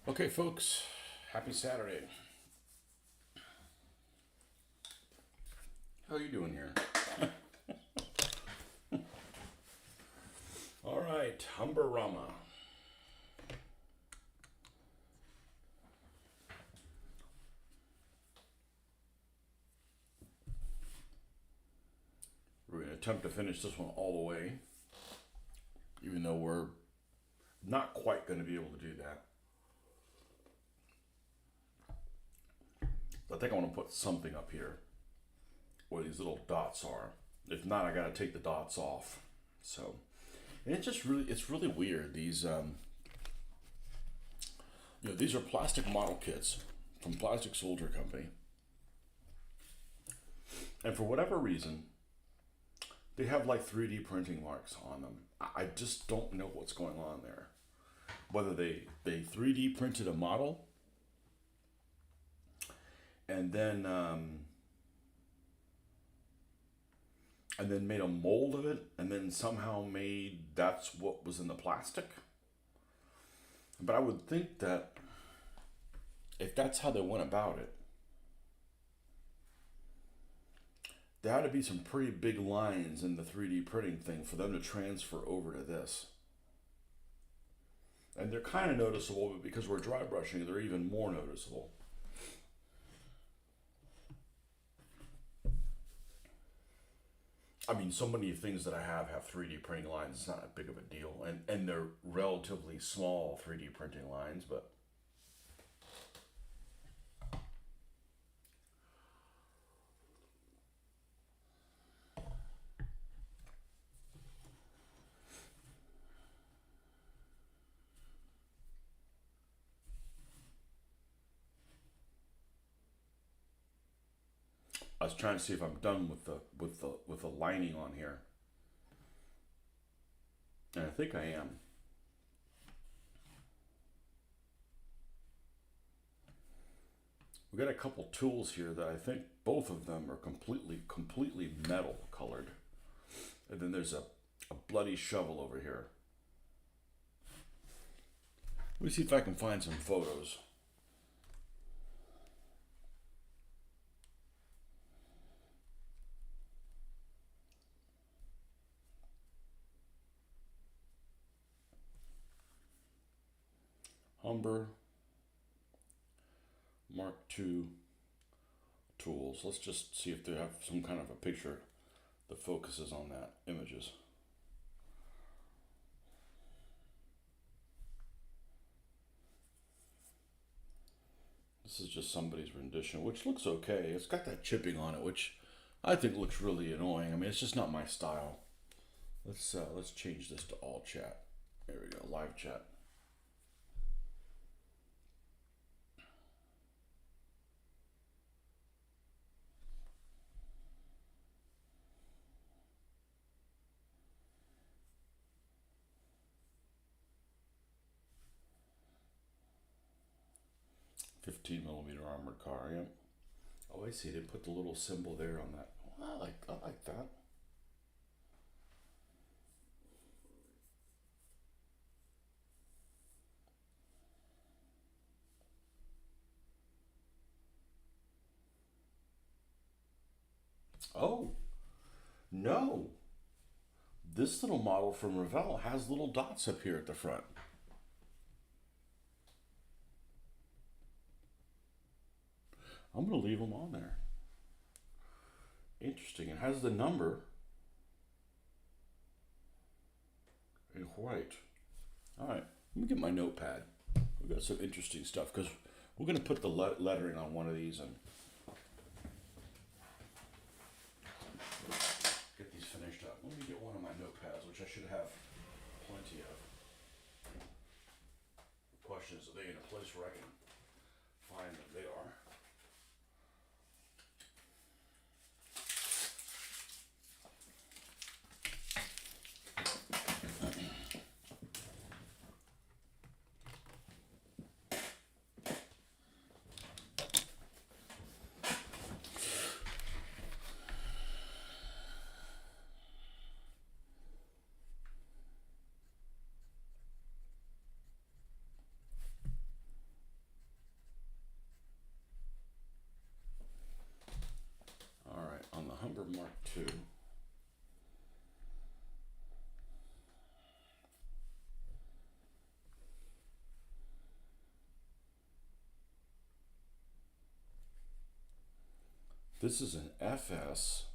Okay, folks, happy Saturday. How are you doing here? All right, Humberama. We're going to attempt to finish this one all the way, even though we're not quite going to be able to do that. I think I want to put something up here where these little dots are. If not, I got to take the dots off. So, and it's really weird. These are plastic model kits from Plastic Soldier Company, and for whatever reason, they have like 3D printing marks on them. I just don't know what's going on there. Whether they 3D printed a model and then made a mold of it, and then somehow made that's what was in the plastic. But I would think that if that's how they went about it, there had to be some pretty big lines in the 3D printing thing for them to transfer over to this. And they're kind of noticeable, but because we're dry brushing, they're even more noticeable. I mean, so many things that I have 3D printing lines. It's not that big of a deal, and they're relatively small 3D printing lines. But I was trying to see if I'm done with the lining on here, and I think I am. We got a couple tools here that I think both of them are completely metal colored, and then there's a bloody shovel over here. Let me see if I can find some photos. Humber Mark II tools. Let's just see if they have some kind of a picture that focuses on that images. This is just somebody's rendition, which looks okay. It's got that chipping on it, which I think looks really annoying. I mean, it's just not my style. Let's change this to all chat. There we go, live chat. $15mm armored car. Yep. Oh, I see. They put the little symbol there on that. Well, I like that. Oh no! This little model from Revell has little dots up here at the front. I'm gonna leave them on there. Interesting. It has the number in white. All right, let me get my notepad. We've got some interesting stuff because we're going to put the lettering on one of these and get these finished up. Let me get one of my notepads, which I should have plenty of. The question is, are they in a place where I can find them? They are. This is an FS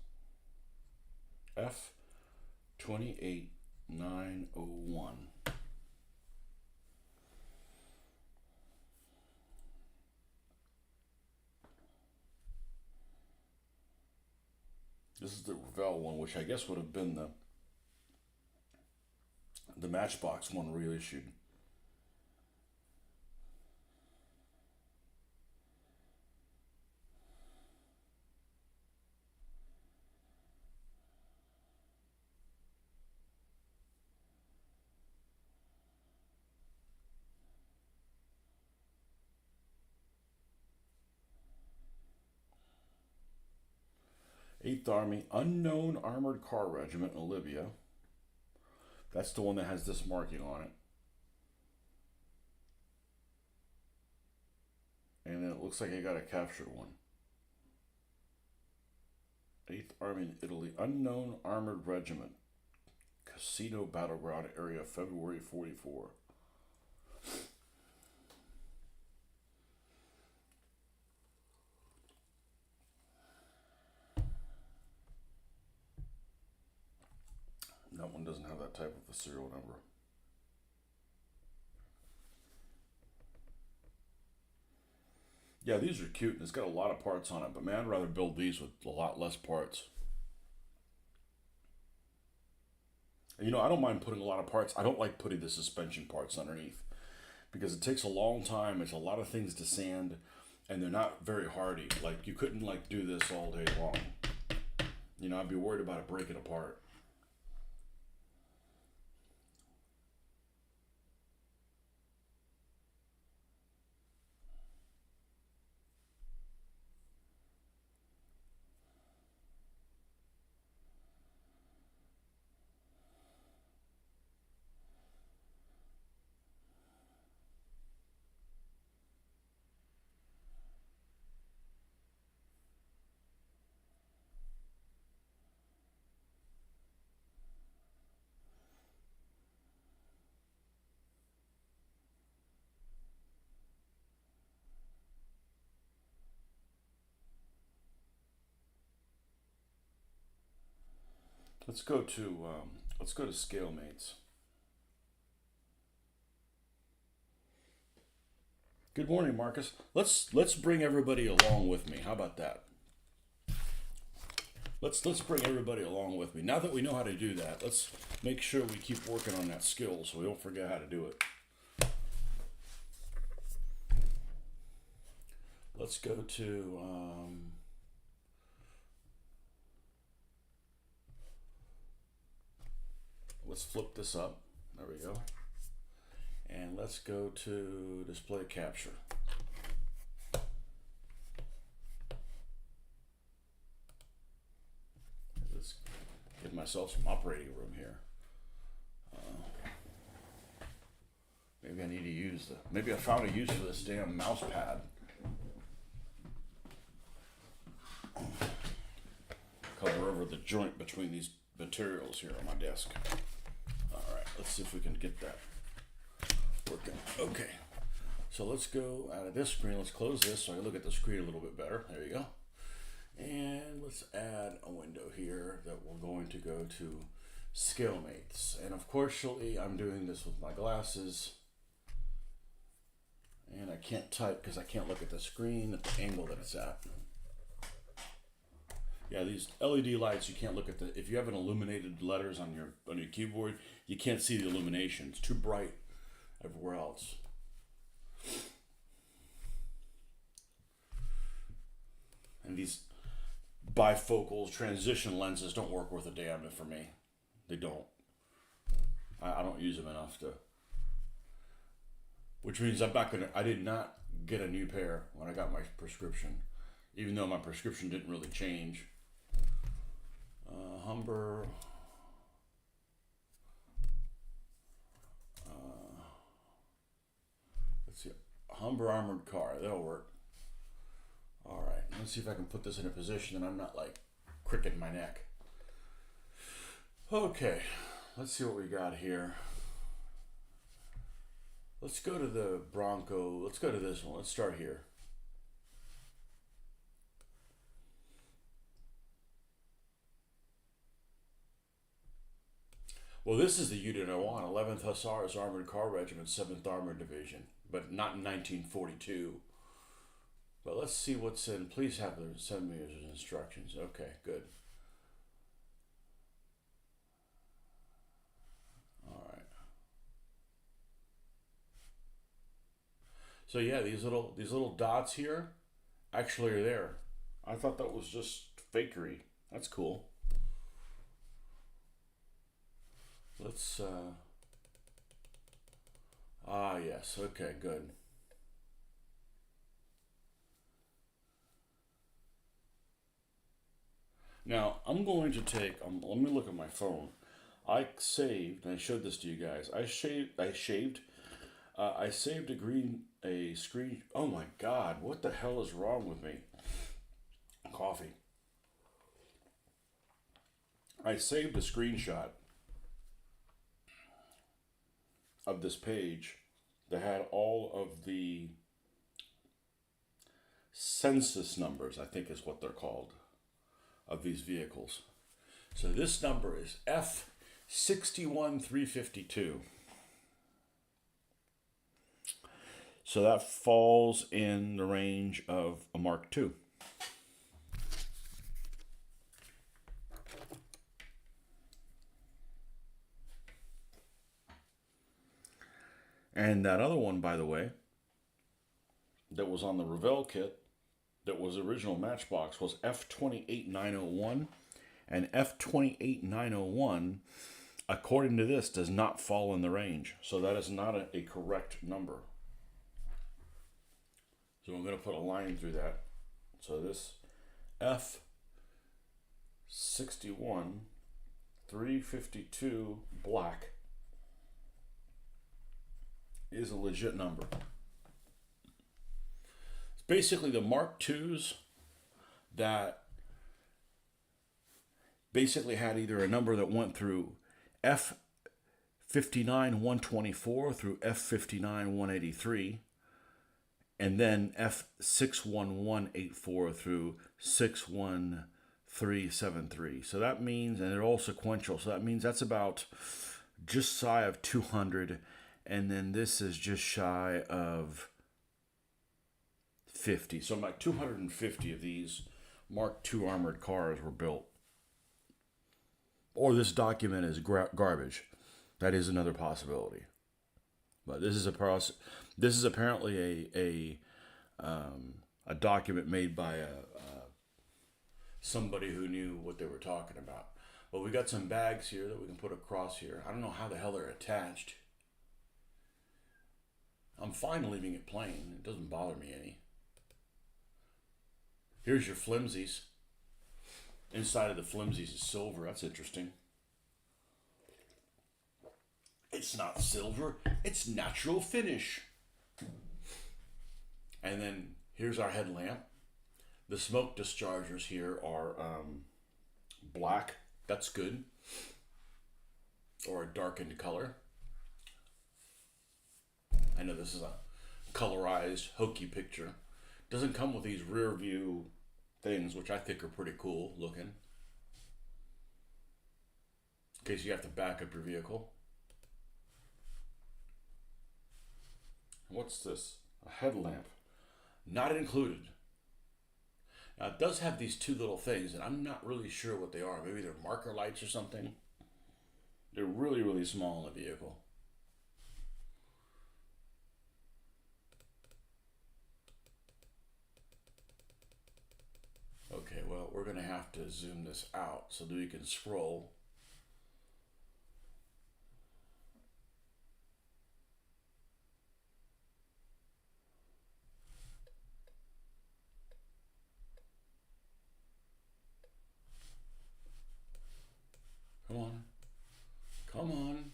F28901. This is the Revell one, which I guess would have been the Matchbox one reissued. Eighth Army, Unknown Armored Car Regiment in Libya. That's the one that has this marking on it. And then it looks like I got a captured one. 8th Army in Italy, Unknown Armored Regiment, Casino Battleground Area, February 44. That one doesn't have that type of a serial number. Yeah, these are cute, and it's got a lot of parts on it, but man, I'd rather build these with a lot less parts. And, I don't mind putting a lot of parts. I don't like putting the suspension parts underneath because it takes a long time. It's a lot of things to sand, and they're not very hardy. Like, you couldn't, do this all day long. I'd be worried about it breaking apart. Let's go to scale mates. Good morning, Marcus. Let's bring everybody along with me. How about that? Let's bring everybody along with me. Now that we know how to do that, let's make sure we keep working on that skill so we don't forget how to do it. Let's go to let's flip this up. There we go. And let's go to display capture. Let's give myself some operating room here. Maybe I need to use maybe I found a use for this damn mouse pad. Cover over the joint between these materials here on my desk. Alright, let's see if we can get that working. Okay, so let's go out of this screen. Let's close this so I can look at the screen a little bit better. There you go. And let's add a window here that we're going to go to scale mates. And of course, I'm doing this with my glasses. And I can't type because I can't look at the screen at the angle that it's at. Yeah, these LED lights, you can't look at if you have an illuminated letters on your keyboard, you can't see the illumination. It's too bright everywhere else. And these bifocals, transition lenses don't work worth a damn for me. They don't. I don't use them enough to. Which means I did not get a new pair when I got my prescription, even though my prescription didn't really change. Humber. Let's see. Humber armored car. That'll work. All right. Let's see if I can put this in a position that I'm not cricking my neck. Okay. Let's see what we got here. Let's go to the Bronco. Let's go to this one. Let's start here. Well, this is the unit I want, 11th Hussars Armored Car Regiment, 7th Armored Division, but not in 1942. But let's see what's in. Please have the send me your instructions. Okay, good. All right. So yeah, these little dots here actually are there. I thought that was just fakery. That's cool. Let's. Yes. Okay. Good. Now I'm going to take. Let me look at my phone. I saved, and I showed this to you guys. I shaved. I shaved. I saved a screen. Oh my God! What the hell is wrong with me? Coffee. I saved a screenshot of this page that had all of the census numbers, I think is what they're called, of these vehicles. So this number is F61352. So that falls in the range of a Mark II. And that other one, by the way, that was on the Revell kit, that was original Matchbox, was F28901. And F28901, according to this, does not fall in the range. So that is not a correct number. So I'm going to put a line through that. So this F61352 black is a legit number. It's basically the Mark IIs that basically had either a number that went through F59124 through F59183, and then F61184 through 61373. So that means, and they're all sequential, so that means that's about just shy of 200, and then this is just shy of 50. So about 250 of these Mark II armored cars were built. Or this document is garbage. That is another possibility. But this is apparently a document made by somebody who knew what they were talking about. But we got some bags here that we can put across here. I don't know how the hell they're attached. I'm fine leaving it plain. It doesn't bother me any. Here's your flimsies. Inside of the flimsies is silver. That's interesting. It's not silver. It's natural finish. And then here's our headlamp. The smoke dischargers here are black. That's good. Or a darkened color. I know this is a colorized, hokey picture. Doesn't come with these rear view things, which I think are pretty cool looking. In case you have to back up your vehicle. What's this? A headlamp. Not included. Now it does have these two little things, and I'm not really sure what they are. Maybe they're marker lights or something. They're really, really small in the vehicle. Okay, well, we're going to have to zoom this out so that we can scroll. Come on. Come on.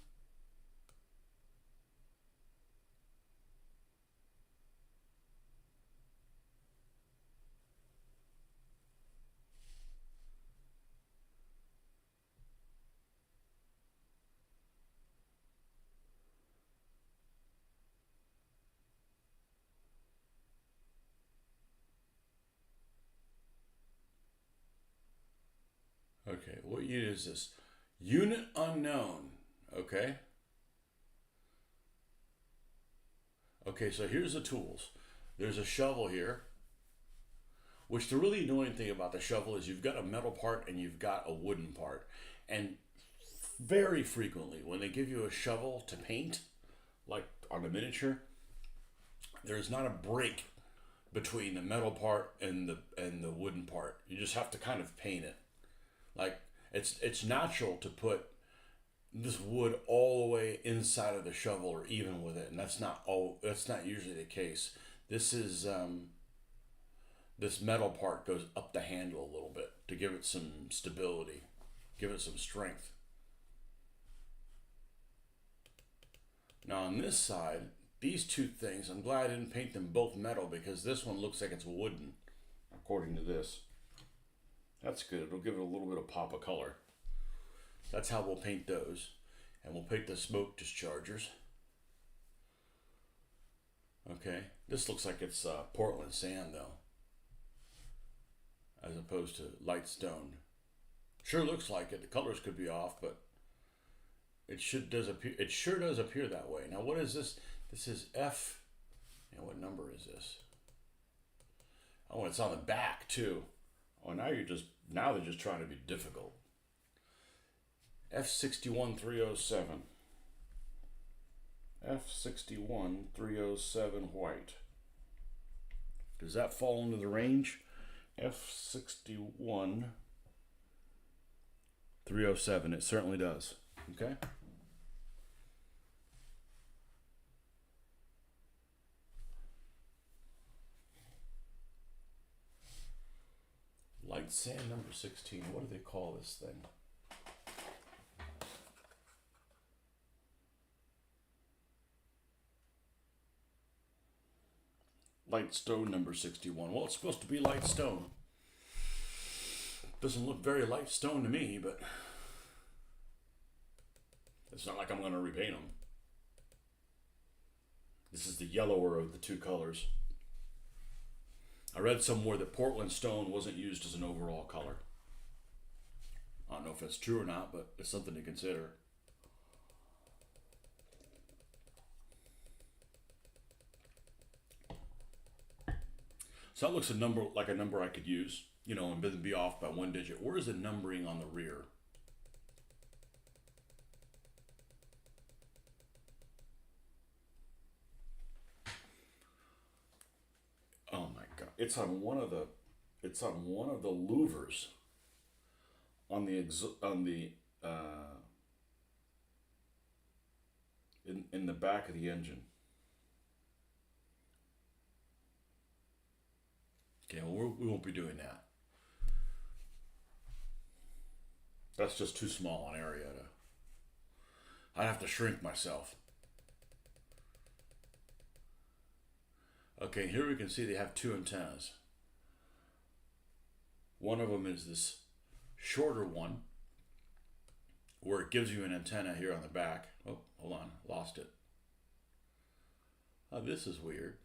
Okay, what unit is this? Unit unknown. Okay. Okay, so here's the tools. There's a shovel here, which the really annoying thing about the shovel is you've got a metal part and you've got a wooden part. And very frequently, when they give you a shovel to paint, like on a miniature, there's not a break between the metal part and the wooden part. You just have to kind of paint it. Like it's natural to put this wood all the way inside of the shovel or even with it, and that's not usually the case. This is this metal part goes up the handle a little bit to give it some stability, give it some strength. Now on this side, these two things, I'm glad I didn't paint them both metal because this one looks like it's wooden, according to this. That's good. It'll give it a little bit of pop of color. That's how we'll paint those. And we'll paint the smoke dischargers. Okay. This looks like it's Portland sand though, as opposed to light stone. Sure looks like it. The colors could be off, but it sure does appear that way. Now what is this? This is F. And what number is this? Oh, and it's on the back too. Oh, now they're just trying to be difficult. F61307. F61307 white. Does that fall into the range? F61307. It certainly does. Okay. Light sand number 16. What do they call this thing? Light stone number 61. Well, it's supposed to be light stone. Doesn't look very light stone to me, but it's not like I'm going to repaint them. This is the yellower of the two colors. I read somewhere that Portland stone wasn't used as an overall color. I don't know if that's true or not, but it's something to consider. So that looks like a number I could use, and be off by one digit. Where is the numbering on the rear? Oh my God! It's on one of the louvers on the in the back of the engine. Okay, well, we won't be doing that. That's just too small an area I'd have to shrink myself. Okay, here we can see they have two antennas. One of them is this shorter one, where it gives you an antenna here on the back. Oh, hold on, lost it. Oh, this is weird.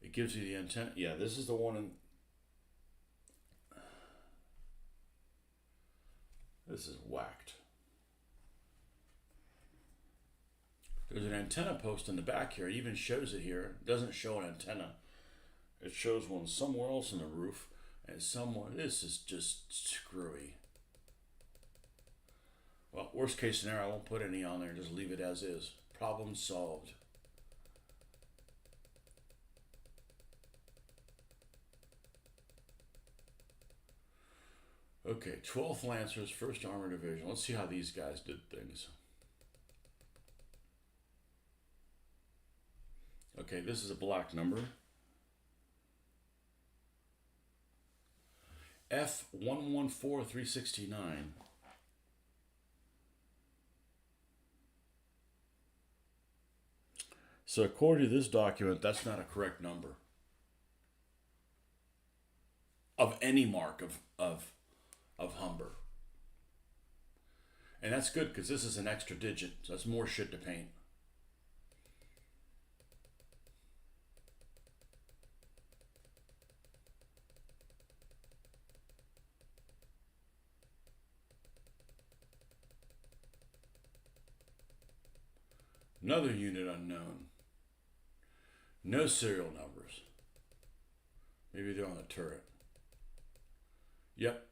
It gives you the antenna. Yeah, this is the one in... This is whacked. There's an antenna post in the back here. It even shows it here. It doesn't show an antenna. It shows one somewhere else in the roof. And somewhere... This is just screwy. Well, worst case scenario, I won't put any on there. Just leave it as is. Problem solved. Okay, 12th Lancers, 1st Armored Division. Let's see how these guys did things. Okay, this is a black number. F114369. So according to this document, that's not a correct number. Of any mark of Humber. And that's good because this is an extra digit, so that's more shit to paint. Another unit unknown. No serial numbers. Maybe they're on the turret. Yep.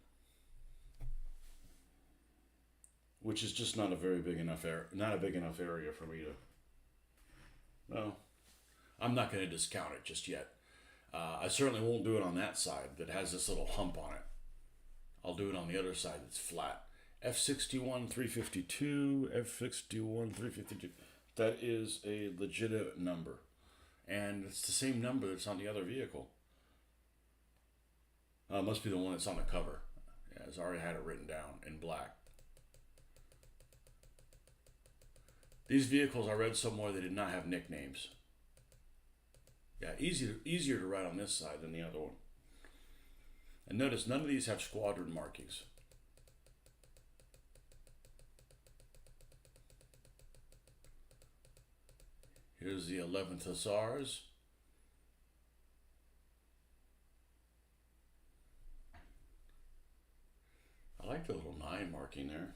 Which is just not a very big enough area. Not a big enough area for me to. No, I'm not going to discount it just yet. I certainly won't do it on that side that has this little hump on it. I'll do it on the other side that's flat. F61 352, F61 352. That is a legitimate number. And it's the same number that's on the other vehicle. Must be the one that's on the cover. Yeah, it's already had it written down in black. These vehicles, I read somewhere, they did not have nicknames. Yeah, easier to write on this side than the other one. And notice none of these have squadron markings. Here's the 11th Hussars. I like the little 9 marking there.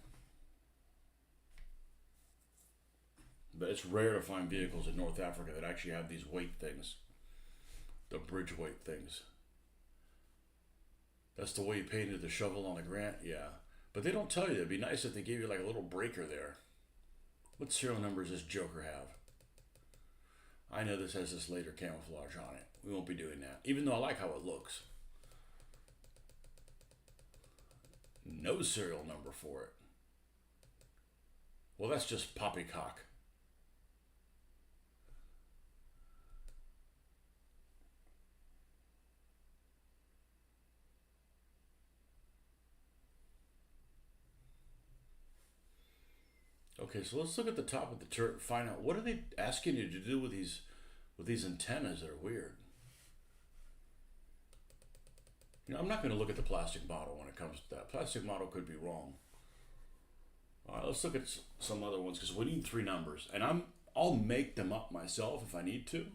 But it's rare to find vehicles in North Africa that actually have these weight things. The bridge weight things. That's the way you painted the shovel on the Grant? Yeah. But they don't tell you. It'd be nice if they gave you like a little breaker there. What serial number does this Joker have? I know this has this later camouflage on it. We won't be doing that. Even though I like how it looks. No serial number for it. Well, that's just poppycock. Okay, so let's look at the top of the turret and find out what are they asking you to do with these antennas that are weird. You know, I'm not going to look at the plastic model when it comes to that. Plastic model could be wrong. All right, let's look at some other ones because we need 3 numbers, and I'll make them up myself if I need to.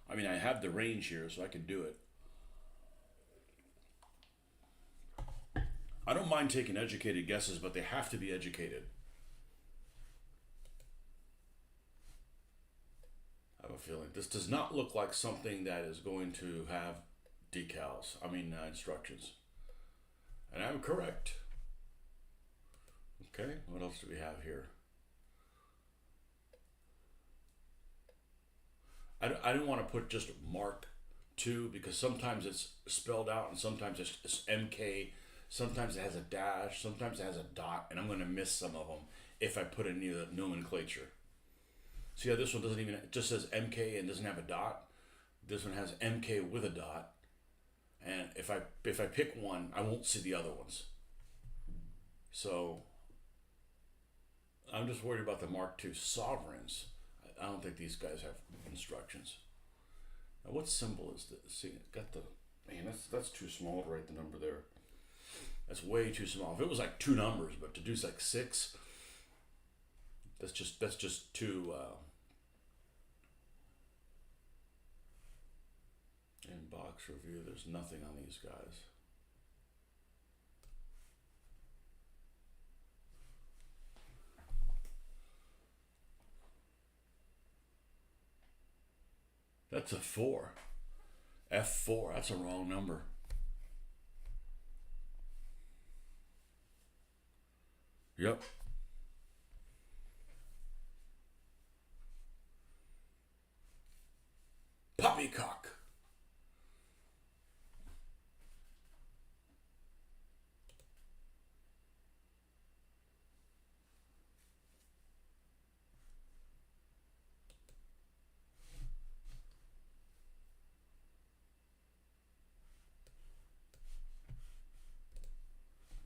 I mean, I have the range here, so I can do it. I don't mind taking educated guesses, but they have to be educated. I have a feeling this does not look like something that is going to have decals. Instructions. And I'm correct. Okay, what else do we have here? I didn't want to put just Mark II because sometimes it's spelled out and sometimes it's MK. Sometimes it has a dash. Sometimes it has a dot. And I'm going to miss some of them if I put any of the nomenclature. See how this one doesn't even, it just says MK and doesn't have a dot. This one has MK with a dot. And if I pick one, I won't see the other ones. So I'm just worried about the Mark II Sovereigns. I don't think these guys have instructions. Now what symbol is this? See, it got the, man, that's too small to write the number there. That's way too small. If it was like 2 numbers, but to do like 6, that's just too. In box review, there's nothing on these guys. That's a 4. F4. That's a wrong number. Yep. Poppycock.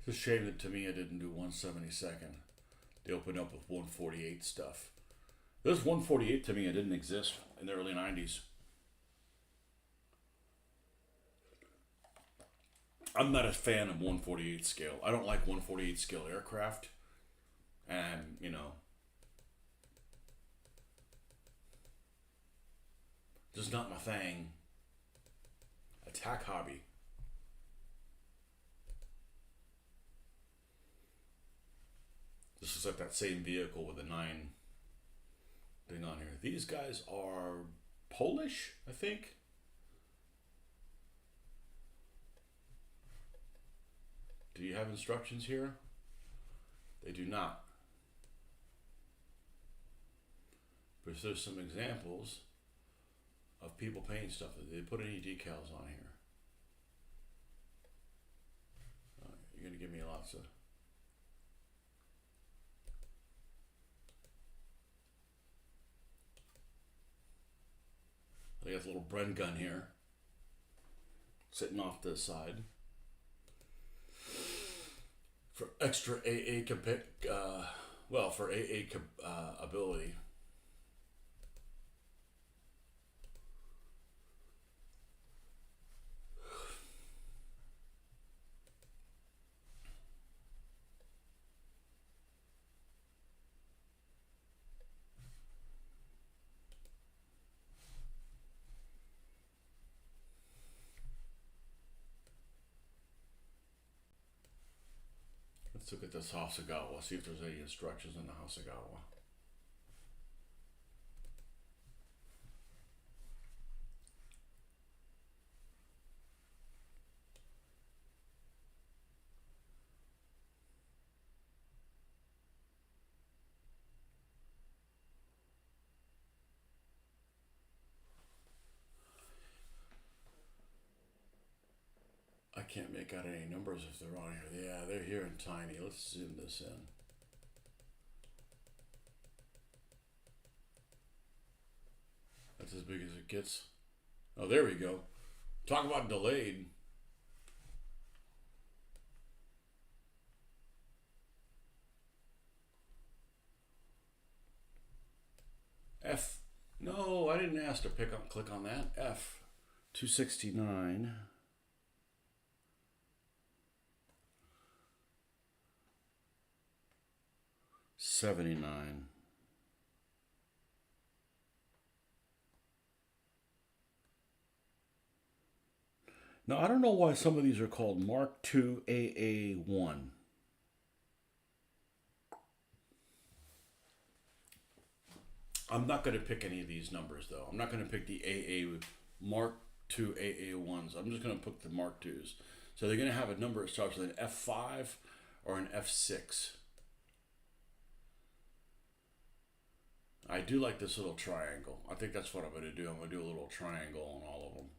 It's a shame that Tamiya didn't do 172nd. They opened up with 148 stuff. This 148 Tamiya didn't exist in the early 90s. I'm not a fan of 148 scale. I don't like 148 scale aircraft. And, just not my thing. Attack hobby. This is like that same vehicle with the 9 thing on These guys are Polish, I think. Do you have instructions here? They do not. But there's some examples of people painting stuff. Did they put any decals on here? You're going to give me lots of... I got a little Bren gun here, sitting off to the side. For extra AA for AA ability. Let's look at this Hasegawa, see if there's any instructions in the Hasegawa. I can't make out any numbers if they're on here. Yeah, they're here in tiny. Let's zoom this in. That's as big as it gets. Oh, there we go. Talk about delayed. F. No, I didn't ask to click on that. F. 269. 79. Now, I don't know why some of these are called Mark II AA1. I'm not going to pick any of these numbers, though. I'm not going to pick the AA Mark II AA1s. I'm just going to pick the Mark IIs. So they're going to have a number that starts with an F5 or an F6. I do like this little triangle. I think that's what I'm going to do. I'm going to do a little triangle on all of them.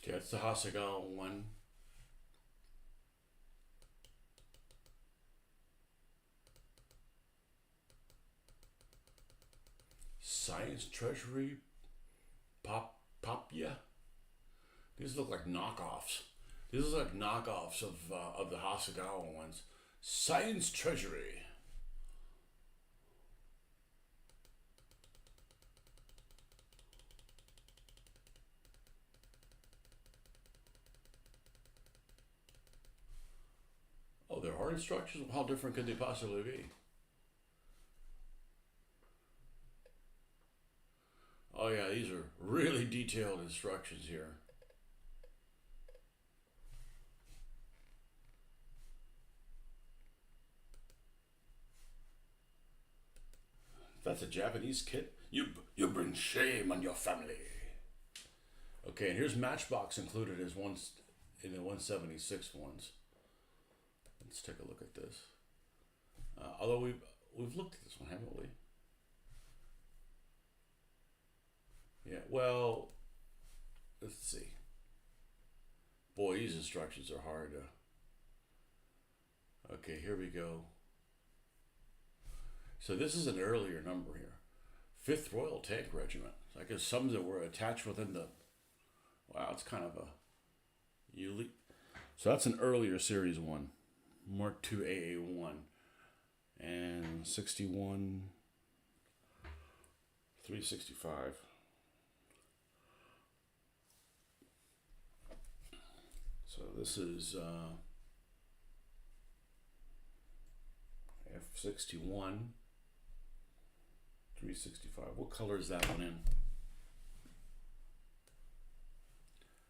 Okay, that's the Hasegawa one. Science Treasury, Papia. These look like knockoffs. These look like knockoffs of the Hasegawa ones. Science Treasury. Oh, there are instructions? How different could they possibly be? Oh yeah, these are really detailed instructions here. If that's a Japanese kit, you bring shame on your family. Okay, and here's Matchbox included as ones in the 176 ones. Let's take a look at this. Although we've looked at this one, haven't we? Yeah. Well, let's see. Boy, these instructions are hard to... Okay, here we go. So this is an earlier number here. 5th Royal Tank Regiment. So I guess some that were attached within the... Wow, it's kind of a... So that's an earlier series one. Mark II AA1. And 61... 365. So this is F61, 365. What color is that one in?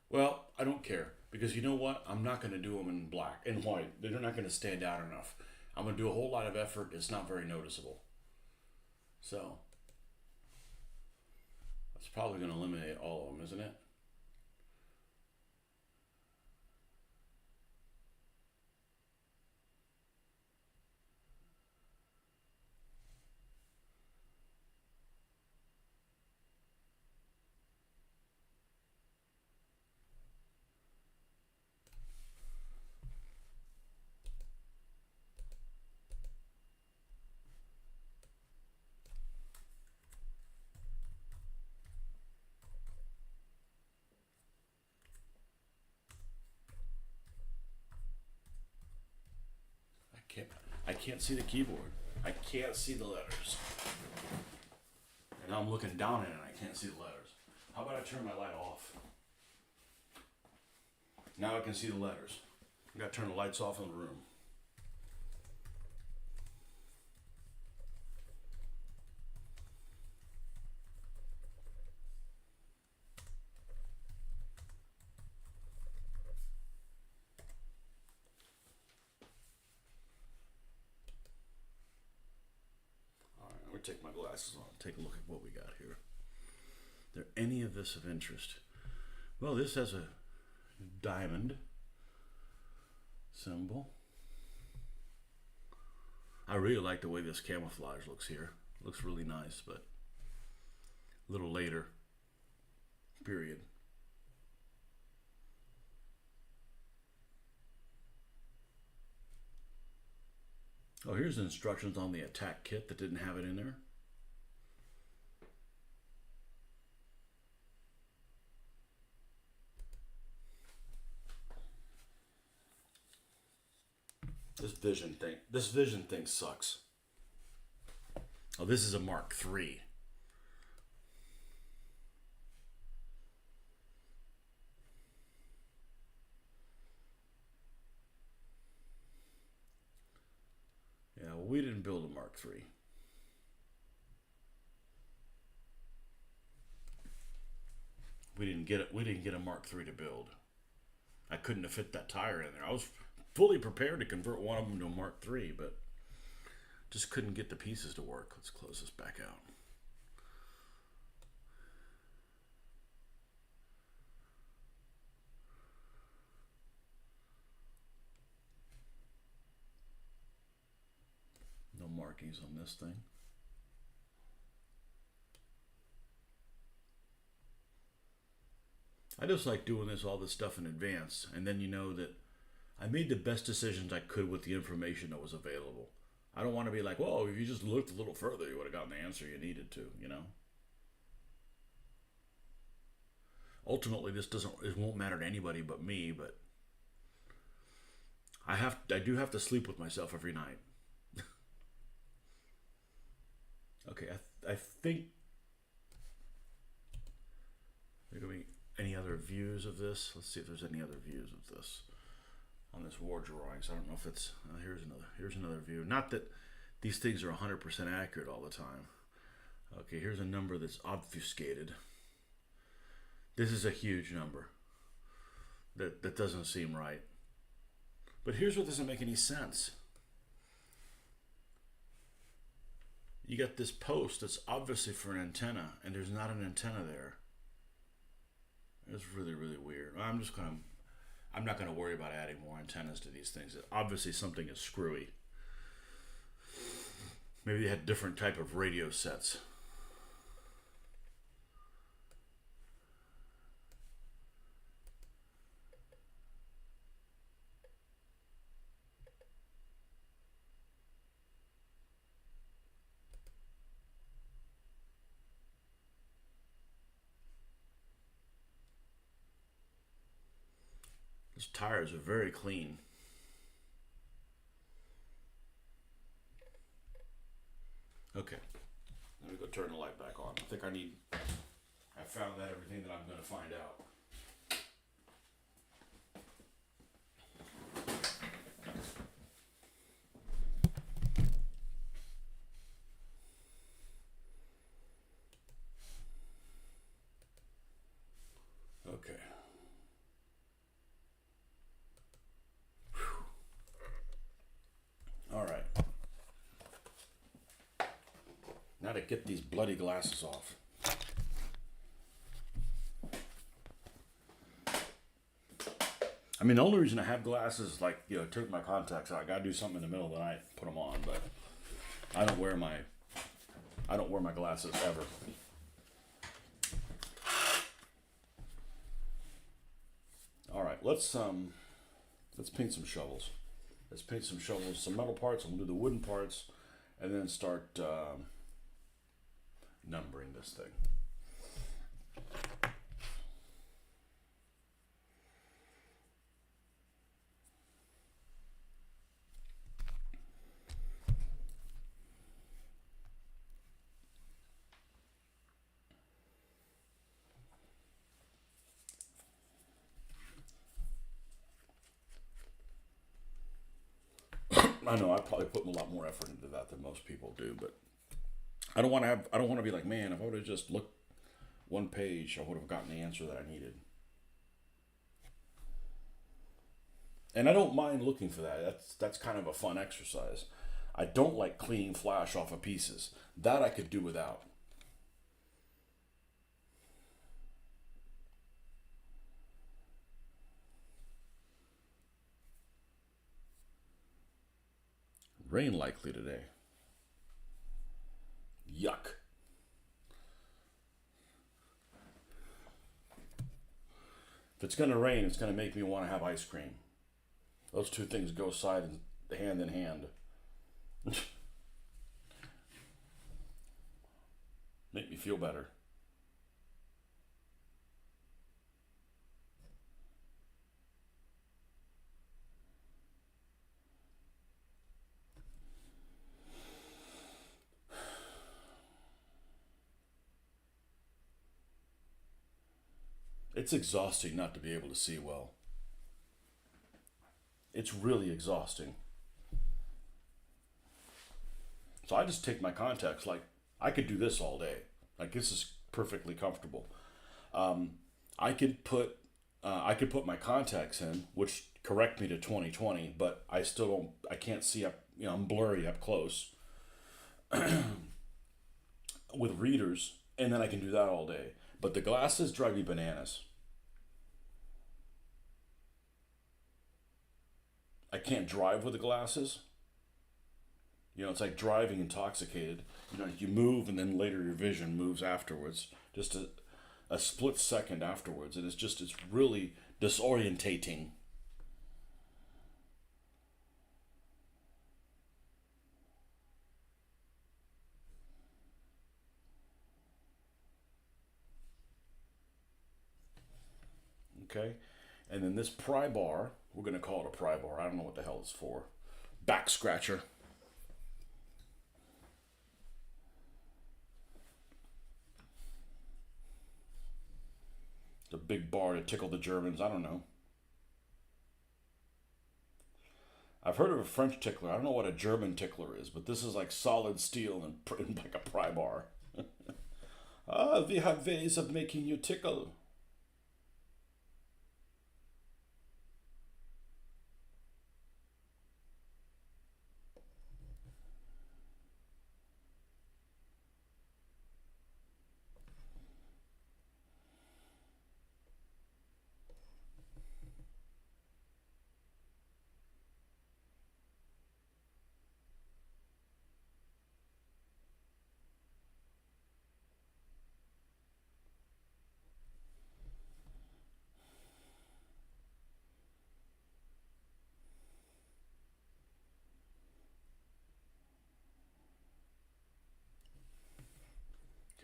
Well, I don't care, because you know what? I'm not going to do them in black and white. They're not going to stand out enough. I'm going to do a whole lot of effort. It's not very noticeable. So that's probably going to eliminate all of them, isn't it? I can't see the keyboard. I can't see the letters. And now I'm looking down at it and I can't see the letters. How about I turn my light off? Now I can see the letters. I gotta turn the lights off in the room. Take my glasses on, take a look at what we got here. Is there any of this of interest? Well, this has a diamond symbol. I really like the way this camouflage looks here. Looks really nice, but a little later, period. Oh, here's instructions on the attack kit that didn't have it in there. This vision thing sucks. Oh, this is a Mark III. Yeah, well, we didn't build a Mark III. We didn't get a Mark III to build. I couldn't have fit that tire in there. I was fully prepared to convert one of them to a Mark III, but just couldn't get the pieces to work. Let's close this back out. No markings on this thing. I just like doing all this stuff in advance, and then you know that I made the best decisions I could with the information that was available. I don't want to be like, well, if you just looked a little further, you would have gotten the answer you needed to, you know? Ultimately, it won't matter to anybody but me, but I do have to sleep with myself every night. Okay, I think there are going to be any other views of this. Let's see if there's any other views of this on this war drawings. I don't know if it's here's another view. Not that these things are 100% accurate all the time. Okay, here's a number that's obfuscated. This is a huge number. That doesn't seem right. But here's what doesn't make any sense. You got this post that's obviously for an antenna, and there's not an antenna there. It's really, really weird. I'm not gonna worry about adding more antennas to these things. Obviously something is screwy. Maybe they had different type of radio sets. Those tires are very clean. Okay, let me go turn the light back on. I found out everything that I'm going to find out. Okay. Whew. All right. Now to get these bloody glasses off. I mean, the only reason I have glasses is like, take my contacts out. I gotta do something in the middle of the night, put them on, but I don't wear my glasses ever. All right, let's paint some shovels. Let's paint some shovels, some metal parts. We'll do the wooden parts, and then start numbering this thing. I know I probably put a lot more effort into that than most people do, but I don't want to be like, man, if I would have just looked one page, I would have gotten the answer that I needed. And I don't mind looking for that. That's kind of a fun exercise. I don't like cleaning flash off of pieces. That I could do without. Rain likely today. Yuck. If it's going to rain, it's going to make me want to have ice cream. Those two things go hand in hand. Make me feel better. It's exhausting not to be able to see well. It's really exhausting. So I just take my contacts. Like, I could do this all day. Like, this is perfectly comfortable. I could put my contacts in, which correct me to 20/20, but I can't see up. I'm blurry up close with readers, and then I can do that all day. But the glasses drive me bananas. I can't drive with the glasses. It's like driving intoxicated. You move and then later your vision moves afterwards. Just a split second afterwards. And it's really disorientating. Okay? And then this pry bar, we're going to call it a pry bar. I don't know what the hell it's for. Back scratcher. It's a big bar to tickle the Germans. I don't know. I've heard of a French tickler. I don't know what a German tickler is, but this is like solid steel and like a pry bar. We have ways of making you tickle.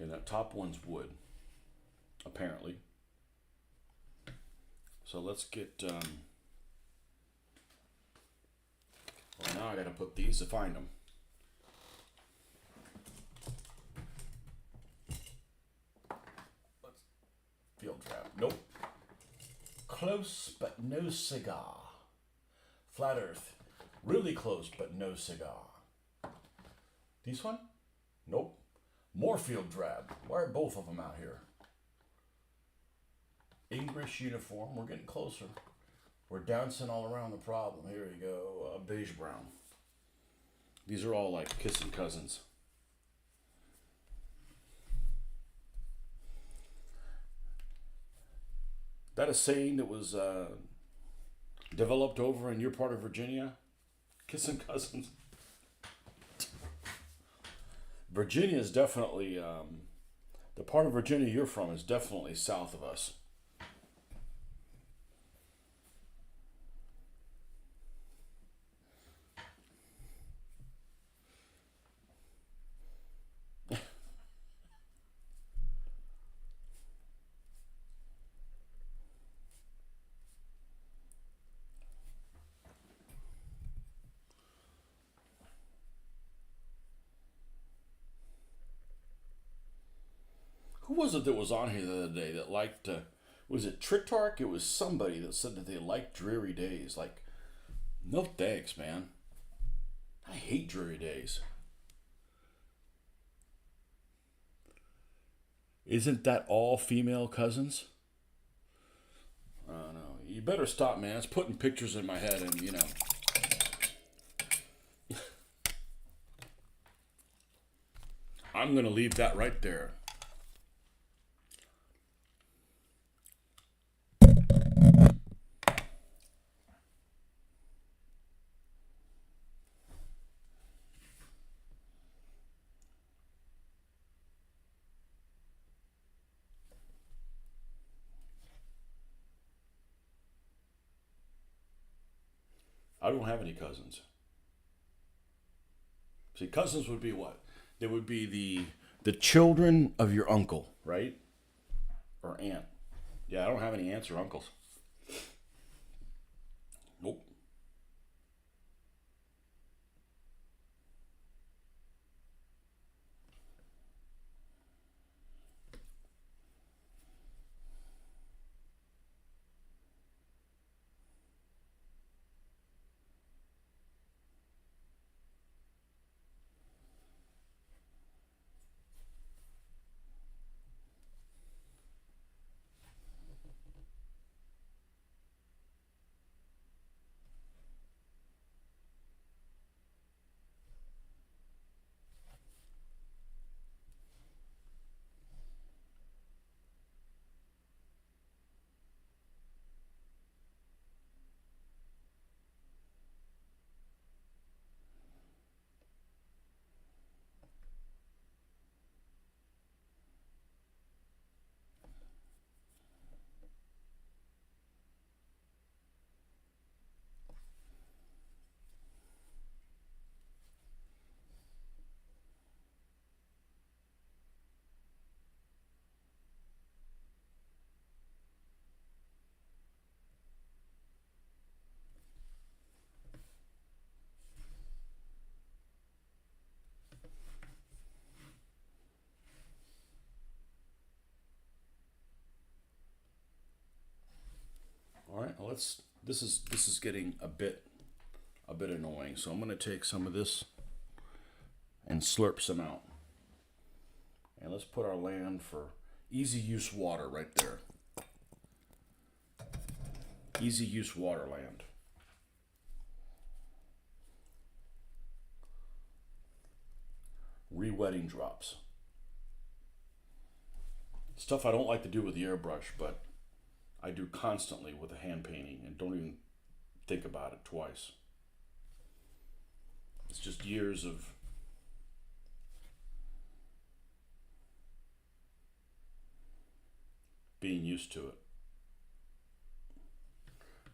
Okay, that top one's wood, apparently. So let's get Well, now I gotta put these to find them. Field trap. Nope. Close but no cigar. Flat Earth. Really close but no cigar. This one? Nope. More field drab. Why are both of them out here? English uniform. We're getting closer. We're dancing all around the problem. Here we go. Beige brown. These are all like kissing cousins. That a saying that was developed over in your part of Virginia? Kissing cousins. Virginia is definitely, the part of Virginia you're from is definitely south of us. Who was it that was on here the other day that liked, was it Tritarch? It was somebody that said that they liked dreary days. Like, no thanks, man. I hate dreary days. Isn't that all female cousins? I don't know. You better stop, man. It's putting pictures in my head and, you know. I'm going to leave that right there. I don't have any cousins. See, cousins would be what? They would be the children of your uncle, right? Or aunt. Yeah, I don't have any aunts or uncles. Nope. All right, well, let's. This is getting a bit annoying. So I'm going to take some of this and slurp some out. And let's put our land for easy use water right there. Easy use water land. Re-wetting drops. Stuff I don't like to do with the airbrush, but I do constantly with a hand painting and don't even think about it twice. It's just years of being used to it.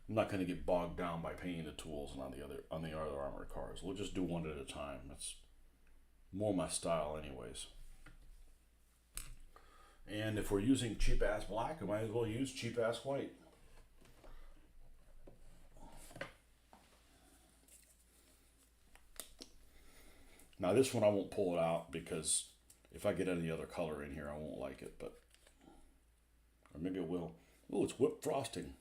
I'm not going to get bogged down by painting the tools and on the other armored cars. We'll just do one at a time. That's more my style, anyways. And if we're using cheap ass black, we might as well use cheap ass white. Now this one I won't pull it out because if I get any other color in here, I won't like it, but, or maybe I will. Oh, it's whipped frosting.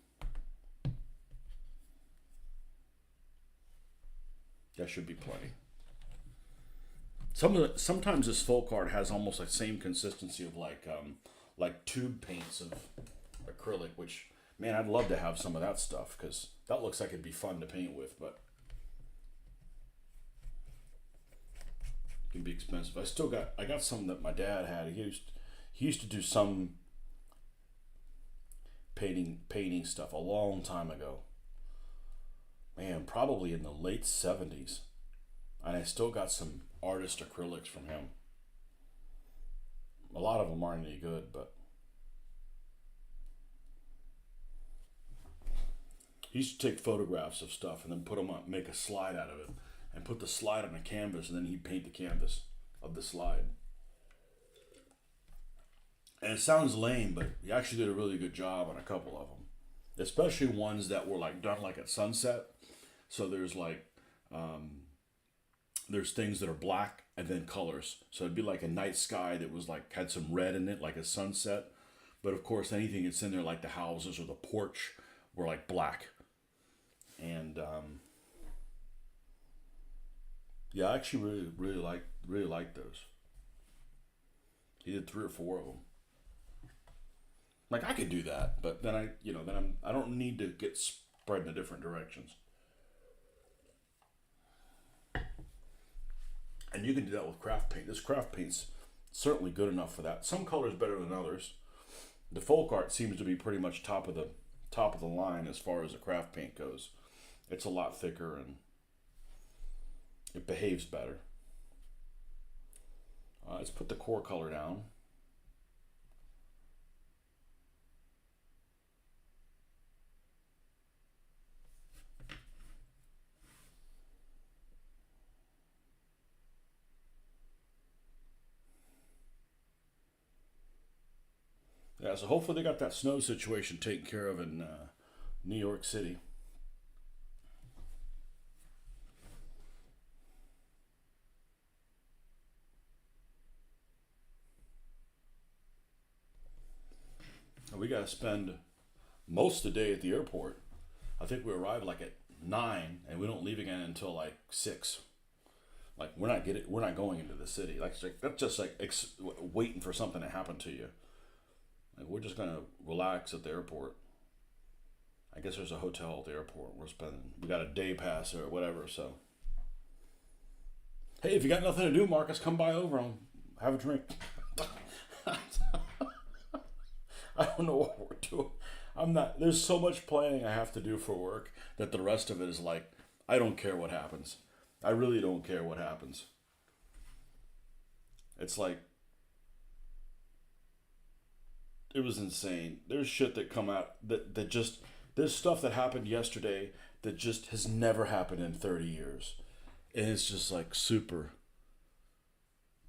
That should be plenty. Sometimes this folk art has almost like same consistency of like tube paints of acrylic, which, man, I'd love to have some of that stuff because that looks like it'd be fun to paint with, but it can be expensive. I got some that my dad had. He used to do some painting stuff a long time ago. Man, probably in the late 70s. And I still got some artist acrylics from him. A lot of them aren't any good, but he used to take photographs of stuff and then put them on, make a slide out of it, and put the slide on a canvas, and then he'd paint the canvas of the slide. And it sounds lame, but he actually did a really good job on a couple of them, especially ones that were like done like at sunset. So there's like there's things that are black and then colors. So it'd be like a night sky that was like had some red in it, like a sunset. But of course, anything that's in there, like the houses or the porch, were like black. And yeah, I actually really like those. He did 3 or 4 of them. Like I could do that, but then I don't need to get spread in the different directions. And you can do that with craft paint. This craft paint's certainly good enough for that. Some colors better than others. The folk art seems to be pretty much top of the line as far as the craft paint goes. It's a lot thicker and it behaves better. Let's put the core color down. Yeah, so hopefully they got that snow situation taken care of in New York City. We got to spend most of the day at the airport. I think we arrive like at 9, and we don't leave again until like 6. Like we're not going into the city. Like that's just like waiting for something to happen to you. Like we're just gonna relax at the airport. I guess there's a hotel at the airport. We got a day pass or whatever. So hey, if you got nothing to do, Marcus, come by over and have a drink. I don't know what we're doing. There's so much planning I have to do for work that the rest of it is like, I don't care what happens. I really don't care what happens. It's like, it was insane. There's shit that come out that just, there's stuff that happened yesterday that just has never happened in 30 years. And it's just like super.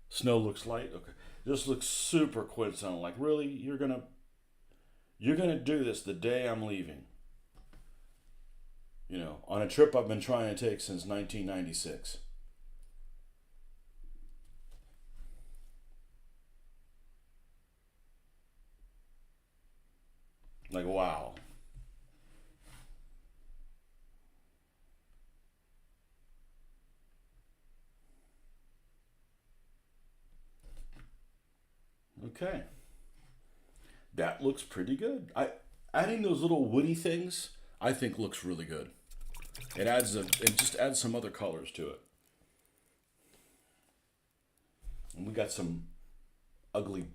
Snow looks light. Okay. This looks super coincidental. Like, really? You're gonna do this the day I'm leaving. You know, on a trip I've been trying to take since 1996. Like, wow. Okay. That looks pretty good. Adding those little woody things, I think looks really good. It just adds some other colors to it. And we got some ugly.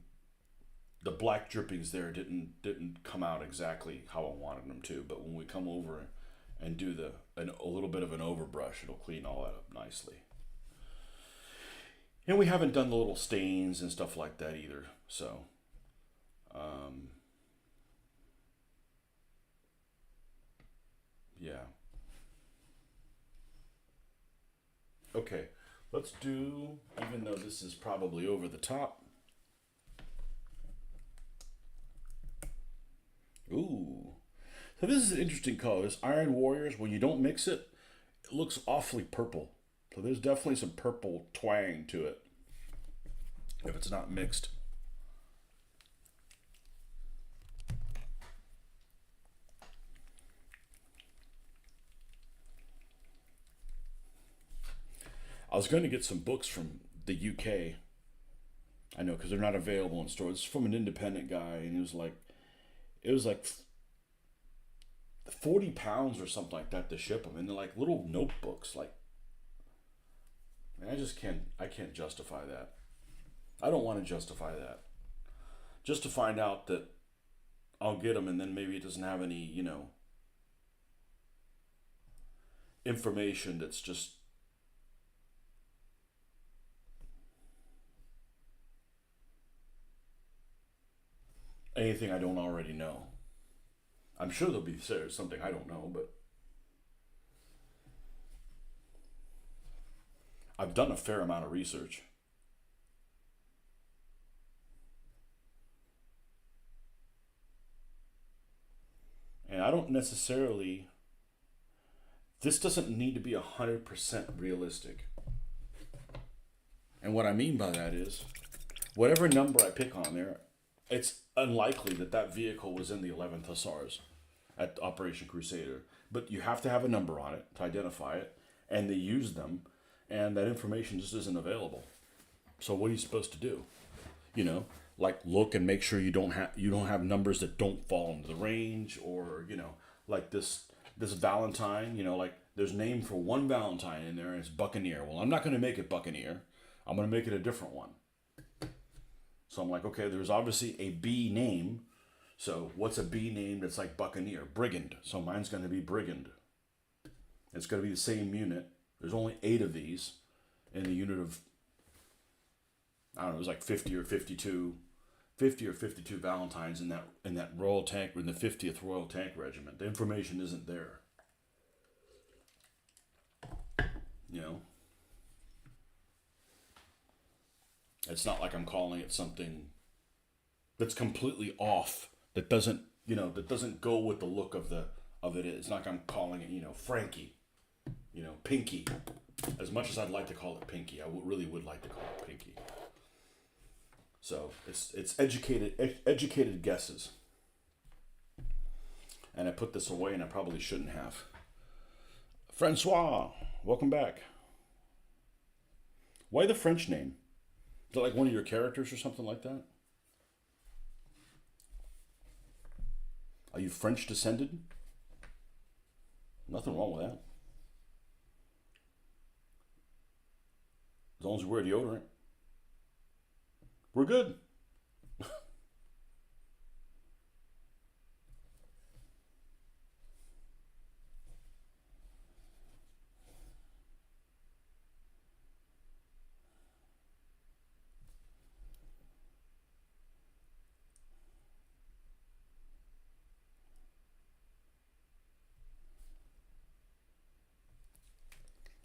The black drippings there didn't come out exactly how I wanted them to, but when we come over and do a little bit of an overbrush, it'll clean all that up nicely. And we haven't done the little stains and stuff like that either, so. Yeah. Okay, let's do, even though this is probably over the top. Ooh. So this is an interesting color. This Iron Warriors, when you don't mix it, it looks awfully purple. So there's definitely some purple twang to it if it's not mixed. I was going to get some books from the UK. I know because they're not available in stores. It's from an independent guy, and it was like 40 pounds or something like that to ship them, and they're like little notebooks. Like, man, I can't justify that. I don't want to justify that. Just to find out that I'll get them, and then maybe it doesn't have any, information that's just anything I don't already know. I'm sure there'll be something I don't know, but I've done a fair amount of research. And I don't necessarily, this doesn't need to be 100% realistic. And what I mean by that is, whatever number I pick on there, it's unlikely that that vehicle was in the 11th Hussars at Operation Crusader. But you have to have a number on it to identify it, and they use them, and that information just isn't available. So what are you supposed to do? You know, like look and make sure you don't have numbers that don't fall into the range, or like this Valentine. Like there's name for one Valentine in there, and it's Buccaneer. Well, I'm not going to make it Buccaneer. I'm going to make it a different one. So I'm like, okay, there's obviously a B name. So what's a B name that's like Buccaneer? Brigand. So mine's going to be Brigand. It's going to be the same unit. There's only 8 of these in the unit of, I don't know, it was like 50 or 52 Valentines in that Royal Tank, in the 50th Royal Tank Regiment. The information isn't there. You know? It's not like I'm calling it something that's completely off, that doesn't go with the look of it. It's not like I'm calling it, Frankie, Pinky. As much as I'd like to call it Pinky, really would like to call it Pinky. So it's educated guesses. And I put this away, and I probably shouldn't have. Francois, welcome back. Why the French name? Is it like one of your characters or something like that? Are you French descended? Nothing wrong with that. As long as you wear deodorant, we're good.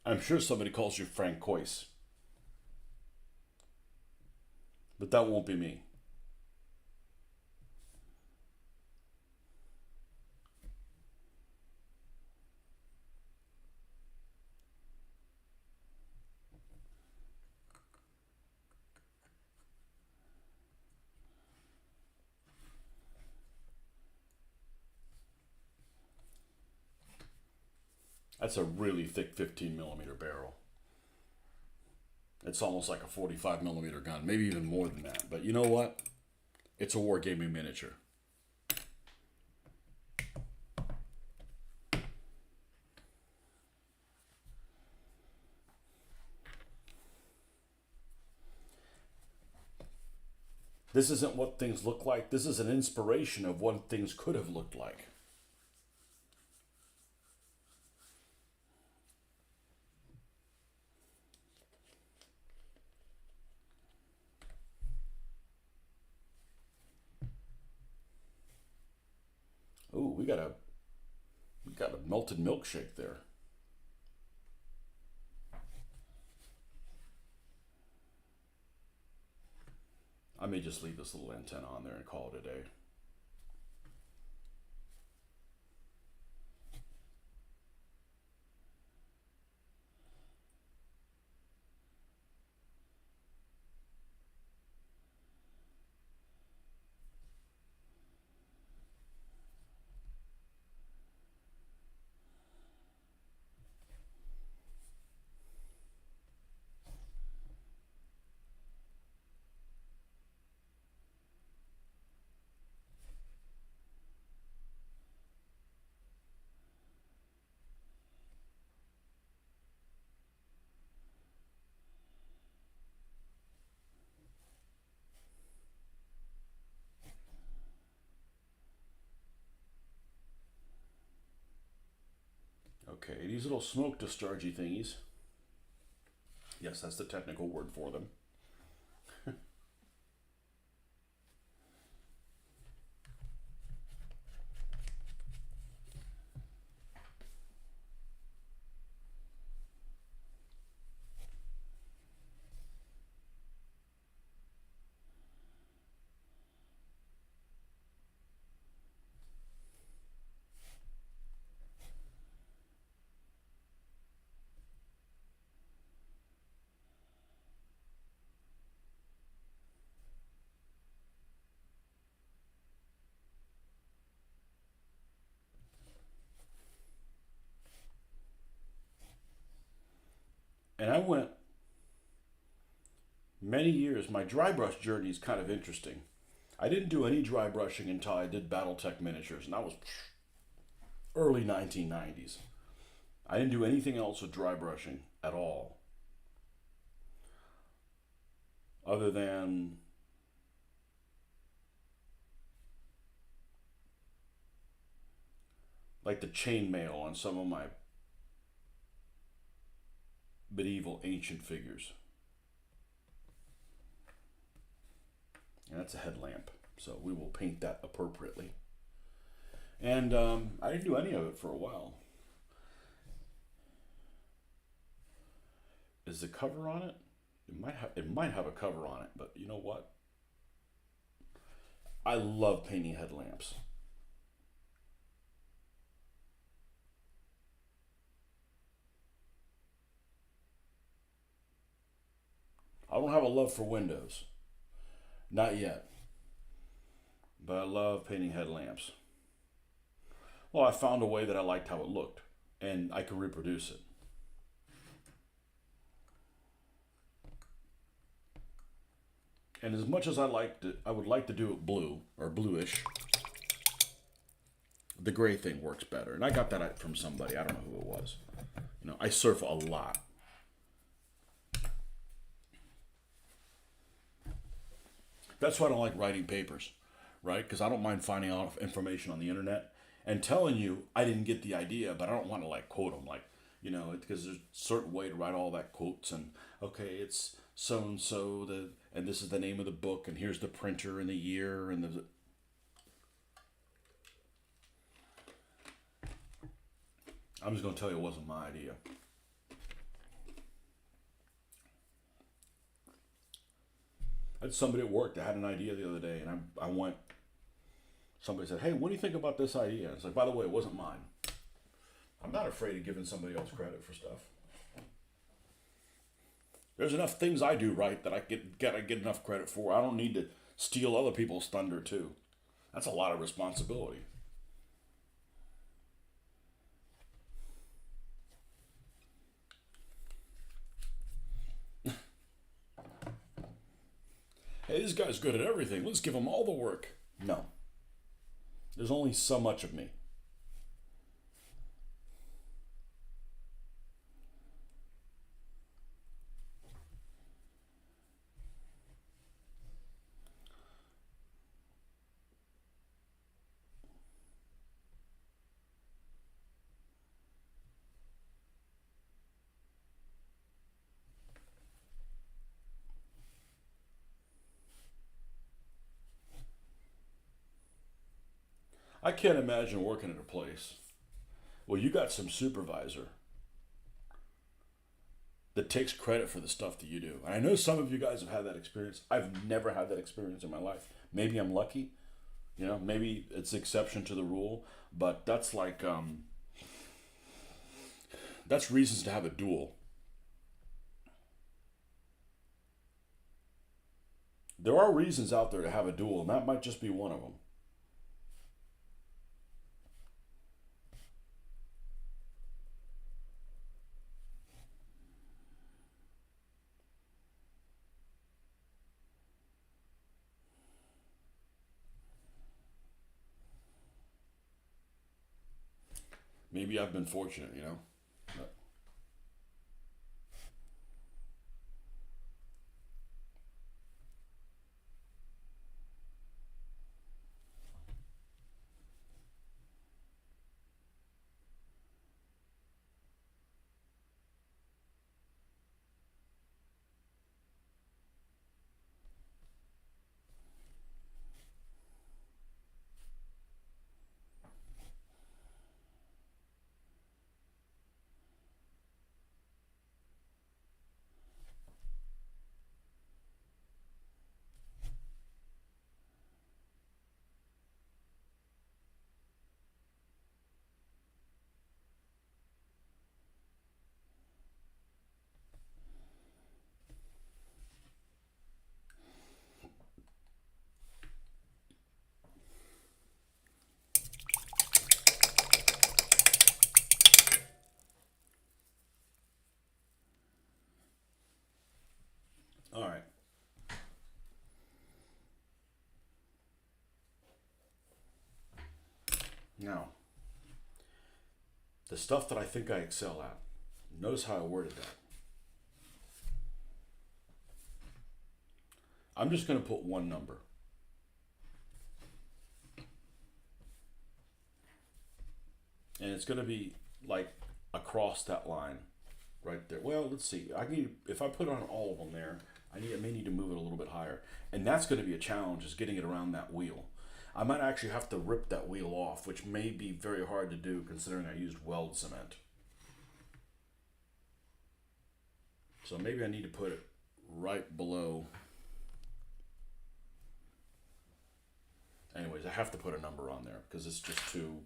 I'm sure somebody calls you Francois, but that won't be me. That's a really thick 15 millimeter barrel. It's almost like a 45 millimeter gun, maybe even more than that. But you know what? It's a wargaming miniature. This isn't what things look like. This is an inspiration of what things could have looked like. Ooh, we got a melted milkshake there. I may just leave this little antenna on there and call it a day. Okay, these little smoke dischargey thingies. Yes, that's the technical word for them. And I went many years. My dry brush journey is kind of interesting. I didn't do any dry brushing until I did Battletech miniatures, and that was early 1990s. I didn't do anything else with dry brushing at all, other than like the chainmail on some of my medieval ancient figures. And that's a headlamp, so we will paint that appropriately. And I didn't do any of it for a while. Is the cover on it? It might have a cover on it, but you know what? I love painting headlamps. I don't have a love for windows. Not yet. But I love painting headlamps. Well, I found a way that I liked how it looked, and I could reproduce it. And as much as I would like to do it blue or bluish. The gray thing works better, and I got that from somebody. I don't know who it was. I surf a lot. That's why I don't like writing papers, right? Because I don't mind finding out information on the internet and telling you I didn't get the idea, but I don't want to like quote them, like because there's a certain way to write all that quotes and okay, it's so and so and this is the name of the book and here's the printer and the year and the. I'm just going to tell you it wasn't my idea. I had somebody at work that had an idea the other day, and I went. Somebody said, "Hey, what do you think about this idea?" It's like, by the way, it wasn't mine. I'm not afraid of giving somebody else credit for stuff. There's enough things I do right that I get enough credit for. I don't need to steal other people's thunder too. That's a lot of responsibility. Hey, this guy's good at everything. Let's give him all the work. No. There's only so much of me. I can't imagine working at a place. Well, you got some supervisor that takes credit for the stuff that you do. And I know some of you guys have had that experience. I've never had that experience in my life. Maybe I'm lucky. Maybe it's the exception to the rule. But that's like, that's reasons to have a duel. There are reasons out there to have a duel, and that might just be one of them. Maybe I've been fortunate. But Now, the stuff that I think I excel at. Notice how I worded that. I'm just going to put one number. And it's going to be like across that line right there. Well, let's see. If I put on all of them there, I may need to move it a little bit higher. And that's going to be a challenge, is getting it around that wheel. I might actually have to rip that wheel off, which may be very hard to do considering I used weld cement. So maybe I need to put it right below. Anyways, I have to put a number on there because it's just too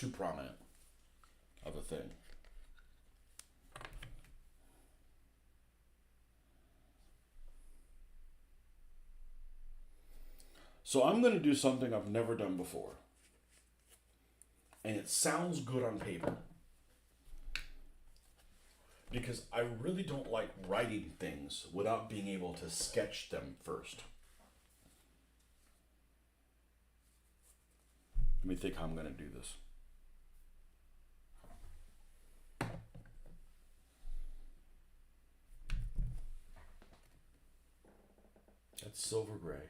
prominent of a thing. So I'm going to do something I've never done before. And it sounds good on paper. Because I really don't like writing things without being able to sketch them first. Let me think how I'm going to do this. That's silver gray.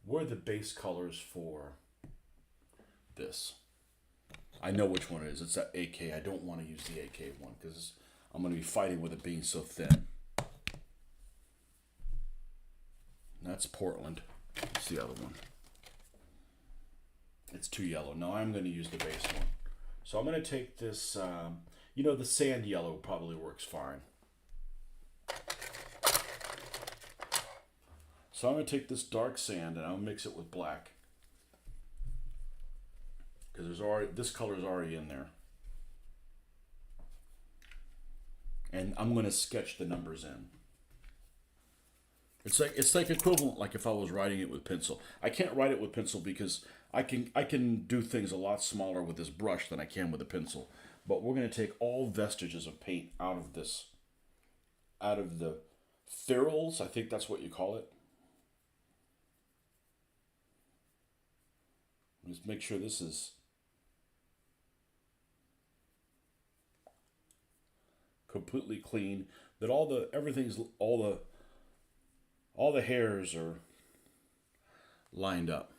What are the base colors for this? I know which one it is. It's that AK. I don't want to use the AK one because I'm going to be fighting with it being so thin. That's Portland. That's the other one. It's too yellow. No, I'm going to use the base one. So I'm going to take this, the sand yellow probably works fine. So I'm going to take this dark sand and I'll mix it with black. Because this color is already in there. And I'm going to sketch the numbers in. It's like equivalent, like if I was writing it with pencil. I can't write it with pencil because I can do things a lot smaller with this brush than I can with a pencil. But we're going to take all vestiges of paint out of the ferrules, I think that's what you call it. Just make sure this is completely clean, that all the hairs are lined up.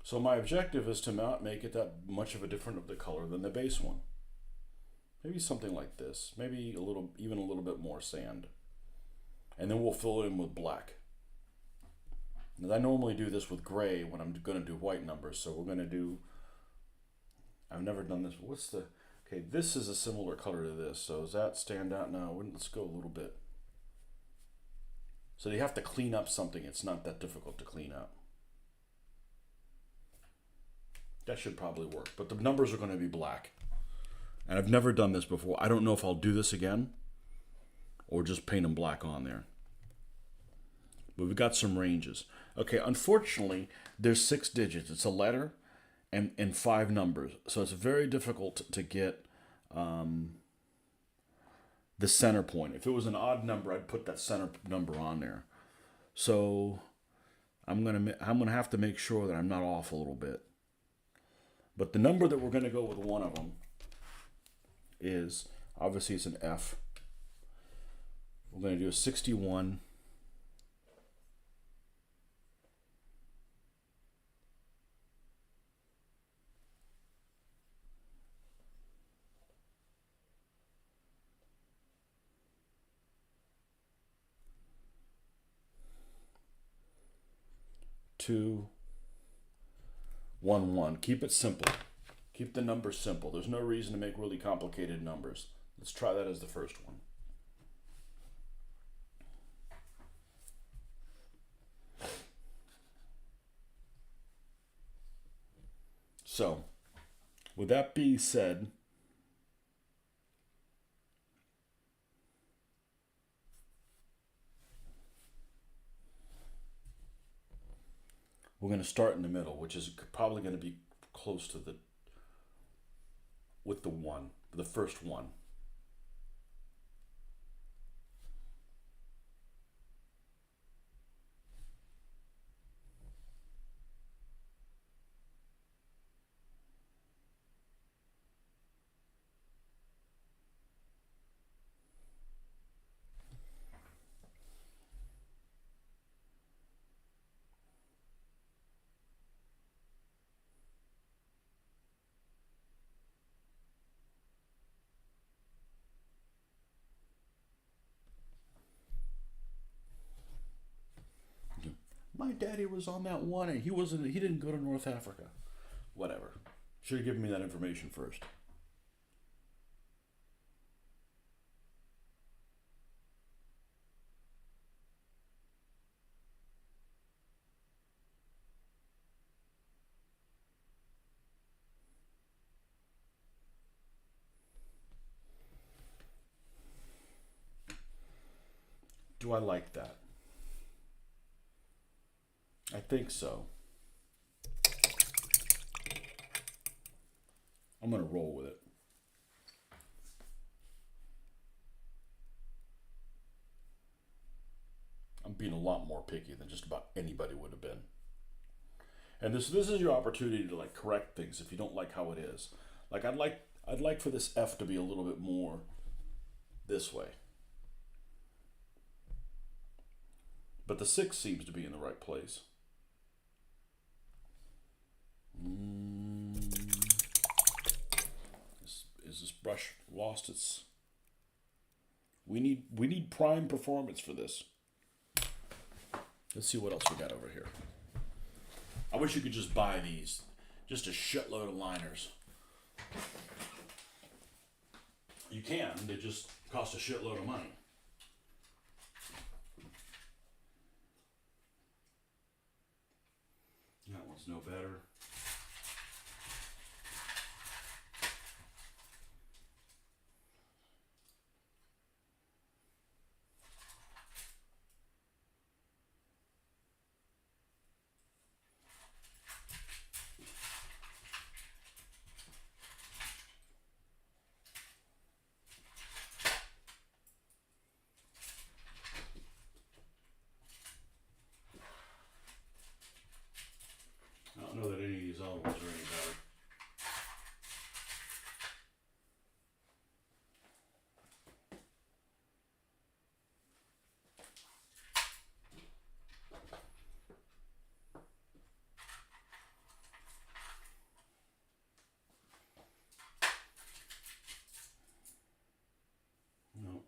So my objective is to not make it that much of a different of the color than the base one. Maybe something like this. Maybe even a little bit more sand. And then we'll fill it in with black. And I normally do this with gray when I'm going to do white numbers. So we're going to do, I've never done this. Okay, this is a similar color to this. So does that stand out now? Let's go a little bit. So you have to clean up something. It's not that difficult to clean up. That should probably work, but the numbers are going to be black. And I've never done this before. I don't know if I'll do this again or just paint them black on there. But we've got some ranges. Okay, unfortunately, there's 6 digits. It's a letter and 5 numbers. So it's very difficult to get the center point. If it was an odd number, I'd put that center number on there. So I'm gonna have to make sure that I'm not off a little bit. But the number that we're going to go with one of them is, obviously it's an F. We're going to do a 61. Two. 1 1. Keep it simple. Keep the numbers simple. There's no reason to make really complicated numbers. Let's try that as the first one. So, with that being said, we're going to start in the middle, which is probably going to be close to with the one, the first one. My daddy was on that one and he didn't go to North Africa. Whatever. Should have given me that information first. Do I like that? I think so. I'm going to roll with it. I'm being a lot more picky than just about anybody would have been. And this is your opportunity to like correct things if you don't like how it is. Like I'd like for this F to be a little bit more this way. But the 6 seems to be in the right place. Is this brush lost its... We need prime performance for this. Let's see what else we got over here. I wish you could just buy these. Just a shitload of liners. You can. They just cost a shitload of money. That one's no better. I don't know that any of these other ones are any better. No.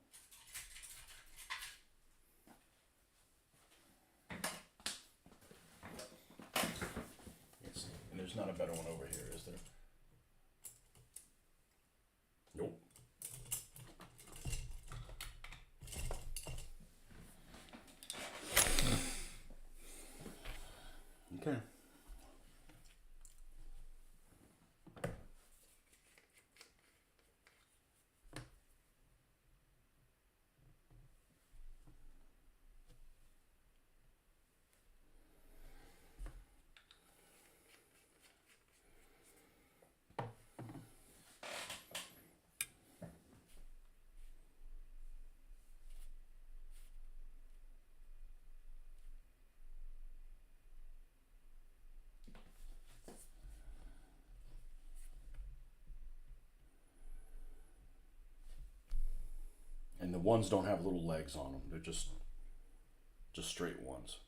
And there's not a better one over here, is there? Nope. Okay. And the ones don't have little legs on them. They're just straight ones.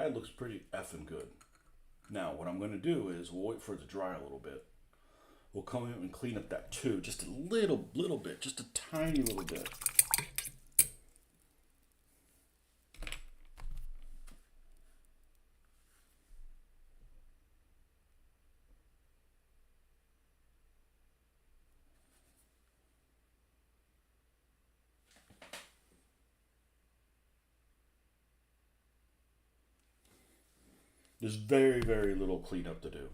That looks pretty effing good. Now, what I'm going to do is we'll wait for it to dry a little bit. We'll come in and clean up that too, just a little bit, just a tiny little bit. There's very, very little cleanup to do.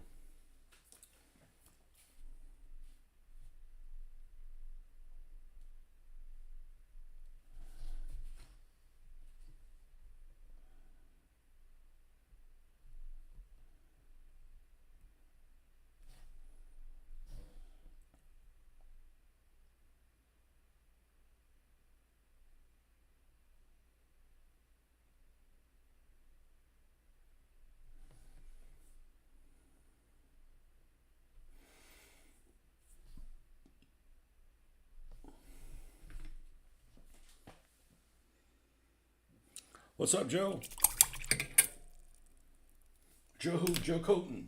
What's up, Joe? Joe Coton.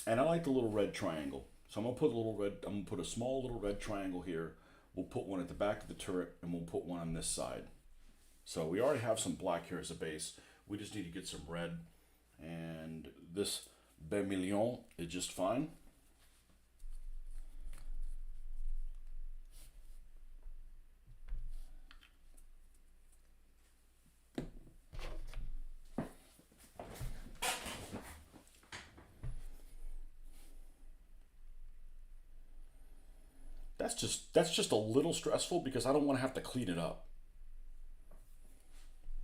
And I like the little red triangle. So I'm gonna put a small little red triangle here. We'll put one at the back of the turret and we'll put one on this side. So we already have some black here as a base. We just need to get some red. And this vermilion is just fine. That's just a little stressful because I don't want to have to clean it up.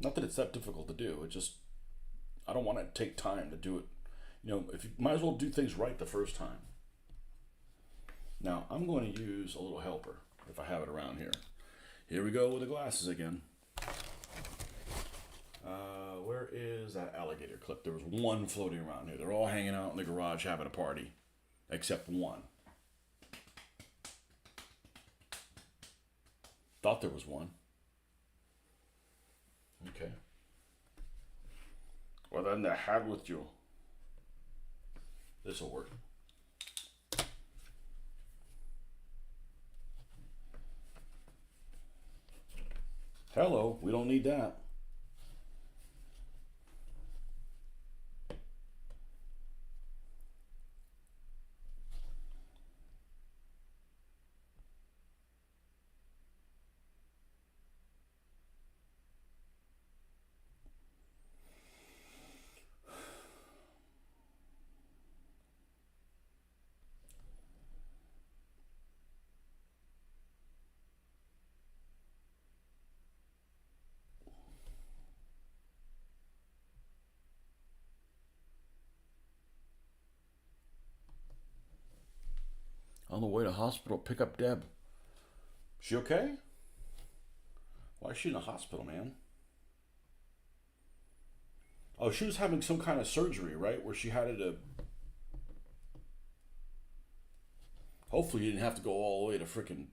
Not that it's that difficult to do. It just I don't want to take time to do it. You know, if you might as well do things right the first time. Now I'm going to use a little helper if I have it around here. Here we go with the glasses again. Where is that alligator clip? There was one floating around here. They're all hanging out in the garage having a party, except one. Thought there was one. Okay. Well, then the hat with you. This'll work. Hello, we don't need that. On the way to hospital, pick up Deb. She okay? Why is she in the hospital, man? Oh, she was having some kind of surgery, right? Where she had to. Hopefully, you didn't have to go all the way to frickin'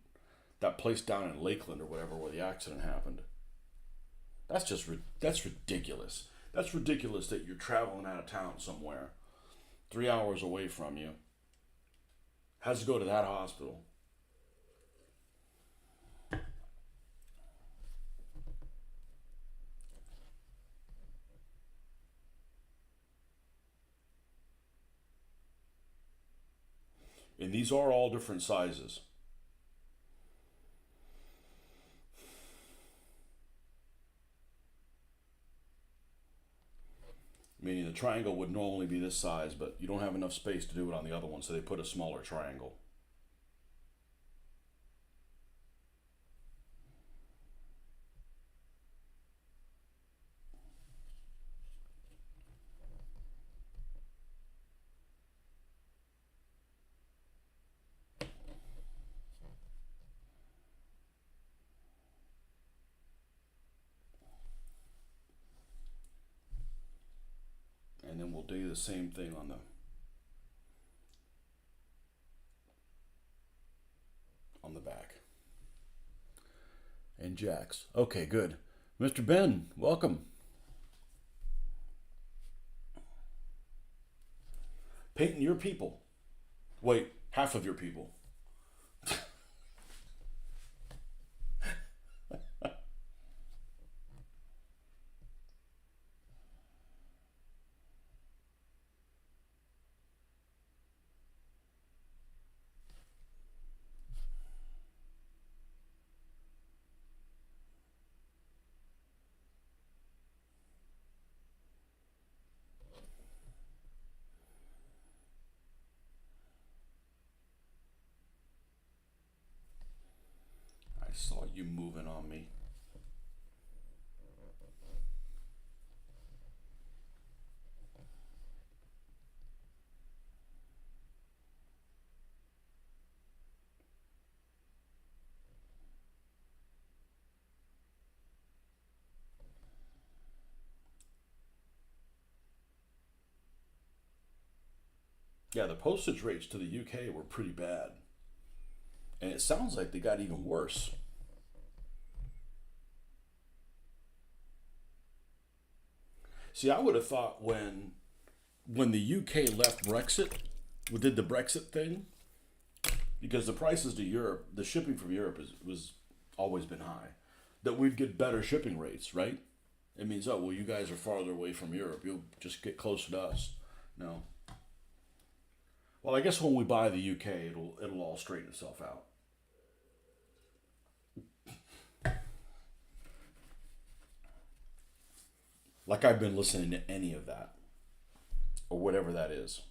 that place down in Lakeland or whatever where the accident happened. That's ridiculous. That's ridiculous that you're traveling out of town somewhere, 3 hours away from you. Has to go to that hospital. And these are all different sizes. Meaning the triangle would normally be this size, but you don't have enough space to do it on the other one, so they put a smaller triangle. And then we'll do the same thing on the back. And jacks. Okay, good. Mr. Ben, welcome. Painting your people. Wait, half of your people. I saw you moving on me. Yeah, the postage rates to the UK were pretty bad. And it sounds like they got even worse. See, I would have thought when the UK left Brexit, did the Brexit thing, because the prices to Europe, the shipping from Europe was always been high, that we'd get better shipping rates, right? It means, oh, well, you guys are farther away from Europe. You'll just get closer to us. No. Well, I guess when we buy the UK, it'll all straighten itself out. Like I've been listening to any of that or whatever that is.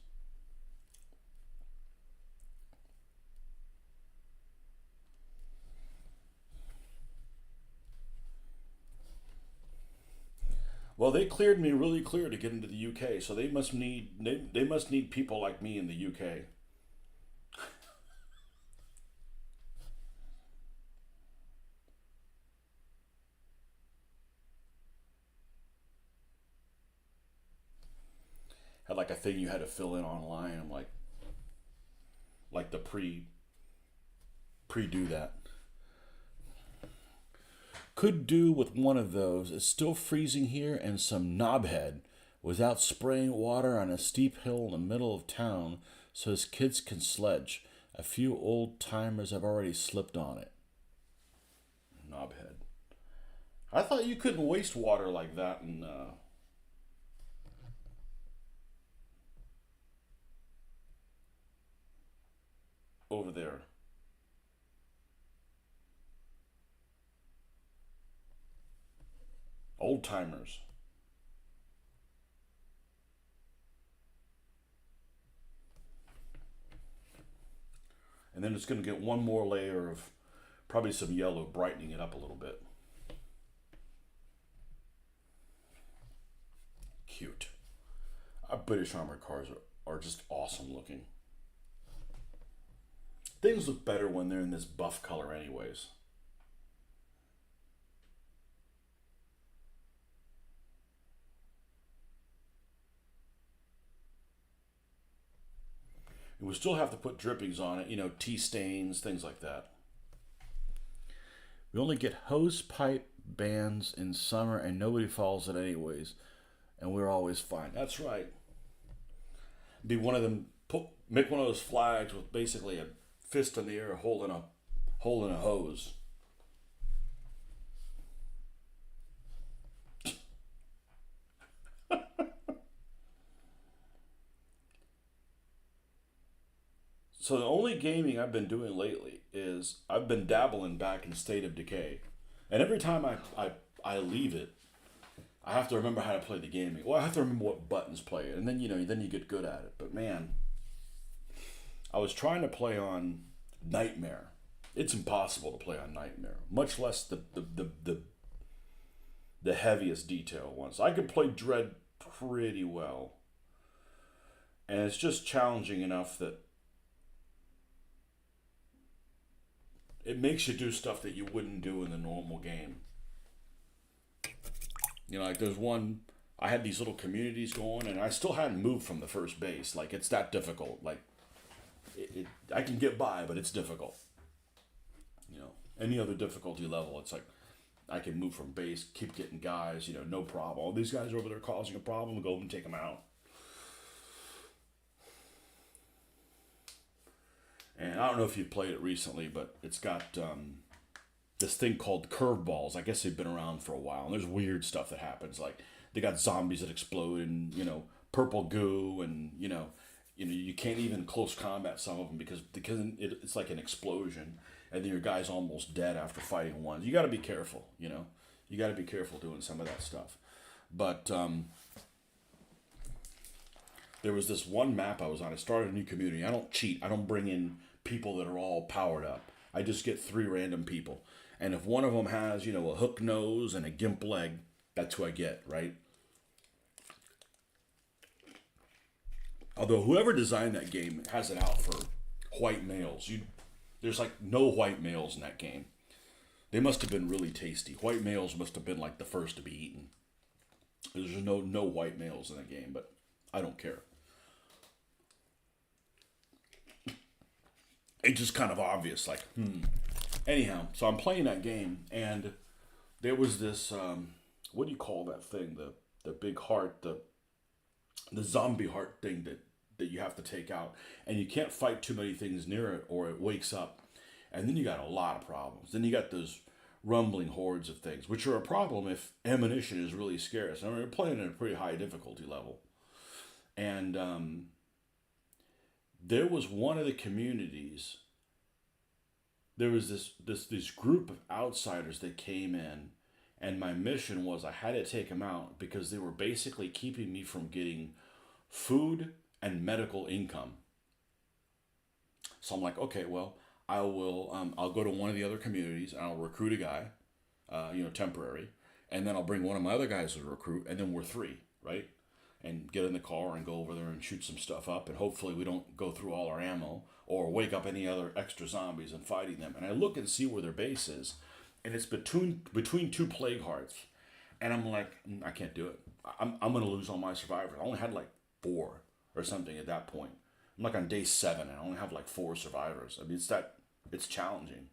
Well, they cleared me really clear to get into the UK, so they must need people like me in the UK. Had like a thing you had to fill in online. I'm like the pre do that. Could do with one of those. It's still freezing here, and some knobhead was out spraying water on a steep hill in the middle of town so his kids can sledge. A few old timers have already slipped on it. Knobhead. I thought you couldn't waste water like that in over there. Old timers. And then it's going to get one more layer of probably some yellow, brightening it up a little bit. Cute. Our British armored cars are just awesome looking. Things look better when they're in this buff color, anyways. And we still have to put drippings on it, tea stains, things like that. We only get hose pipe bans in summer and nobody follows it anyways. And we're always fine. That's right. Be one of them, make one of those flags with basically a fist in the air holding a hose. So the only gaming I've been doing lately is I've been dabbling back in State of Decay. And every time I leave it, I have to remember how to play the gaming. Well, I have to remember what buttons play it, and then then you get good at it. But man, I was trying to play on Nightmare. It's impossible to play on Nightmare, much less the heaviest detail ones. I could play Dread pretty well, and it's just challenging enough that it makes you do stuff that you wouldn't do in the normal game. Like there's one, I had these little communities going, and I still hadn't moved from the first base. Like it's that difficult. Like I can get by, but it's difficult. Any other difficulty level, it's like I can move from base, keep getting guys, no problem. All these guys are over there causing a problem, go and take them out. And I don't know if you've played it recently, but it's got this thing called curveballs. I guess they've been around for a while, and there's weird stuff that happens. Like they got zombies that explode, and purple goo, and you can't even close combat some of them because it's like an explosion, and then your guy's almost dead after fighting one. You got to be careful. You got to be careful doing some of that stuff. But there was this one map I was on. I started a new community. I don't cheat. I don't bring in people that are all powered up. I just get 3 random people. And if one of them has, a hook nose and a gimp leg, that's who I get, right? Although whoever designed that game has it out for white males. There's like no white males in that game. They must have been really tasty. White males must have been like the first to be eaten. There's no white males in the game, but I don't care. It's just kind of obvious, like, Anyhow, so I'm playing that game, and there was this, what do you call that thing? The big heart, the zombie heart thing that you have to take out. And you can't fight too many things near it, or it wakes up. And then you got a lot of problems. Then you got those rumbling hordes of things, which are a problem if ammunition is really scarce. I mean, we're playing at a pretty high difficulty level. And there was one of the communities, there was this group of outsiders that came in, and my mission was I had to take them out because they were basically keeping me from getting food and medical income. So I'm like, okay, well, I'll go to one of the other communities and I'll recruit a guy, temporary, and then I'll bring one of my other guys to recruit, and then we're 3, right? And get in the car and go over there and shoot some stuff up, and hopefully we don't go through all our ammo or wake up any other extra zombies and fighting them. And I look and see where their base is, and it's between 2 plague hearts, and I'm like, I can't do it. I'm gonna lose all my survivors. I only had like 4 or something at that point. I'm like on day 7, and I only have like 4 survivors. I mean, it's challenging.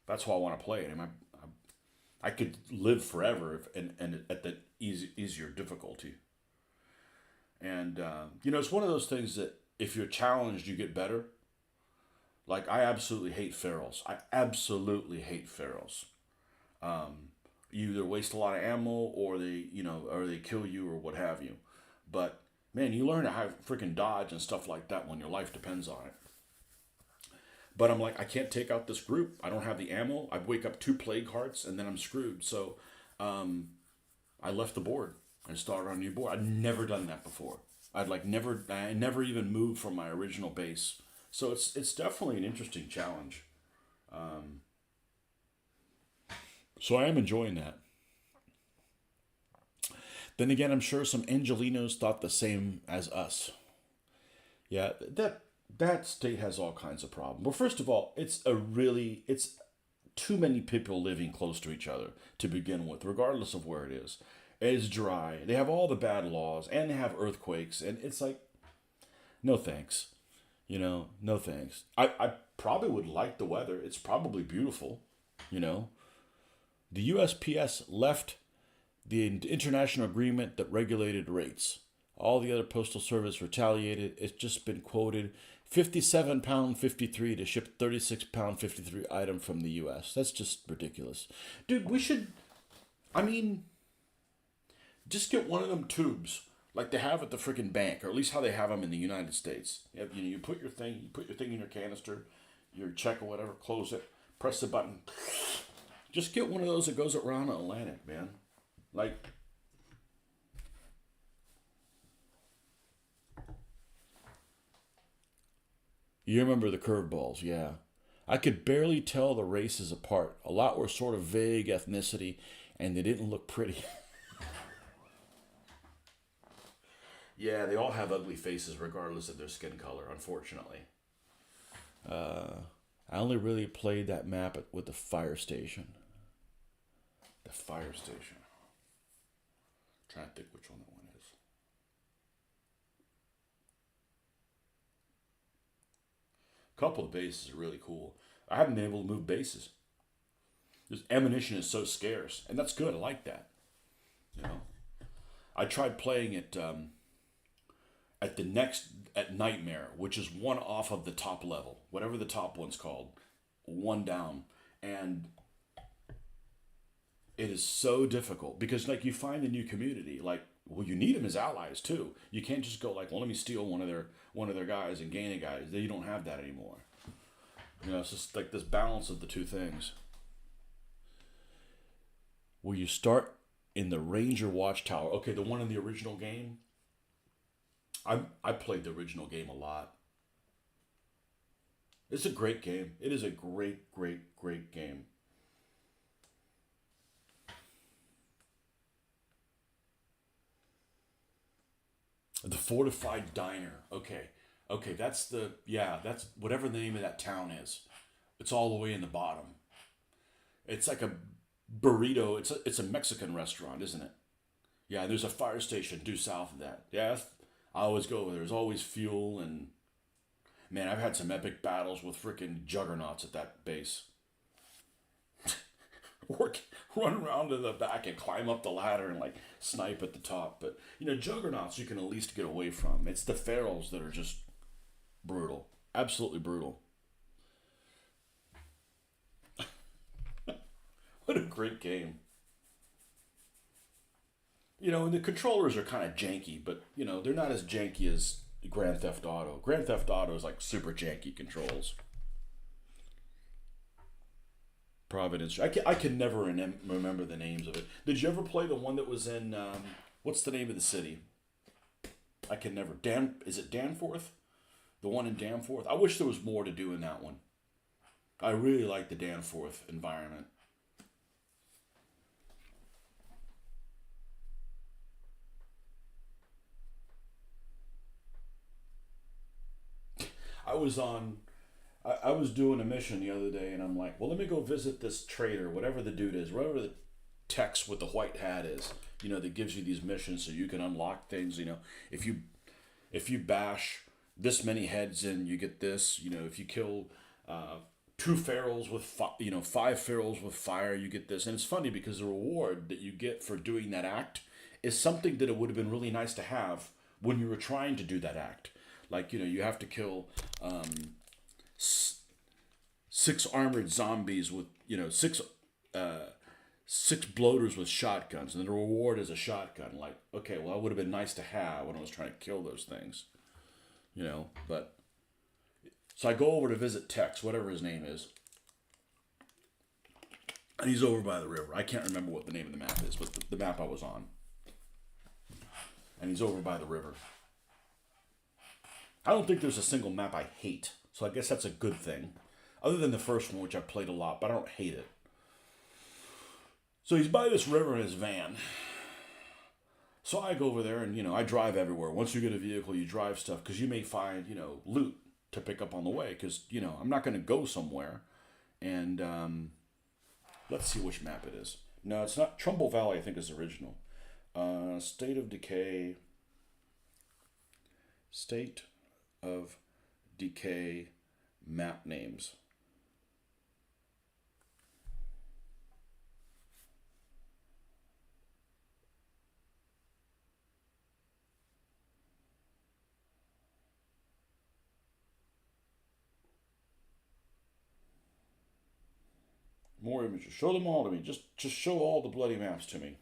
That's why I want to play it. I mean, I could live forever and at the easier difficulty. And it's one of those things that if you're challenged, you get better. Like, I absolutely hate ferals. I absolutely hate ferals. You either waste a lot of ammo, or they kill you, or what have you. But man, you learn to have freaking dodge and stuff like that when your life depends on it. But I'm like, I can't take out this group. I don't have the ammo. I'd wake up 2 plague hearts, and then I'm screwed. So I left the board and started on a new board. I'd never done that before. I never even moved from my original base. So it's definitely an interesting challenge. So I am enjoying that. Then again, I'm sure some Angelinos thought the same as us. Yeah, that state has all kinds of problems. Well, first of all, it's too many people living close to each other to begin with, regardless of where it is. It's dry. They have all the bad laws, and they have earthquakes, and it's like, no thanks. No thanks. I probably would like the weather. It's probably beautiful. The USPS left the international agreement that regulated rates. All the other postal service retaliated. It's just been quoted £57.53 to ship £36.53 item from the US. That's just ridiculous. Dude, just get one of them tubes like they have at the freaking bank, or at least how they have them in the United States. You put your thing in your canister, your check or whatever, close it, press the button. Just get one of those that goes around the Atlantic, man. Like, you remember the curveballs, yeah. I could barely tell the races apart. A lot were sort of vague ethnicity, and they didn't look pretty. Yeah, they all have ugly faces regardless of their skin color, unfortunately. I only really played that map with the fire station. The fire station. I'm trying to think which one that one is. A couple of bases are really cool. I haven't been able to move bases. This ammunition is so scarce, and that's good. I like that. I tried playing it at the next at Nightmare, which is one off of the top level, whatever the top one's called, one down, and it is so difficult because like you find a new community, like well you need them as allies too. You can't just go like well let me steal one of their guys and gain a guy. You don't have that anymore. It's just like this balance of the two things. Where you start in the Ranger Watchtower. Okay, the one in the original game. I played the original game a lot. It's a great game. It is a great, great, great game. The Fortified Diner. Okay. Okay, that's whatever the name of that town is. It's all the way in the bottom. It's like a burrito. It's a Mexican restaurant, isn't it? Yeah, there's a fire station due south of that. Yeah, I always go over there. There's always fuel and man, I've had some epic battles with freaking juggernauts at that base. Work, run around to the back and climb up the ladder and like snipe at the top. But juggernauts you can at least get away from. It's the ferals that are just brutal, absolutely brutal. What a great game. And the controllers are kind of janky, but they're not as janky as Grand Theft Auto. Grand Theft Auto is like super janky controls. Providence. I can never remember the names of it. Did you ever play the one that was in what's the name of the city? I can never. Is it Danforth? The one in Danforth. I wish there was more to do in that one. I really like the Danforth environment. I was on I was doing a mission the other day and I'm like, well, let me go visit this trader, whatever the dude is, whatever the text with the white hat is, that gives you these missions so you can unlock things, if you bash this many heads in, you get this, if you kill two ferals with five ferals with fire, you get this. And it's funny because the reward that you get for doing that act is something that it would have been really nice to have when you were trying to do that act. Like, you have to kill six armored zombies with, six bloaters with shotguns, and the reward is a shotgun. Like, okay, well, that would have been nice to have when I was trying to kill those things, but so I go over to visit Tex, whatever his name is, and he's over by the river. I can't remember what the name of the map is, but the map I was on, and he's over by the river. I don't think there's a single map I hate, so I guess that's a good thing. Other than the first one, which I played a lot, but I don't hate it. So he's by this river in his van. So I go over there and, I drive everywhere. Once you get a vehicle, you drive stuff because you may find, loot to pick up on the way because, I'm not going to go somewhere. And let's see which map it is. No, it's not. Trumbull Valley, I think, is original. State of Decay. State of Decay map names. More images. Show them all to me. Just show all the bloody maps to me.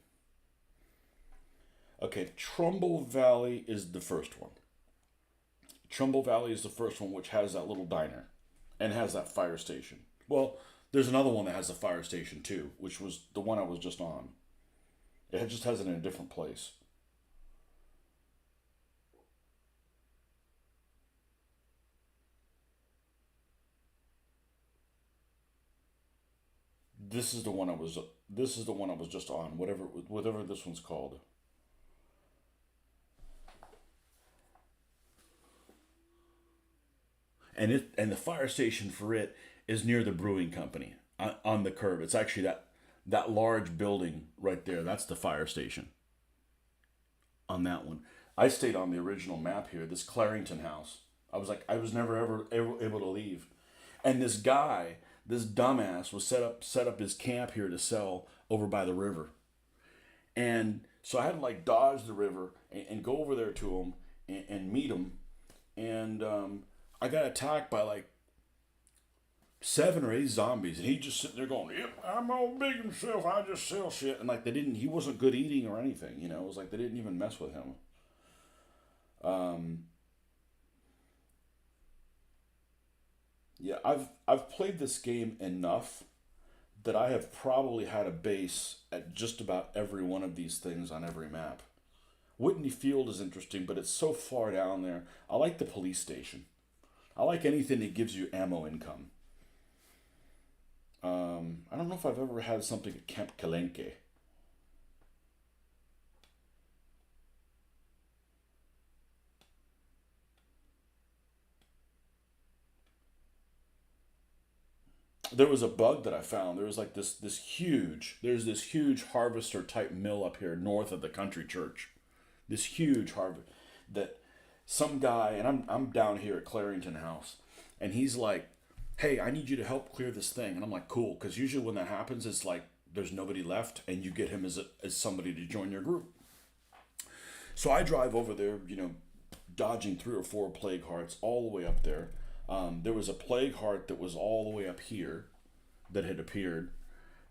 Okay, Trumbull Valley is the first one. Trumbull Valley is the first one, which has that little diner and has that fire station. Well, there's another one that has the fire station too, which was the one I was just on. It just has it in a different place. This is the one I was. This is the one I was just on. Whatever this one's called. And the fire station for it is near the brewing company on the curb. It's actually that large building right there. That's the fire station. On that one, I stayed on the original map here. This Clarington house. I was never ever able to leave, and this guy, this dumbass, was set up his camp here to sell over by the river, and so I had to like dodge the river and go over there to him and meet him. And I got attacked by like 7 or 8 zombies, and he just sitting there going, "Yep, I'm all big himself. I just sell shit." And like they didn't, he wasn't good eating or anything. You know, it was like they didn't even mess with him. Um, yeah, I've played this game enough that I have probably had a base at just about every one of these things on every map. Whitney Field is interesting, but it's so far down there. I like the police station. I like anything that gives you ammo income. I don't know if I've ever had something at Camp Kalenke. There was a bug that I found. There was like there's this huge harvester type mill up here north of the country church. This huge harvest that some guy, and I'm down here at Clarington House, and he's like, "Hey, I need you to help clear this thing," and I'm like, "Cool," because usually when that happens, it's like there's nobody left, and you get him as somebody to join your group. So I drive over there, dodging 3 or 4 plague hearts all the way up there. There was a plague heart that was all the way up here that had appeared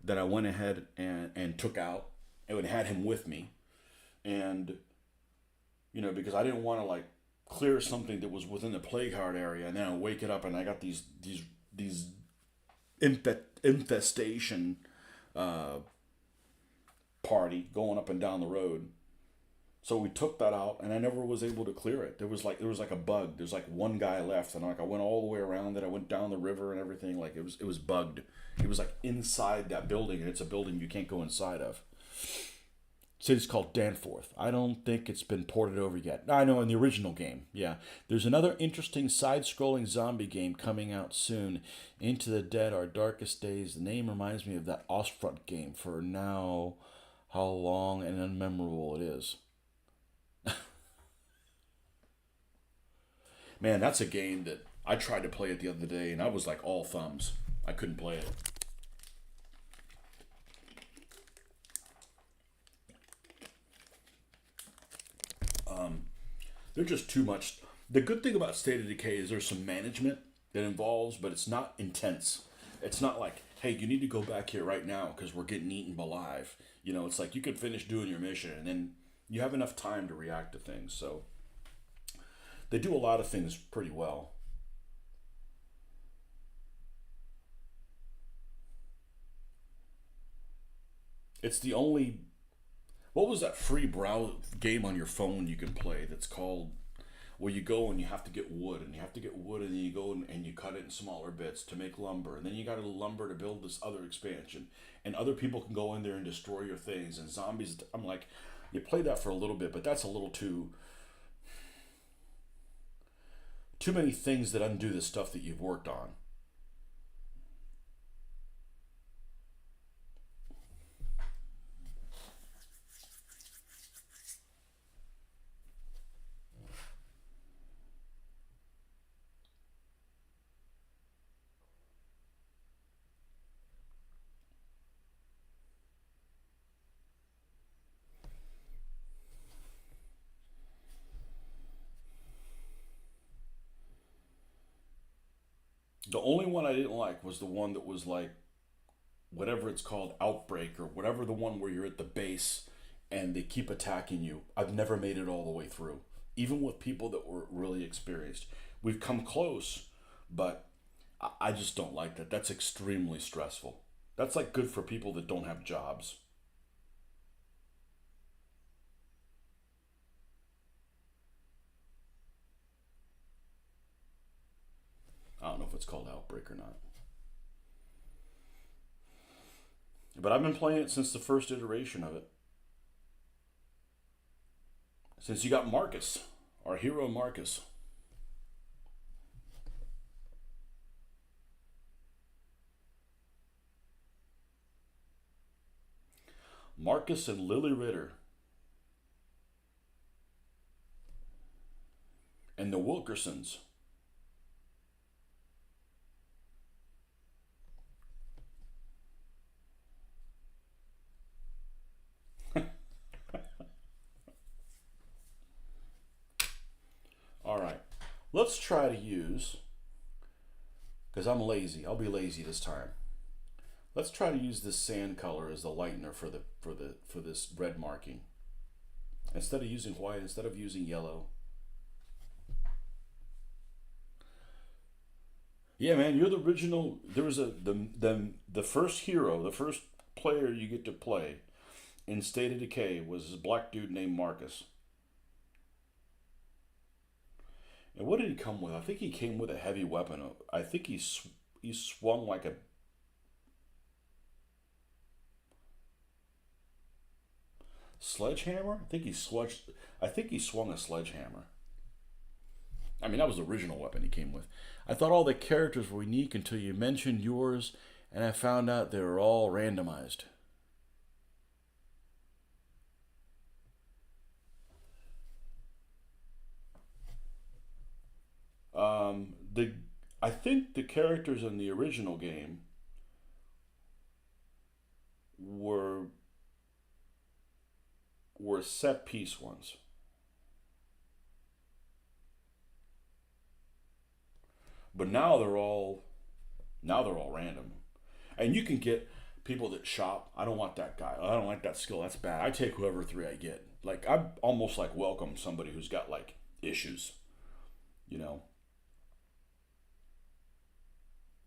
that I went ahead and took out and had him with me. And, because I didn't want to like clear something that was within the plague heart area and then I wake it up and I got these infestation uh, party going up and down the road. So we took that out, and I never was able to clear it. There was like a bug. There's like one guy left, and like I went all the way around it. I went down the river and everything. Like it was bugged. It was like inside that building, and it's a building you can't go inside of. City's called Danforth. I don't think it's been ported over yet. I know in the original game, yeah. There's another interesting side-scrolling zombie game coming out soon. Into the Dead, Our Darkest Days. The name reminds me of that Ostfront game. For now, how long and unmemorable it is. Man, that's a game that I tried to play it the other day, and I was like all thumbs. I couldn't play it. They're just too much. The good thing about State of Decay is there's some management that involves, but it's not intense. It's not like, hey, you need to go back here right now because we're getting eaten alive. It's like you could finish doing your mission and then you have enough time to react to things. So they do a lot of things pretty well. It's the only. What was that free browse game on your phone you can play that's called where you go and you have to get wood and you have to get wood and then you go and you cut it in smaller bits to make lumber and then you got to lumber to build this other expansion and other people can go in there and destroy your things and zombies. I'm like, you play that for a little bit, but that's a little too many things that undo the stuff that you've worked on. The only one I didn't like was the one that was like whatever it's called, Outbreak or whatever, the one where you're at the base and they keep attacking you. I've never made it all the way through, even with people that were really experienced. We've come close, but I just don't like that. That's extremely stressful. That's like good for people that don't have jobs. I don't know if it's called Outbreak or not. But I've been playing it since the first iteration of it. Since you got Marcus, our hero Marcus. Marcus and Lily Ritter and the Wilkersons. Let's try to use, because I'm lazy. I'll be lazy this time. Let's try to use this sand color as the lightener for this red marking. Instead of using white, instead of using yellow. Yeah, man, you're the original. There was the first hero, the first player you get to play in State of Decay was this black dude named Marcus. And what did he come with? I think he came with a heavy weapon. I think he swung like a sledgehammer. I think he swung a sledgehammer. I mean, that was the original weapon he came with. I thought all the characters were unique until you mentioned yours, and I found out they were all randomized. The I think the characters in the original game were were set piece ones, but now they're all random, and you can get people that shop. I don't want that guy. I don't like that skill. That's bad. I take whoever three I get. Like I'm almost like welcome somebody who's got like issues. You know,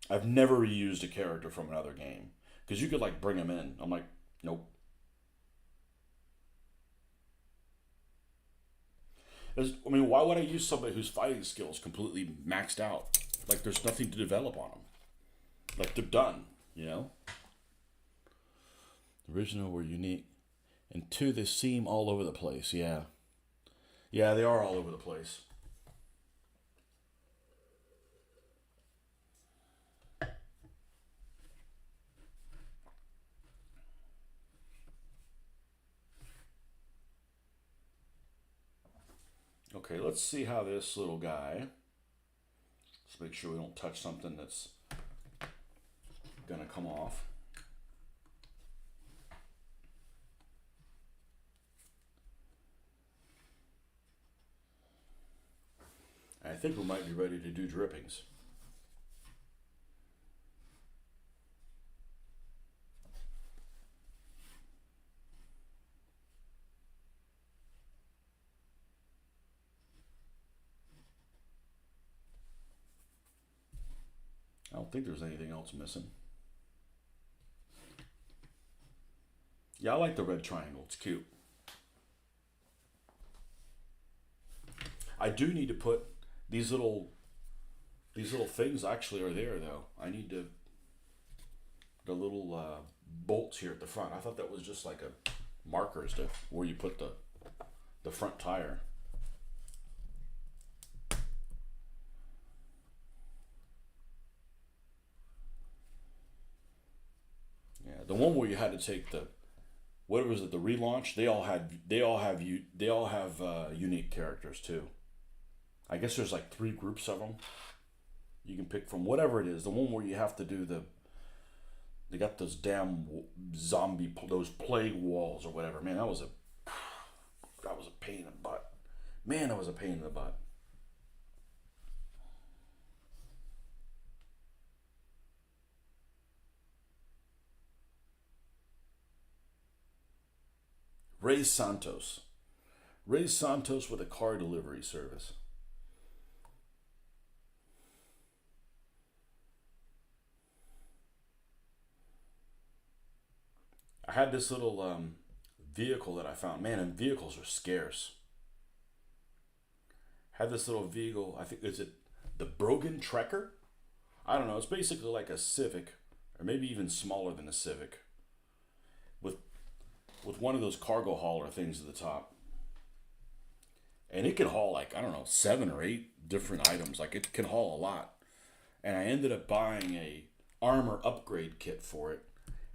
I've never reused a character from another game because you could like bring them in. I'm like, nope. I mean, why would I use somebody whose fighting skills completely maxed out? Like, there's nothing to develop on them. Like, they're done, you know? The original were unique. And two, they seem all over the place, yeah. Yeah, they are all over the place. Okay, let's see how this little guy. Let's make sure we don't touch something that's gonna come off. I think we might be ready to do drippings. I don't think there's anything else missing. Yeah, I like the red triangle. It's cute. I do need to put these little these little things actually are there though. I need to the little bolts here at the front. I thought that was just like a markers to where you put the front tire. Yeah, the one where you had to take the what was it the relaunch? They all have unique characters too. I guess there's like three groups of them you can pick from. Whatever it is, the one where you have to do they got those damn zombie those plague walls or whatever. Man, that was a pain in the butt. Man, that was a pain in the butt. Ray Santos. Ray Santos with a car delivery service. I had this little vehicle that I found. Man, and vehicles are scarce. Had this little vehicle. I think is it the Brogan Trekker? I don't know. It's basically like a Civic, or maybe even smaller than a Civic, with one of those cargo hauler things at the top, and it can haul like I don't know 7 or 8 different items. Like it can haul a lot. And I ended up buying a armor upgrade kit for it,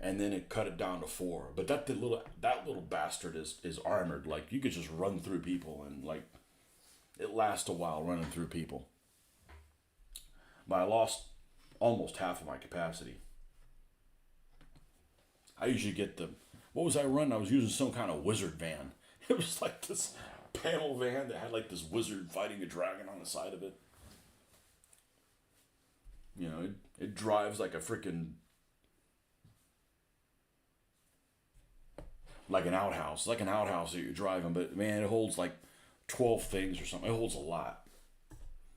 and then it cut it down to 4. But that little bastard is armored. Like you could just run through people, and like it lasts a while running through people. But I lost almost half of my capacity. I usually get the what was I running? I was using some kind of wizard van. It was like this panel van that had like this wizard fighting a dragon on the side of it. You know, it drives like a freaking, like an outhouse. Like an outhouse that you're driving, but man, it holds like 12 things or something. It holds a lot.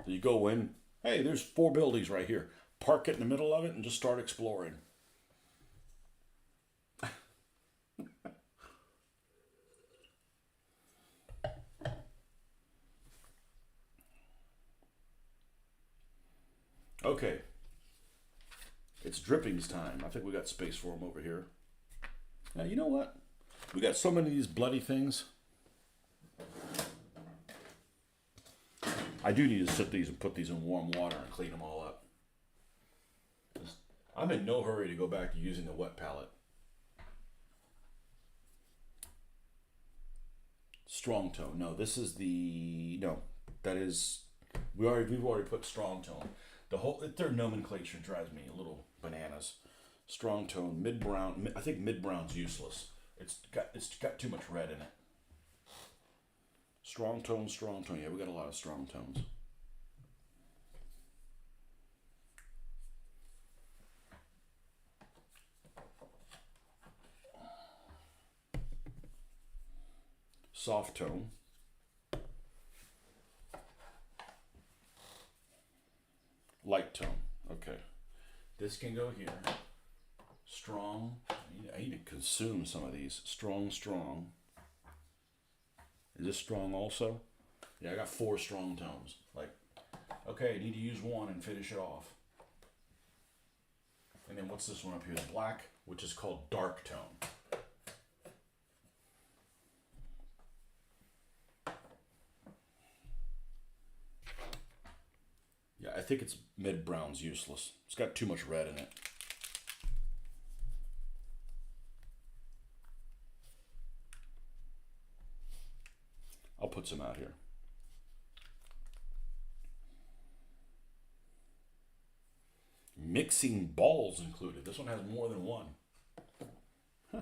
So you go in, hey, there's 4 buildings right here. Park it in the middle of it and just start exploring. Okay. It's drippings time. I think we got space for them over here. Now, you know what? We got so many of these bloody things. I do need to sit these and put these in warm water and clean them all up. I'm in no hurry to go back to using the wet palette. Strong tone. No, this is the no. That is we've already put strong tone. The whole their nomenclature drives me a little bananas. Strong tone, mid brown. I think mid brown's useless. It's got too much red in it. Strong tone, strong tone. Yeah, we got a lot of strong tones. Soft tone. Light tone. Okay. This can go here. Strong. I need to consume some of these. Strong, strong. Is this strong also? Yeah, I got 4 strong tones. Like, okay, I need to use one and finish it off. And then what's this one up here? The black, which is called dark tone. Yeah, I think it's mid brown's useless. It's got too much red in it. I'll put some out here. Mixing balls included. This one has more than one. Huh.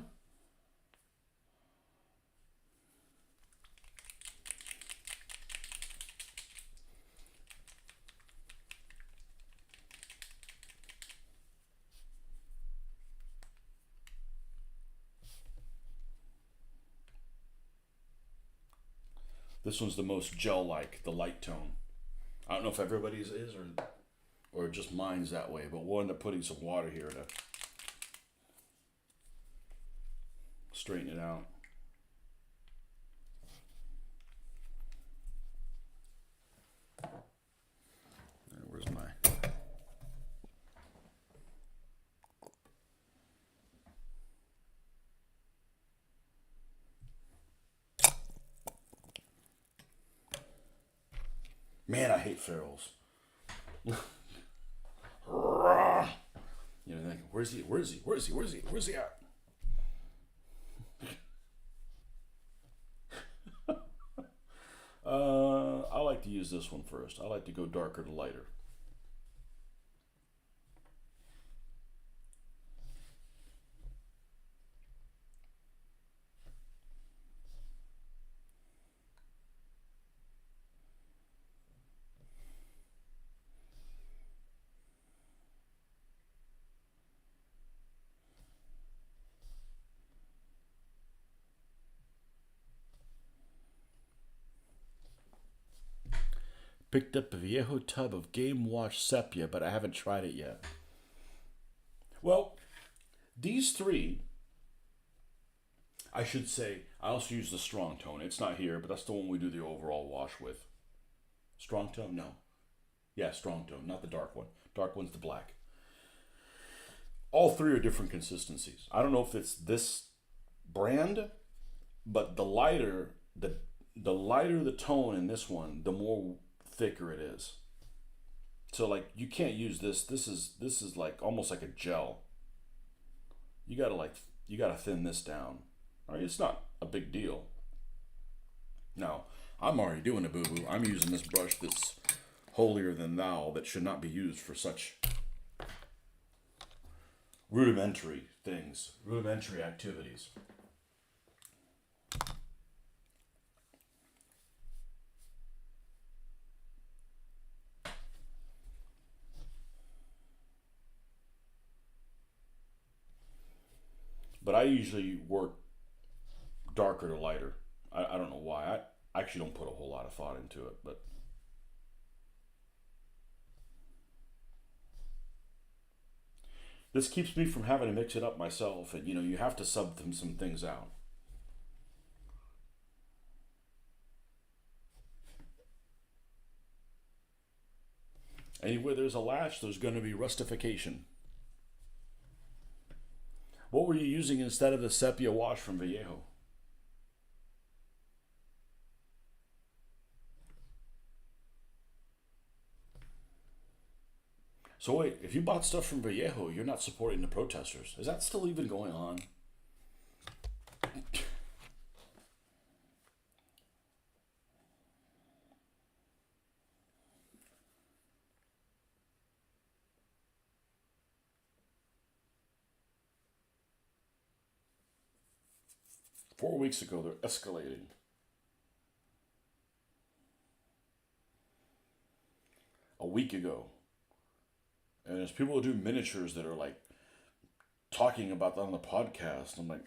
This one's the most gel-like, the light tone. I don't know if everybody's is or just mine's that way, but we'll end up putting some water here to straighten it out. Where's my... Man, I hate ferals. You know, like, where's he at? I like to use this one first. I like to go darker to lighter. Picked up a viejo tub of Game Wash Sepia, but I haven't tried it yet. Well, these 3, I should say, I also use the strong tone. It's not here, but that's the one we do the overall wash with. Strong tone? No. Yeah, strong tone, not the dark one. Dark one's the black. All 3 are different consistencies. I don't know if it's this brand, but the lighter the tone in this one, the more thicker it is. So like you can't use this. This is like almost like a gel. You gotta thin this down. All right, it's not a big deal. Now, I'm already doing a boo-boo. I'm using this brush that's holier than thou that should not be used for such rudimentary things, rudimentary activities. but I usually work darker to lighter. I don't know why. I actually don't put a whole lot of thought into it, but this keeps me from having to mix it up myself. And you have to sub some things out. Anywhere there's a latch, there's going to be rustification. What were you using instead of the sepia wash from Vallejo? So wait, if you bought stuff from Vallejo, you're not supporting the protesters. Is that still even going on? 4 weeks ago, they're escalating. A week ago, and there's people who do miniatures that are like talking about that on the podcast. I'm like,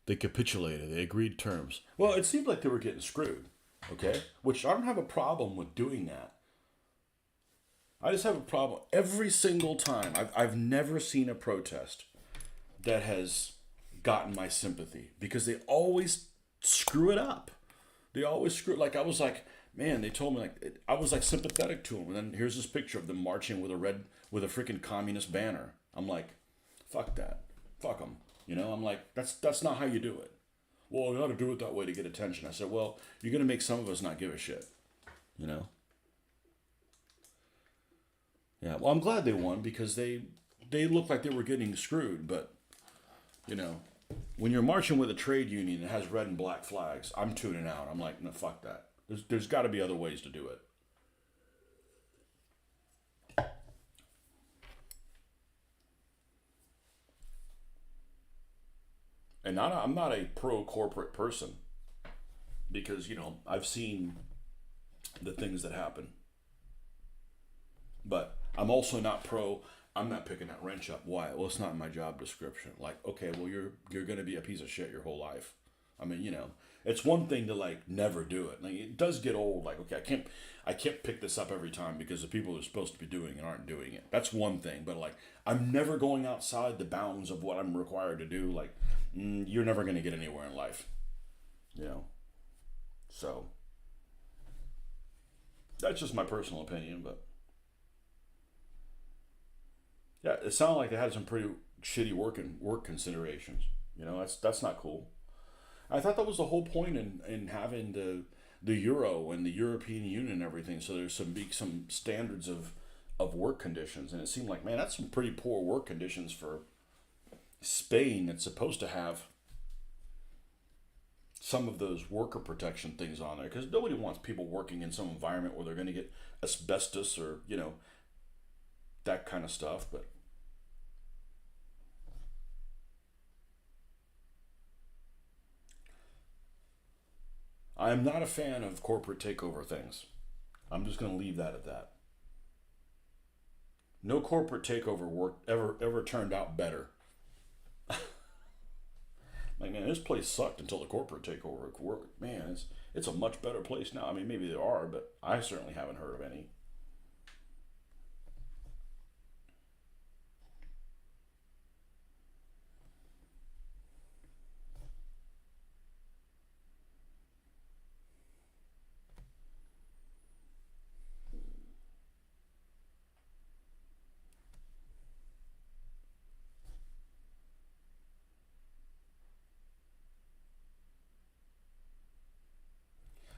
they capitulated. They agreed terms. Well, it seemed like they were getting screwed. Okay, which I don't have a problem with doing that. I just have a problem every single time. I've never seen a protest that has gotten my sympathy because they always screw it up. They always screw it. Like I was like, man, they told me like I was like sympathetic to them, and then here's this picture of them marching with a freaking communist banner. I'm like, fuck that, fuck them. I'm like, that's not how you do it. Well, you got to do it that way to get attention. I said, well, you're gonna make some of us not give a shit. You know. Yeah. Well, I'm glad they won because they looked like they were getting screwed, but you know, when you're marching with a trade union that has red and black flags, I'm tuning out. I'm like, no, fuck that. There's got to be other ways to do it. And I'm not a pro corporate person because I've seen the things that happen, but I'm also not pro. I'm not picking that wrench up. Why? Well, it's not in my job description. Like, okay, well, you're gonna be a piece of shit your whole life. I mean, it's one thing to like never do it. Like, it does get old. Like, okay, I can't pick this up every time because the people who are supposed to be doing it aren't doing it. That's one thing. But like, I'm never going outside the bounds of what I'm required to do. Like, you're never gonna get anywhere in life. You know. So that's just my personal opinion, but yeah, it sounded like they had some pretty shitty work considerations. That's not cool. I thought that was the whole point in having the euro and the European Union and everything. So there's some standards of work conditions, and it seemed like, man, that's some pretty poor work conditions for Spain. That's supposed to have some of those worker protection things on there because nobody wants people working in some environment where they're going to get asbestos or that kind of stuff. But I am not a fan of corporate takeover things. I'm just going to leave that at that. No corporate takeover work ever turned out better. Like, man, this place sucked until the corporate takeover worked. Man, it's a much better place now. I mean, maybe there are, but I certainly haven't heard of any.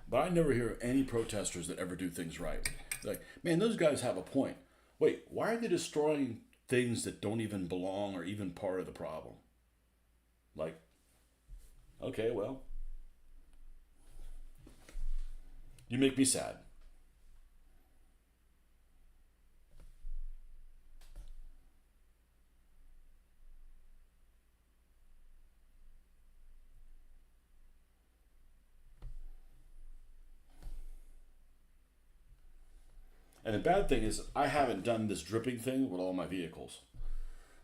But I never hear any protesters that ever do things right. Like, man, those guys have a point. Wait, why are they destroying things that don't even belong or even part of the problem? Like, okay, well, you make me sad. And the bad thing is I haven't done this dripping thing with all my vehicles.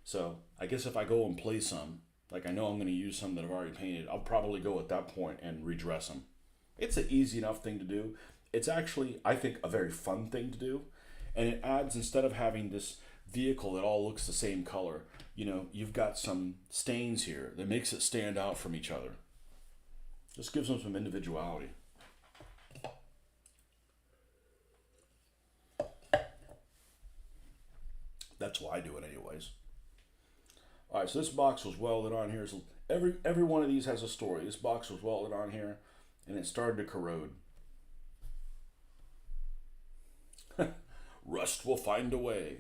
So I guess if I go and play some, like I know I'm going to use some that I've already painted, I'll probably go at that point and redress them. It's an easy enough thing to do. It's actually, I think, a very fun thing to do. And it adds, instead of having this vehicle that all looks the same color, you know, you've got some stains here that makes it stand out from each other. Just gives them some individuality. That's why I do it anyways. All right, so this box was welded on here. So every one of these has a story. This box was welded on here, and it started to corrode. Rust will find a way.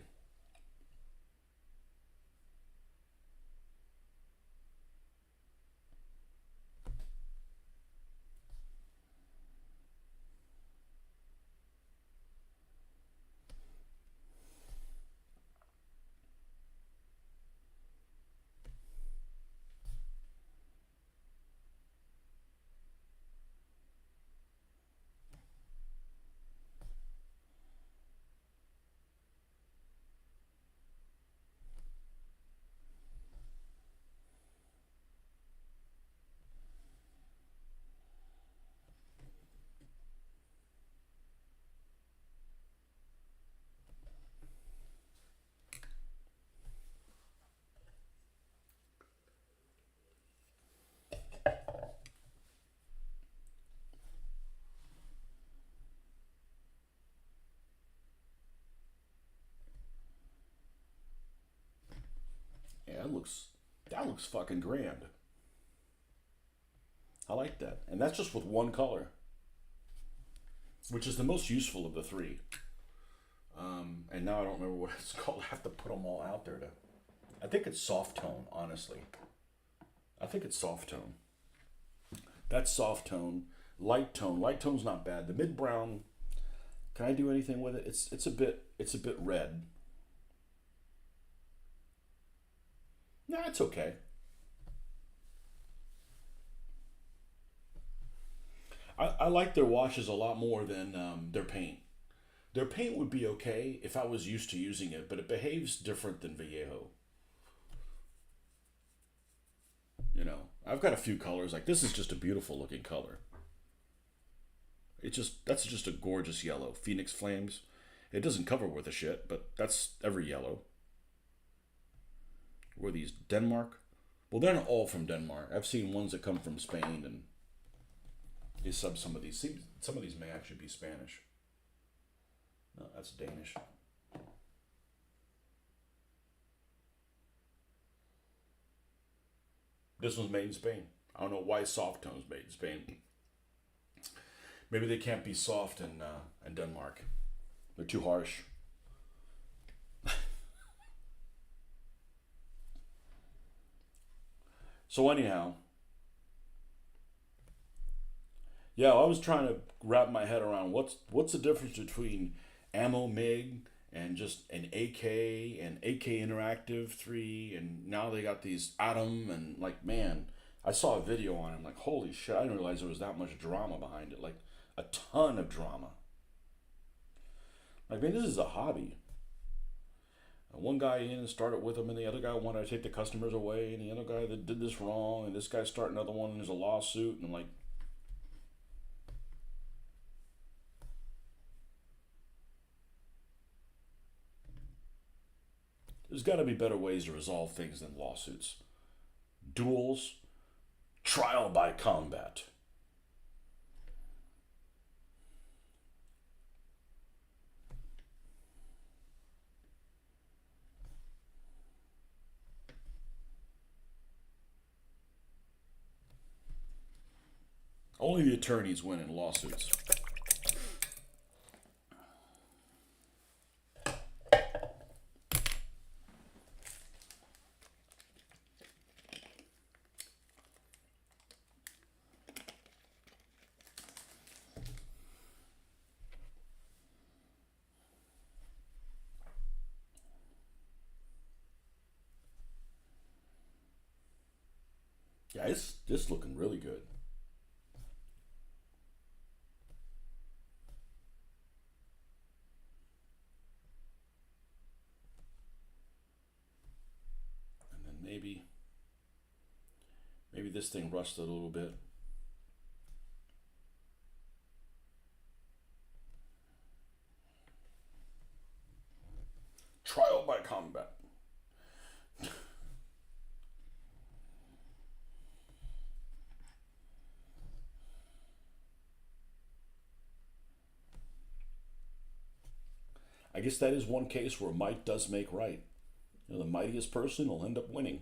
Yeah, that looks fucking grand. I like that. And that's just with one color, which is the most useful of the three. And now I don't remember what it's called. I have to put them all out there to. I think it's soft tone, honestly. I think it's soft tone. That's soft tone. Light tone. Light tone's not bad. The mid brown. Can I do anything with it? It's a bit red. Nah, it's okay. I like their washes a lot more than their paint. Their paint would be okay if I was used to using it, but it behaves different than Vallejo. You know, I've got a few colors. Like this is just a beautiful looking color. That's just a gorgeous yellow. Phoenix Flames. It doesn't cover worth a shit, but that's every yellow. Were these Denmark? Well, they're not all from Denmark. I've seen ones that come from Spain, and they sub some of these. See, some of these may actually be Spanish. No, that's Danish. This one's made in Spain. I don't know why soft tone's made in Spain. Maybe they can't be soft in Denmark. They're too harsh. So anyhow, yeah, I was trying to wrap my head around what's the difference between Ammo MIG and just an AK Interactive 3, and now they got these Atom, and like, man, I saw a video on it. I'm like, holy shit, I didn't realize there was that much drama behind it. Like a ton of drama. Like, man, this is a hobby. One guy in and started with them, and the other guy wanted to take the customers away, and the other guy that did this wrong, and this guy started another one, and there's a lawsuit, and I'm like, there's got to be better ways to resolve things than lawsuits. Duels, trial by combat. Only the attorneys win in lawsuits. Yeah, it's looking really good. this thing rusted a little bit. Trial by combat. I guess that is one case where might does make right. You know, the mightiest person will end up winning.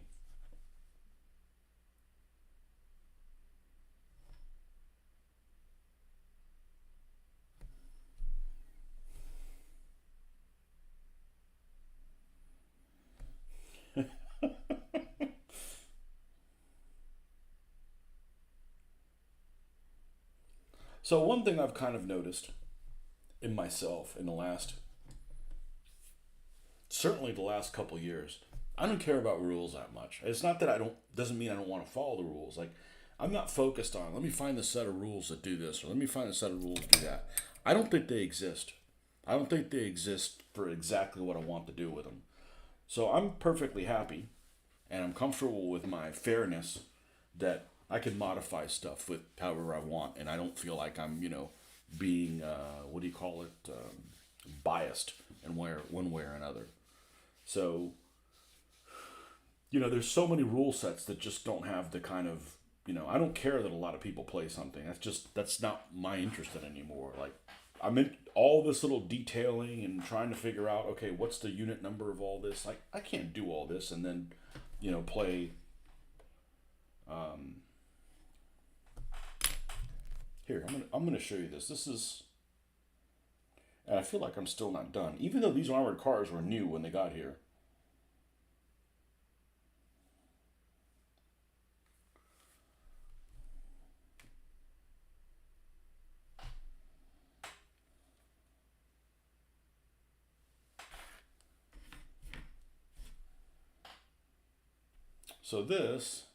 So one thing I've kind of noticed in myself in the last, certainly the last couple years, I don't care about rules that much. It's not that I don't, doesn't mean I don't want to follow the rules. Like, I'm not focused on, let me find the set of rules that do this, or let me find the set of rules that do that. I don't think they exist. I don't think they exist for exactly what I want to do with them. So I'm perfectly happy and I'm comfortable with my fairness that I can modify stuff with however I want, and I don't feel like I'm, being, what do you call it, biased in one way or another. So, there's so many rule sets that just don't have the kind of, I don't care that a lot of people play something. That's not my interest in anymore. Like, I'm in all this little detailing and trying to figure out, okay, what's the unit number of all this? Like, I can't do all this and then, play, here, I'm gonna show you this. This is, and I feel like I'm still not done, even though these armored cars were new when they got here. So this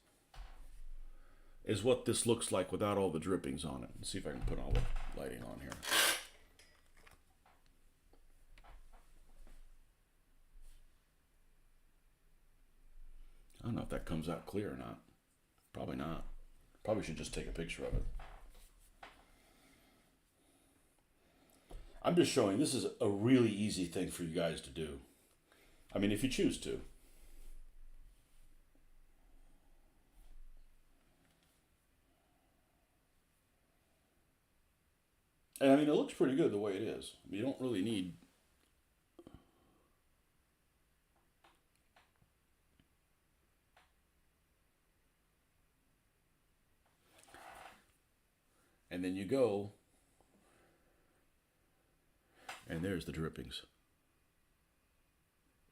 is what this looks like without all the drippings on it. Let's see if I can put all the lighting on here. I don't know if that comes out clear or not. Probably not. Probably should just take a picture of it. I'm just showing this is a really easy thing for you guys to do. I mean, if you choose to. And I mean, it looks pretty good the way it is. You don't really need. And then you go, and there's the drippings.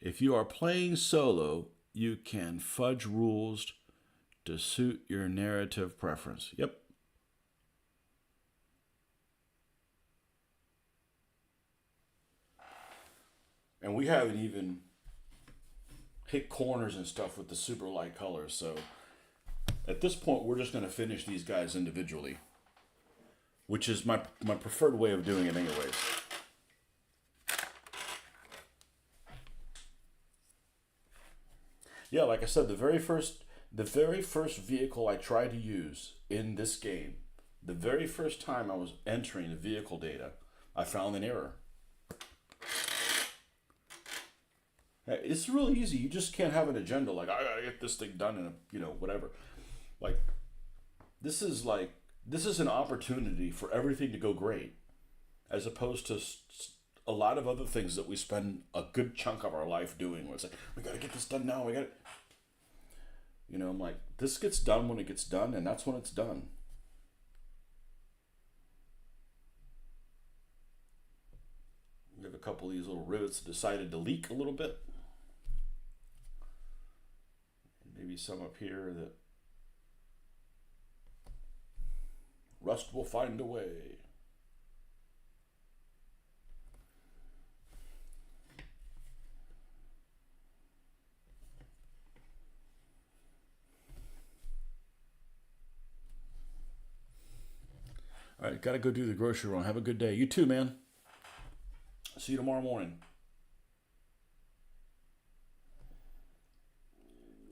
If you are playing solo, you can fudge rules to suit your narrative preference. Yep. And we haven't even hit corners and stuff with the super light colors. So at this point, we're just going to finish these guys individually, which is my preferred way of doing it anyways. Yeah, like I said, the very first vehicle I tried to use in this game, the very first time I was entering the vehicle data, I found an error. It's really easy. You just can't have an agenda like, I gotta get this thing done in whatever. Like, this is an opportunity for everything to go great, as opposed to a lot of other things that we spend a good chunk of our life doing. Where it's like, we gotta get this done now. I'm like, this gets done when it gets done, and that's when it's done. We have a couple of these little rivets that decided to leak a little bit. Maybe some up here that rust will find a way. All right, gotta go do the grocery run. Have a good day. You too, man. See you tomorrow morning.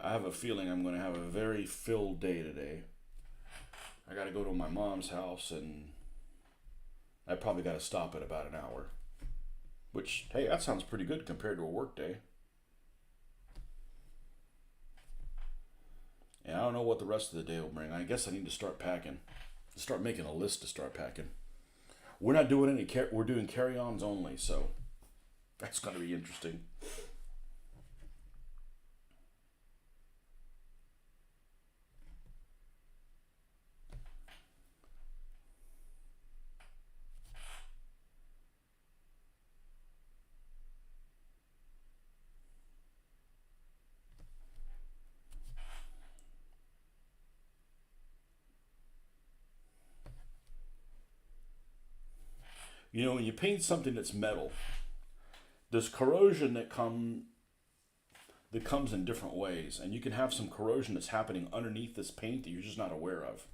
I have a feeling I'm going to have a very filled day today. I got to go to my mom's house, and I probably got to stop at about an hour. Which, hey, that sounds pretty good compared to a work day. And I don't know what the rest of the day will bring. I guess I need to start packing. Start making a list to start packing. We're not doing any, we're doing carry-ons only, so that's going to be interesting. You know, when you paint something that's metal, there's corrosion that comes in different ways, and you can have some corrosion that's happening underneath this paint that you're just not aware of.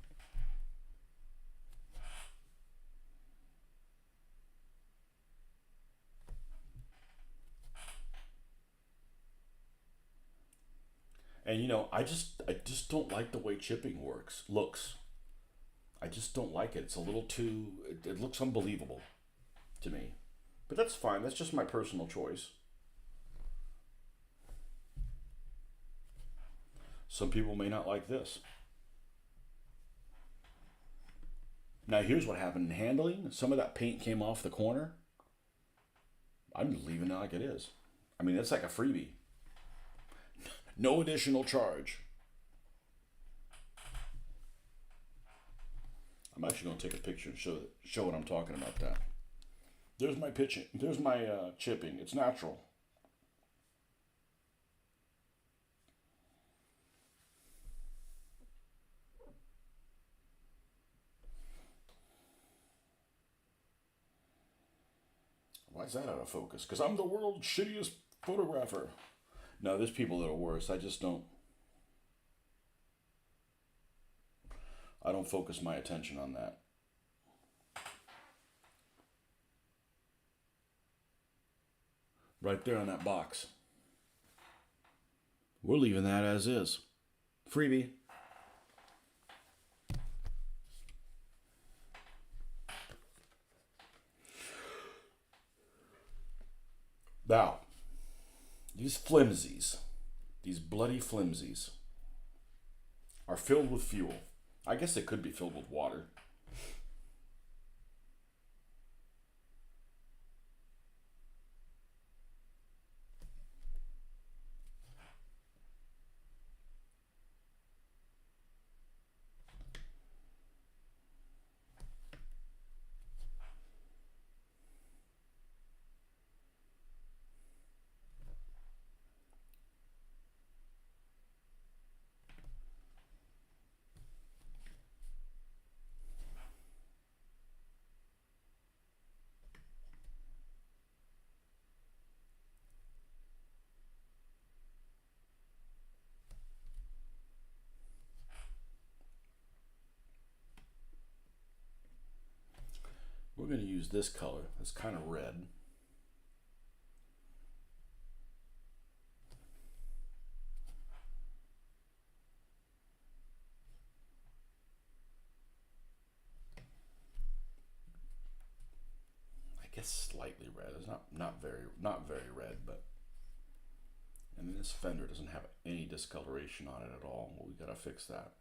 And you know, I just don't like the way chipping looks. I just don't like it. It's a little too. It looks unbelievable to me, but that's fine. That's just my personal choice. Some people may not like this. Now here's what happened in handling. Some of that paint came off the corner. I'm leaving it like it is. I mean, it's like a freebie. No additional charge. I'm actually going to take a picture and show what I'm talking about. That there's my pitching. There's my chipping. It's natural. Why is that out of focus? Because I'm the world's shittiest photographer. No, there's people that are worse. I don't focus my attention on that. Right there on that box. We're leaving that as is. Freebie. Now, these flimsies, these bloody flimsies, are filled with fuel. I guess they could be filled with water. We're going to use this color. It's kind of red. I guess slightly red. It's not very red, but and then this fender doesn't have any discoloration on it at all. Well, we got to fix that.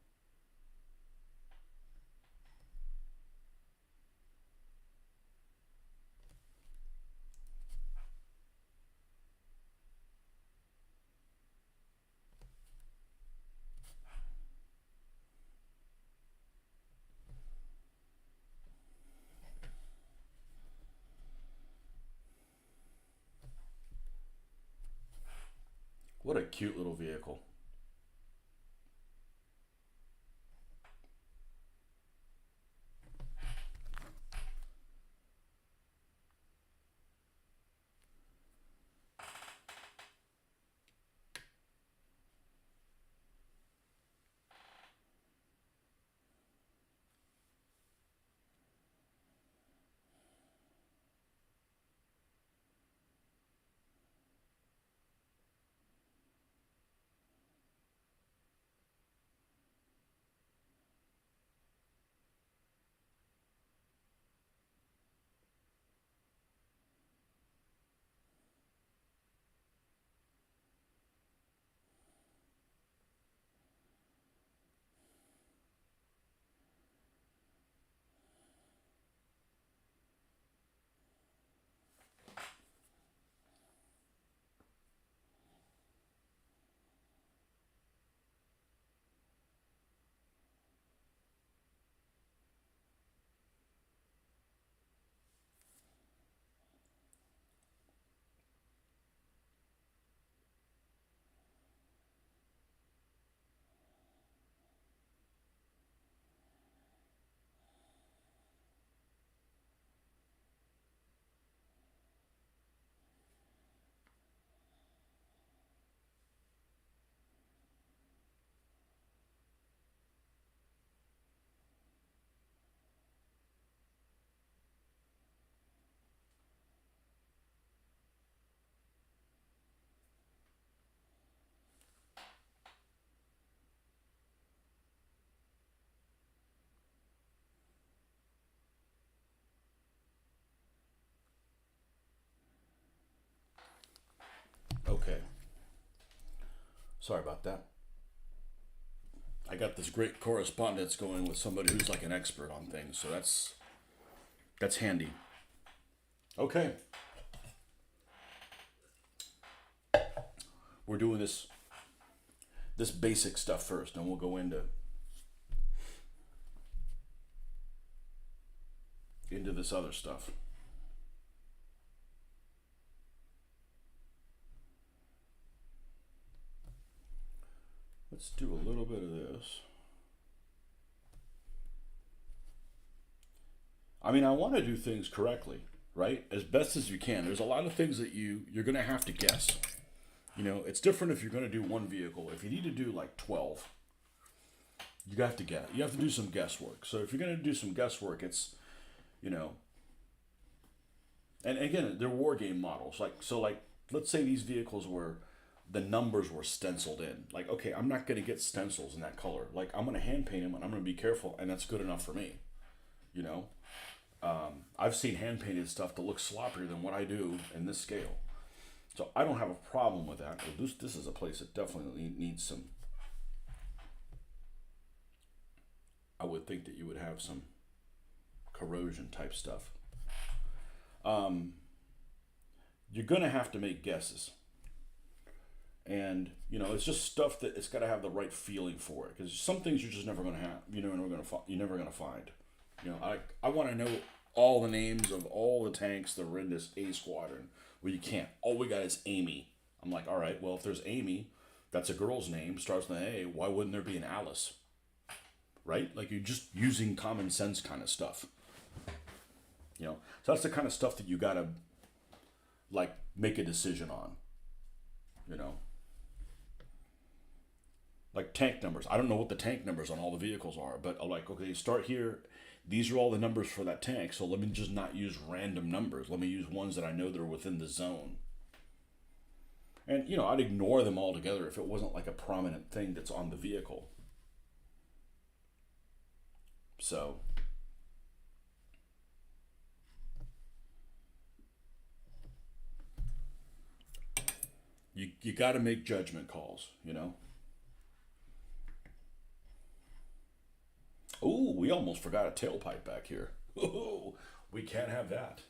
What a cute little vehicle. Sorry about that. I got this great correspondence going with somebody who's like an expert on things, so that's handy. Okay. We're doing this basic stuff first, and we'll go into this other stuff. Let's do a little bit of this. I mean, I want to do things correctly, right? As best as you can. There's a lot of things that you're going to have to guess. You know, it's different if you're going to do one vehicle. If you need to do like 12, you have to guess. You have to do some guesswork. So if you're going to do some guesswork, it's, you know, and again, they're war game models. Like, let's say these vehicles were, the numbers were stenciled in. Like, okay, I'm not going to get stencils in that color. Like, I'm going to hand paint them, and I'm going to be careful, and that's good enough for me. You know, I've seen hand painted stuff that looks sloppier than what I do in this scale. So I don't have a problem with that. This is a place that definitely needs some. I would think that you would have some corrosion type stuff. You're gonna have to make guesses, and you know it's just stuff that it's got to have the right feeling for it. Because some things you're just never gonna have. You're never gonna find. You know, I want to know all the names of all the tanks that are in this A squadron. Well, you can't. All we got is Amy. I'm like, all right, well, if there's Amy, that's a girl's name, starts with an A, why wouldn't there be an Alice? Right? Like, you're just using common sense kind of stuff. You know, so that's the kind of stuff that you got to, like, make a decision on. You know? Like tank numbers. I don't know what the tank numbers on all the vehicles are, but I'm like, okay, start here. These are all the numbers for that tank, so let me just not use random numbers. Let me use ones that I know that are within the zone. And, you know, I'd ignore them altogether if it wasn't like a prominent thing that's on the vehicle. So, you got to make judgment calls, you know? Ooh, we almost forgot a tailpipe back here. Ooh, we can't have that.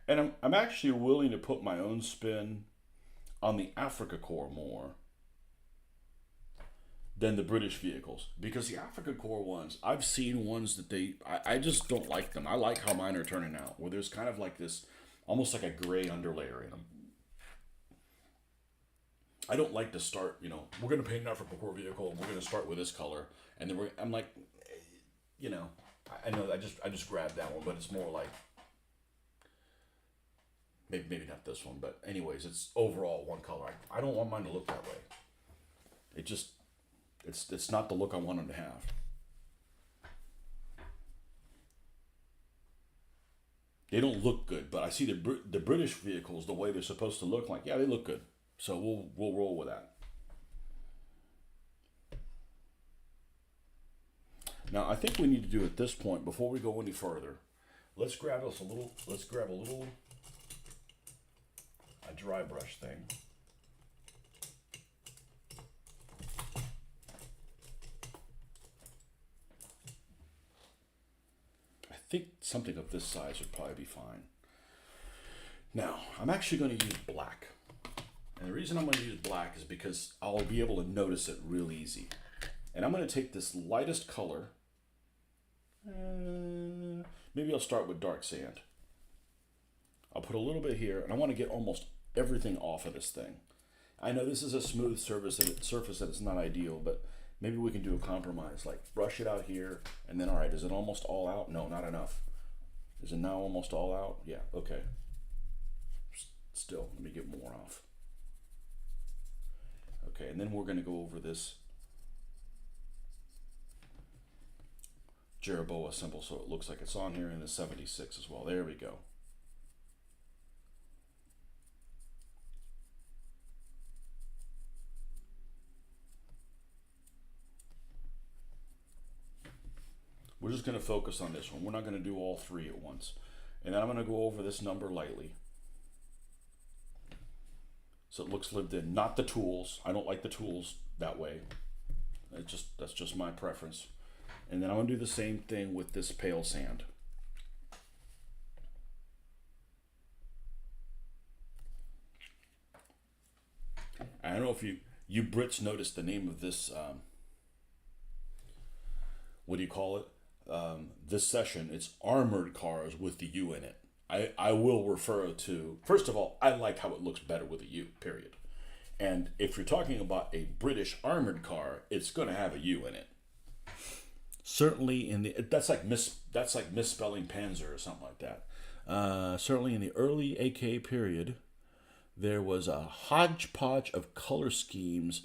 And I'm actually willing to put my own spin on the Africa Corps more than the British vehicles. Because the Africa Corps ones, I've seen ones that I just don't like them. I like how mine are turning out, where there's kind of like this, almost like a gray underlayer in them. I don't like to start, you know, we're going to paint an Africa Corps vehicle, and we're going to start with this color. And then I'm like, you know, I know I just grabbed that one, but it's more like, maybe not this one, but anyways, it's overall one color. I don't want mine to look that way. It just, it's not the look I want them to have. They don't look good, but I see the British vehicles the way they're supposed to look. Like, yeah, they look good. So we'll roll with that. Now I think we need to do at this point, before we go any further, let's grab a little dry brush thing. I think something of this size would probably be fine. Now, I'm actually going to use black. And the reason I'm going to use black is because I'll be able to notice it real easy. And I'm going to take this lightest color. Maybe I'll start with dark sand. I'll put a little bit here, and I want to get almost everything off of this thing. I know this is a smooth surface and it's not ideal, but maybe we can do a compromise, like brush it out here, and then all right, is it almost all out? No, not enough. Is it now almost all out? Yeah, okay. Still, let me get more off. Okay, and then we're going to go over this Jeroboa symbol, so it looks like it's on here in the 76 as well. There we go. We're just going to focus on this one. We're not going to do all three at once. And then I'm going to go over this number lightly. So it looks lived in. Not the tools. I don't like the tools that way. That's just my preference. And then I'm going to do the same thing with this pale sand. I don't know if you Brits noticed the name of this, what do you call it? This session, it's Armored Cars with the U in it. I will refer to, first of all, I like how it looks better with a U, period. And if you're talking about a British armored car, it's going to have a U in it. Certainly that's like misspelling Panzer or something like that. Certainly in the early AK period, there was a hodgepodge of color schemes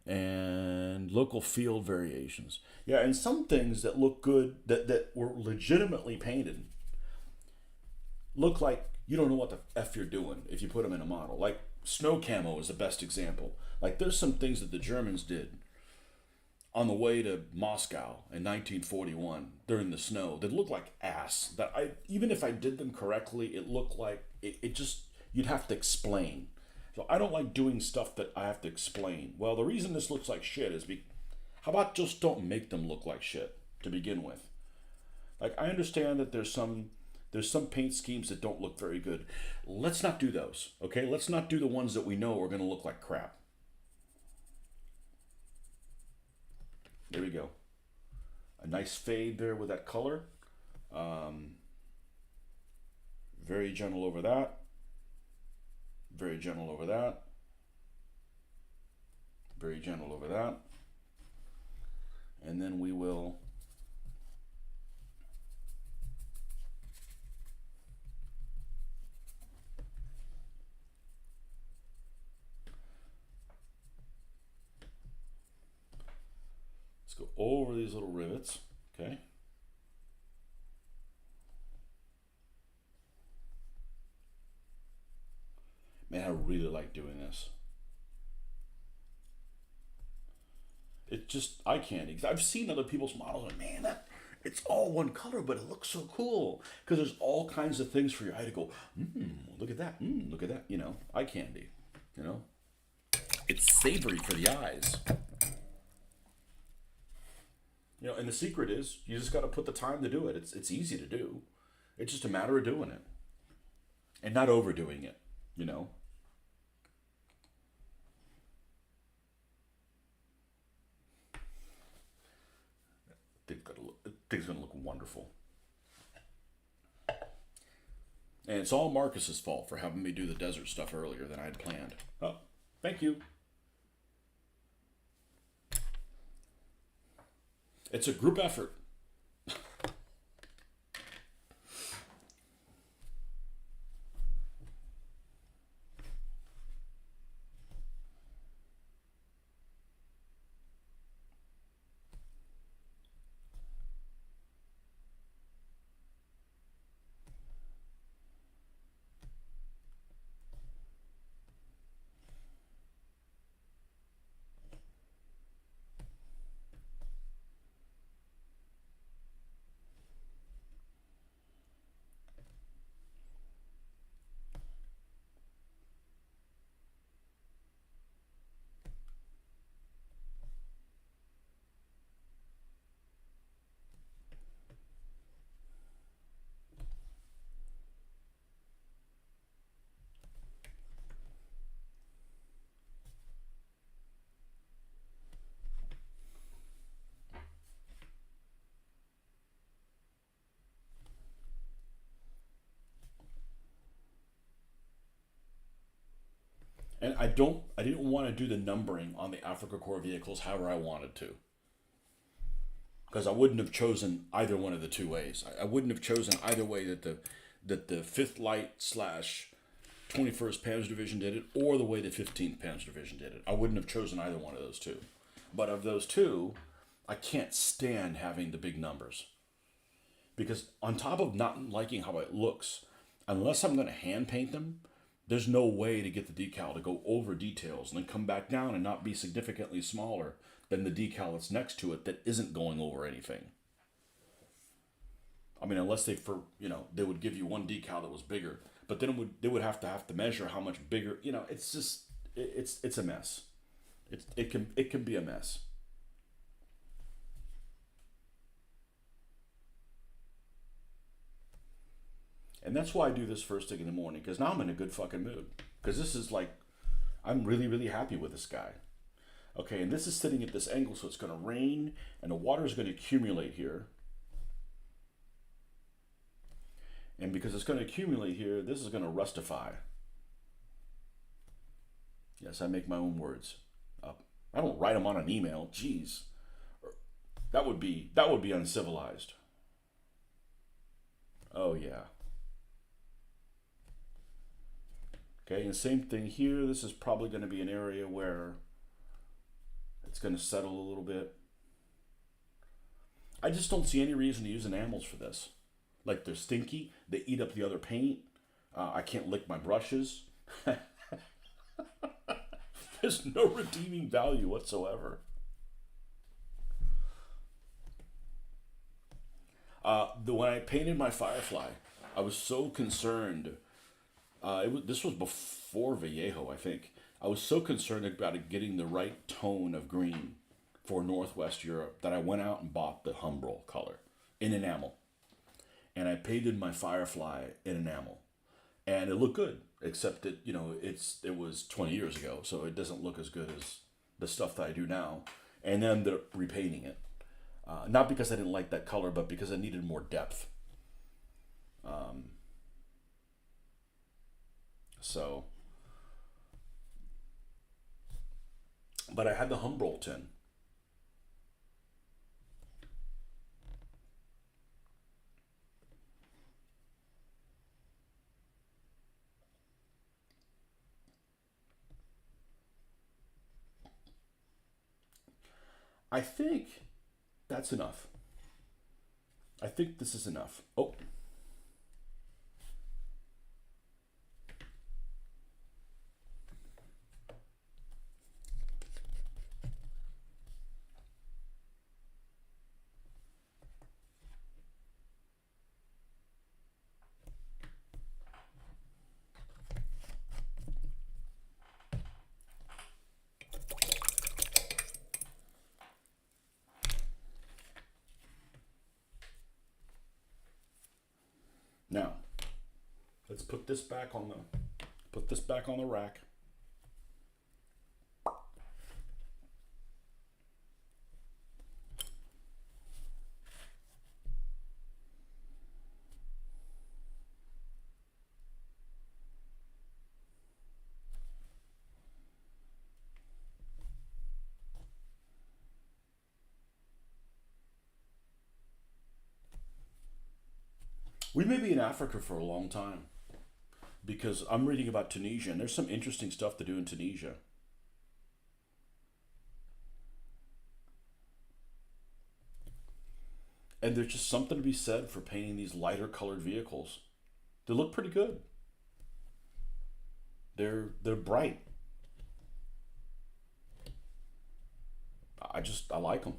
and local field variations. Yeah, and some things that look good, that were legitimately painted, look like you don't know what the F you're doing if you put them in a model. Like snow camo is the best example. Like there's some things that the Germans did on the way to Moscow in 1941 during the snow that looked like ass. That even if I did them correctly, it looked like it just, you'd have to explain. So I don't like doing stuff that I have to explain. Well, the reason this looks like shit is how about just don't make them look like shit to begin with? Like I understand that there's some paint schemes that don't look very good. Let's not do those, okay? Let's not do the ones that we know are going to look like crap. There we go. A nice fade there with that color. Very gentle over that. Very gentle over that. Very gentle over that. And then we will let's go over these little rivets, okay? Man, I really like doing this. It just, I can't. I've seen other people's models and man, it's all one color, but it looks so cool. Because there's all kinds of things for your eye to go, look at that, look at that, eye candy, It's savory for the eyes. And the secret is, you just got to put the time to do it. It's easy to do. It's just a matter of doing it. And not overdoing it, Thing's gonna look wonderful. And it's all Marcus's fault for having me do the desert stuff earlier than I had planned. Oh, thank you. It's a group effort. And I didn't want to do the numbering on the Africa Corps vehicles however I wanted to. Because I wouldn't have chosen either one of the two ways. I wouldn't have chosen either way that the 5th Light / 21st Panzer Division did it, or the way the 15th Panzer Division did it. I wouldn't have chosen either one of those two. But of those two, I can't stand having the big numbers. Because on top of not liking how it looks, unless I'm going to hand paint them, there's no way to get the decal to go over details and then come back down and not be significantly smaller than the decal that's next to it that isn't going over anything. I mean, unless they would give you one decal that was bigger, but then they would have to measure how much bigger. It's just it's a mess. It can be a mess. And that's why I do this first thing in the morning, because now I'm in a good fucking mood. Because this is like, I'm really, really happy with this guy. Okay, and this is sitting at this angle, so it's going to rain, and the water is going to accumulate here. And because it's going to accumulate here, this is going to rustify. Yes, I make my own words up. I don't write them on an email. Jeez, that would be uncivilized. Oh yeah. Okay, and same thing here. This is probably going to be an area where it's going to settle a little bit. I just don't see any reason to use enamels for this. Like, they're stinky. They eat up the other paint. I can't lick my brushes. There's no redeeming value whatsoever. When I painted my Firefly, I was so concerned. This was before Vallejo, I think. I was so concerned about it getting the right tone of green for Northwest Europe that I went out and bought the Humbrol color in enamel. And I painted my Firefly in enamel. And it looked good, except that, it was 20 years ago, so it doesn't look as good as the stuff that I do now. And then they're repainting it. Not because I didn't like that color, but because I needed more depth. So, but I had the Humbrol tin. I think that's enough. I think this is enough. Oh. Now, let's put this back on the rack. We may be in Africa for a long time because I'm reading about Tunisia and there's some interesting stuff to do in Tunisia. And there's just something to be said for painting these lighter colored vehicles. They look pretty good. They're bright. I like them.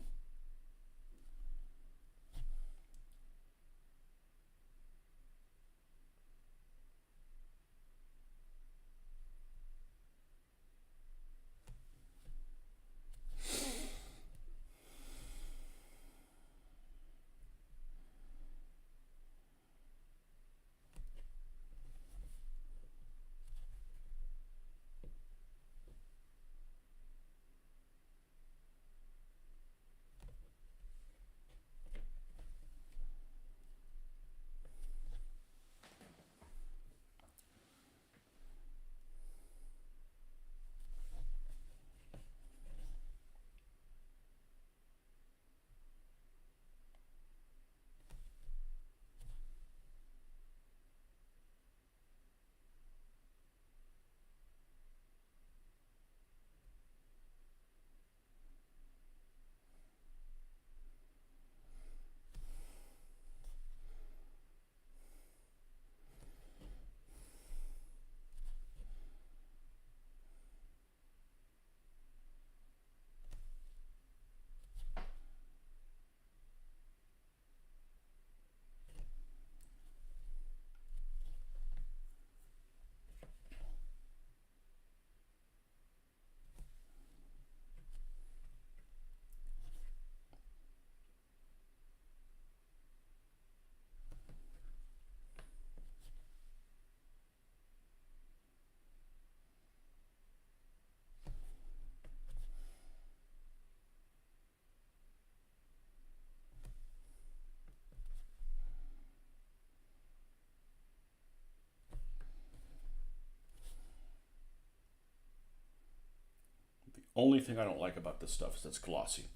Only thing I don't like about this stuff is it's glossy.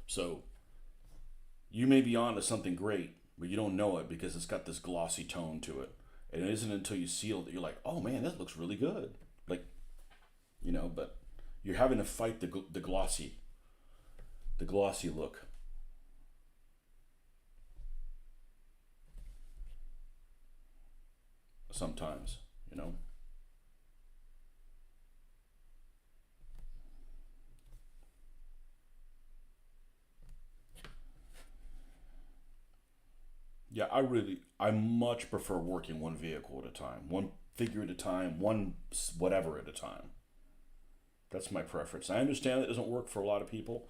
So you may be onto something great, but you don't know it because it's got this glossy tone to it. And it isn't until you seal it that you're like, oh man, that looks really good. Like, but you're having to fight the glossy look. Sometimes, you know. Yeah, I much prefer working one vehicle at a time, one figure at a time, one whatever at a time. That's my preference. I understand that doesn't work for a lot of people,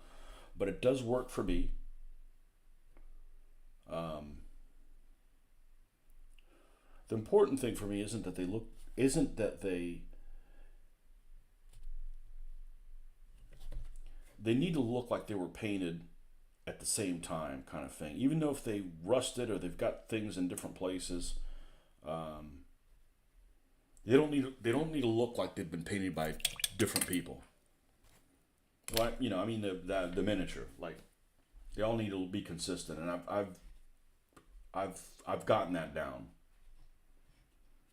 but it does work for me. Um, the important thing for me isn't that they need to look like they were painted at the same time, kind of thing. Even though if they rusted or they've got things in different places, um, they don't need to look like they've been painted by different people. Right? I mean the miniature, like they all need to be consistent, and I've gotten that down.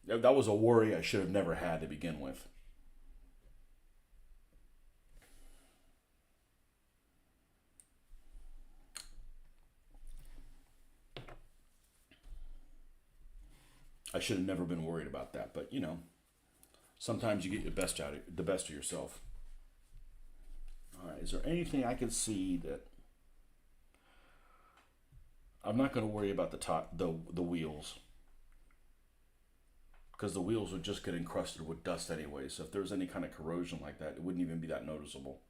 That was a worry I should have never had to begin with. I should have never been worried about that, but sometimes you get the best of yourself. All right, is there anything I can see that I'm not going to worry about the wheels because the wheels would just get encrusted with dust anyway. So if there's any kind of corrosion like that, it wouldn't even be that noticeable.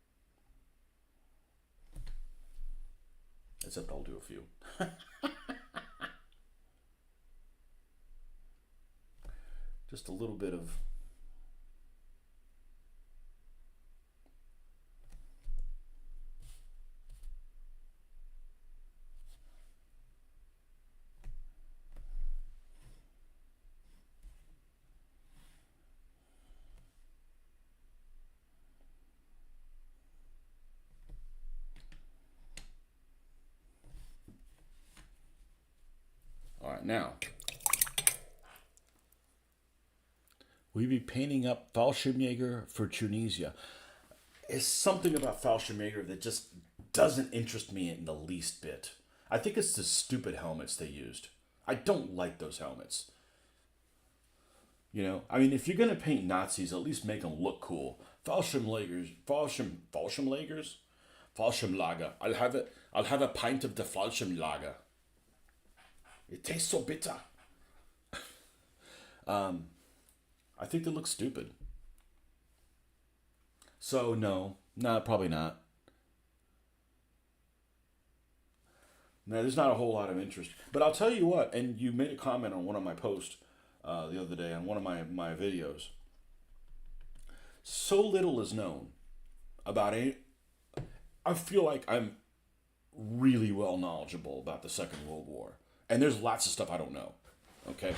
Except I'll do a few. Just a little bit of. All right, now we be painting up Fallschirmjäger for Tunisia. It's something about Fallschirmjäger that just doesn't interest me in the least bit. I think it's the stupid helmets they used. I don't like those helmets. I mean, if you're gonna paint Nazis, at least make them look cool. Fallschirmjägers, Fallschirmlager. I'll have a pint of the Fallschirmlager. It tastes so bitter. I think they look stupid. So no, probably not. No, there's not a whole lot of interest. But I'll tell you what, and you made a comment on one of my posts the other day on one of my videos. So little is known about it. I feel like I'm really well knowledgeable about the Second World War, and there's lots of stuff I don't know. Okay,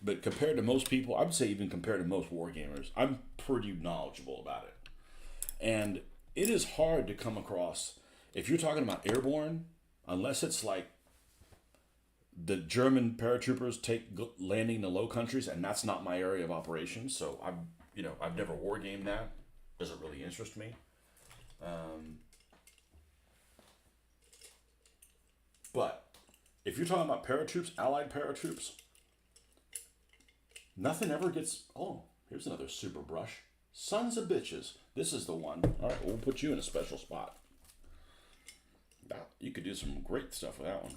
but compared to most people, I would say even compared to most war gamers, I'm pretty knowledgeable about it. And it is hard to come across if you're talking about airborne, unless it's like the German paratroopers landing the Low Countries, and that's not my area of operations. So I've never war gamed that. Doesn't really interest me. But if you're talking about paratroops, Allied paratroops, nothing ever gets. Oh, here's another super brush. Sons of bitches. This is the one. All right, we'll put you in a special spot. You could do some great stuff with that one.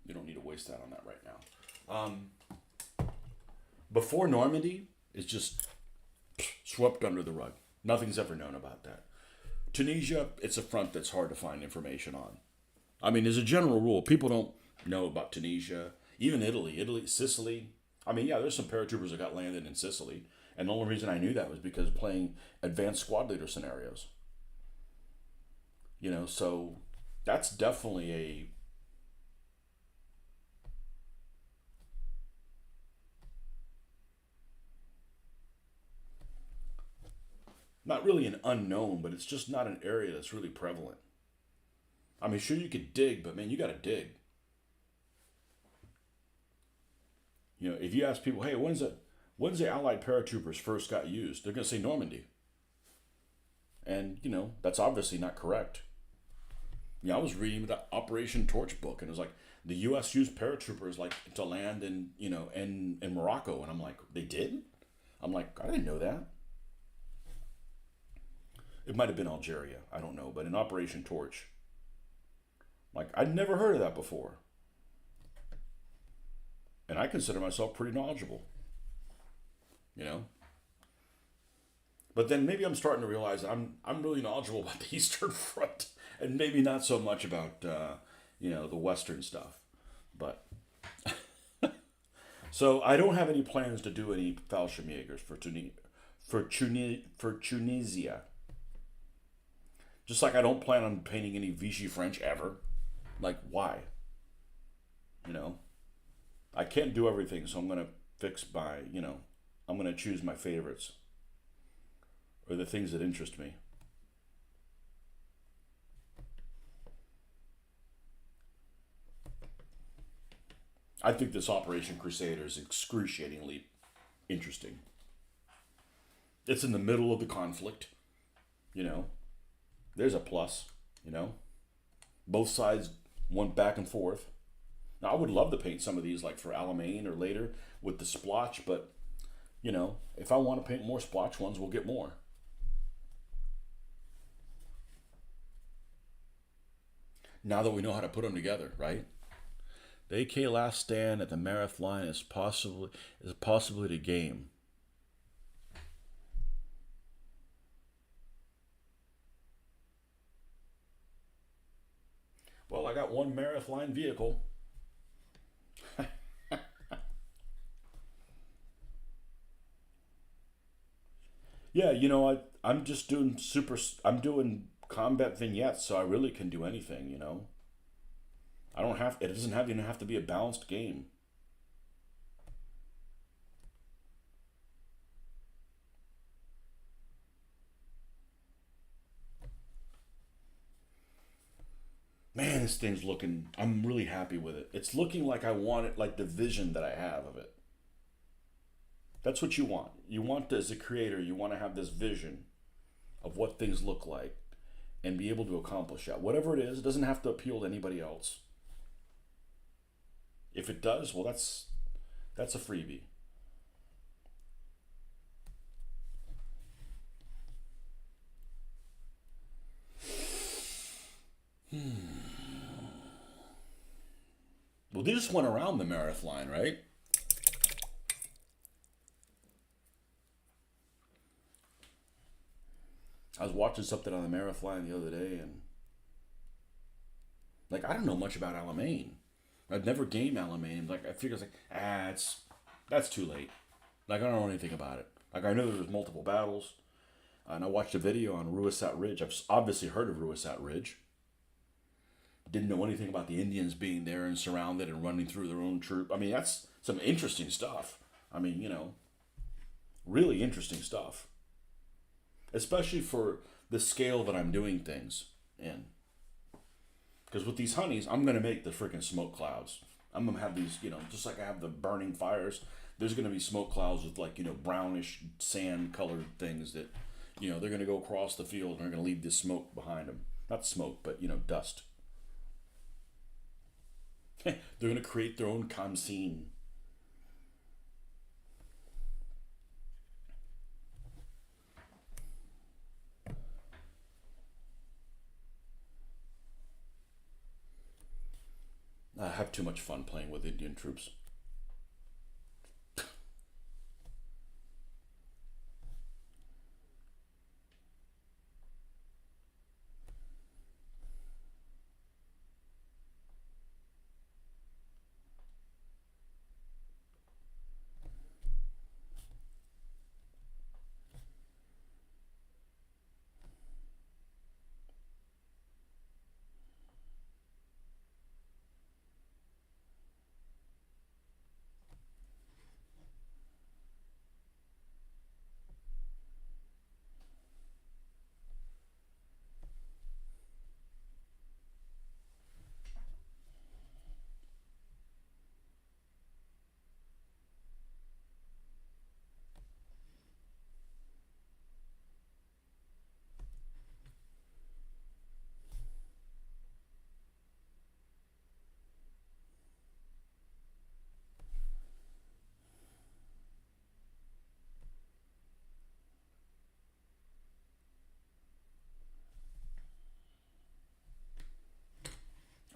You don't need to waste that on that right now. Before Normandy is just swept under the rug. Nothing's ever known about that. Tunisia, it's a front that's hard to find information on. I mean, as a general rule, people don't know about Tunisia. Even Italy, Sicily. I mean, yeah, there's some paratroopers that got landed in Sicily. And the only reason I knew that was because playing advanced squad leader scenarios. So that's definitely a. Not really an unknown, but it's just not an area that's really prevalent. I mean, sure, you could dig, but man, you got to dig. You know, if you ask people, hey, when's the Allied paratroopers first got used? They're going to say Normandy. And, you know, that's obviously not correct. You know, I was reading the Operation Torch book, and it was like the U.S. used paratroopers like to land in, you know, in Morocco, and I'm like, they did? I'm like, I didn't know that. It might have been Algeria, I don't know, but in Operation Torch, like I'd never heard of that before, and I consider myself pretty knowledgeable, you know. But then maybe I'm starting to realize that I'm really knowledgeable about the Eastern Front, and maybe not so much about you know, the Western stuff. But so I don't have any plans to do any Fallschirmjägers for Tunisia. Just like I don't plan on painting any Vichy French ever. Like why? You know, I can't do everything, so I'm gonna fix by, you know, I'm gonna choose my favorites or the things that interest me. I think this Operation Crusader is excruciatingly interesting. It's in the middle of the conflict, you know. There's a plus, you know. Both sides went back and forth. Now, I would love to paint some of these like for Alamein or later with the splotch, but, you know, if I want to paint more splotch ones, we'll get more. Now that we know how to put them together, right? The AK last stand at the Mareth line is possibly the game. Well, I got one Mareth line vehicle. Yeah, you know, I'm just doing I'm doing combat vignettes, so I really can do anything, you know. I don't have, it doesn't have even have to be a balanced game. Man, this thing's looking, I'm really happy with it. It's looking like I want it, like the vision that I have of it. That's what you want. You want, as a creator, you want to have this vision of what things look like and be able to accomplish that. Whatever it is, it doesn't have to appeal to anybody else. If it does, well, that's a freebie. Well, they just went around the Mareth line, right? I was watching something on the Mareth line the other day, and like I don't know much about Alamein. I've never gamed Alamein. Like I figure it's like that's too late. Like I don't know anything about it. Like I know there was multiple battles, and I watched a video on Ruisat Ridge. I've obviously heard of Ruisat Ridge. Didn't know anything about the Indians being there and surrounded and running through their own troop. I mean, that's some interesting stuff. I mean, you know, really interesting stuff. Especially for the scale that I'm doing things in. Because with these honeys, I'm going to make the freaking smoke clouds. I'm going to have these, you know, just like I have the burning fires, there's going to be smoke clouds with like, you know, brownish sand colored things that, you know, they're going to go across the field and they're going to leave this smoke behind them. Not smoke, but, you know, dust. They're going to create their own Khamsin. I have too much fun playing with Indian troops.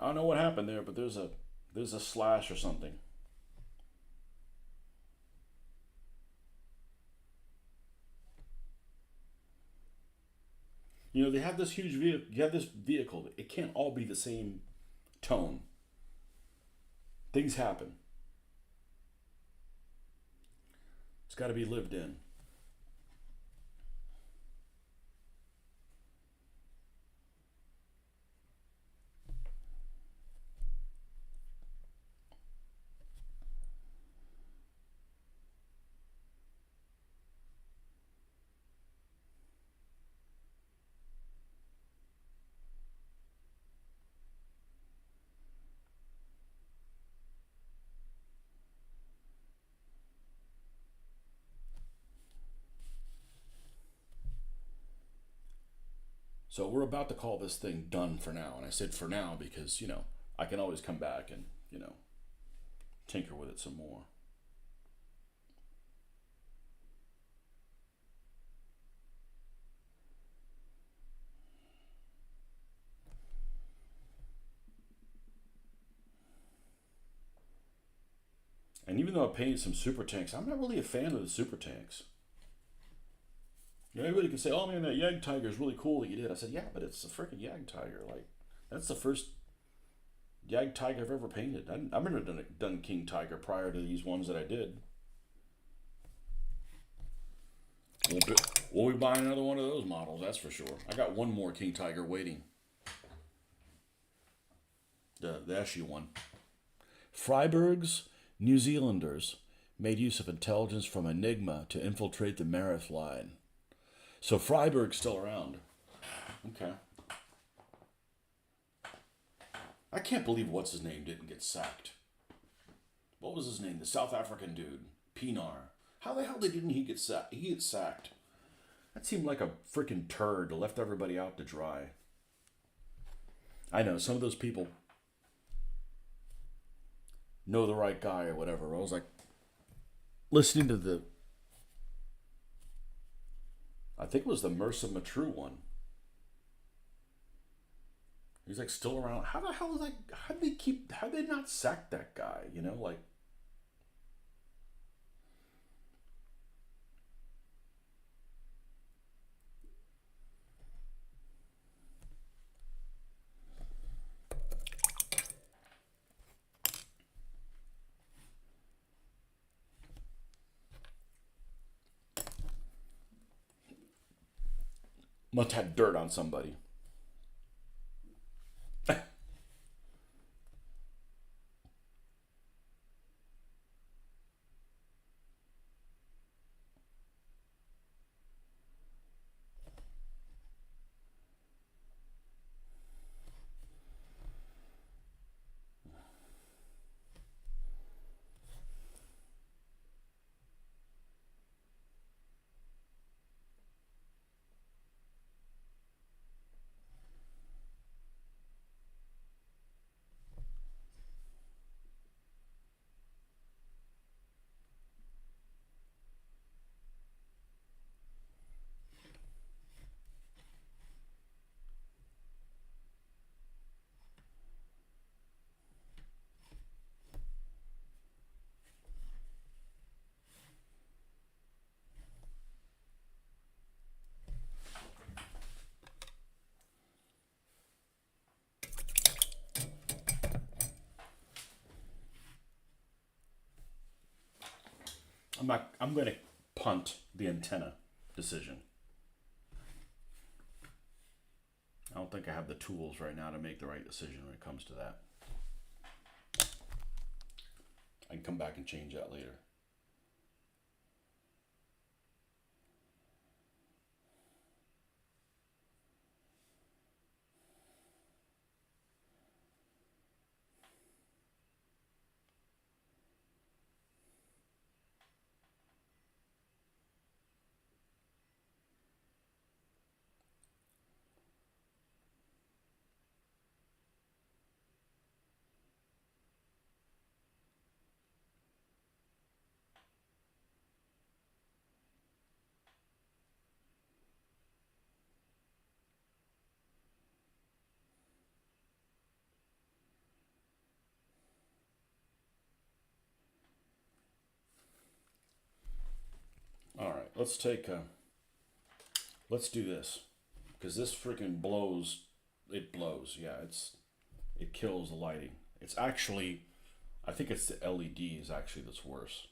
I don't know what happened there, but there's a slash or something. You know, they have this huge vehicle. You have this vehicle. It can't all be the same tone. Things happen. It's got to be lived in. So we're about to call this thing done for now. And I said for now because, I can always come back and, tinker with it some more. And even though I painted some super tanks, I'm not really a fan of the super tanks. Everybody can say, "Oh man, that Yag Tiger is really cool that you did." I said, "Yeah, but it's a freaking Yag Tiger. Like, that's the first Yag Tiger I've ever painted. I've never done King Tiger prior to these ones that I did. Won't be, won't be buying another one of those models, that's for sure. I got one more King Tiger waiting. The SU one. Freiburg's New Zealanders made use of intelligence from Enigma to infiltrate the Marith line. So Freiburg's still around. Okay. I can't believe what's his name didn't get sacked. What was his name? The South African dude, Pinar. How the hell didn't he get sacked? He get sacked. That seemed like a freaking turd. Left everybody out to dry. I know some of those people know the right guy or whatever. I was like listening to I think it was the Mercer Matru one. He's like still around. How the hell is that? How did they not sack that guy? Like, must have dirt on somebody. I'm going to punt the antenna decision. I don't think I have the tools right now to make the right decision when it comes to that. I can come back and change that later. let's take let's do this, because this freaking blows. It blows. Yeah, it kills the lighting. It's actually, I think it's the LEDs actually that's worse.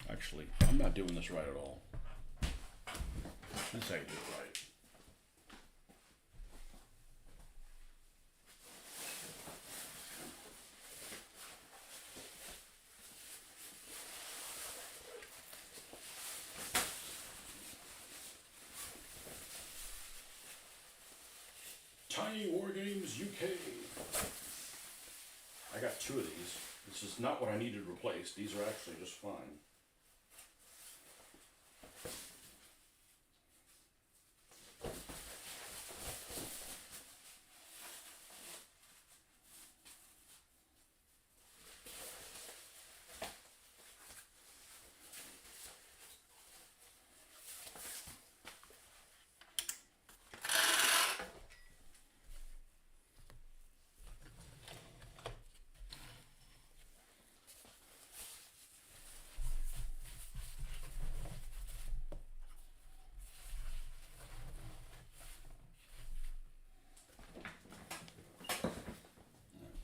Actually, I'm not doing this right at all. Let's say I do it right. Tiny War Games UK. I got 2 of these. This is not what I needed replaced. These are actually just fine.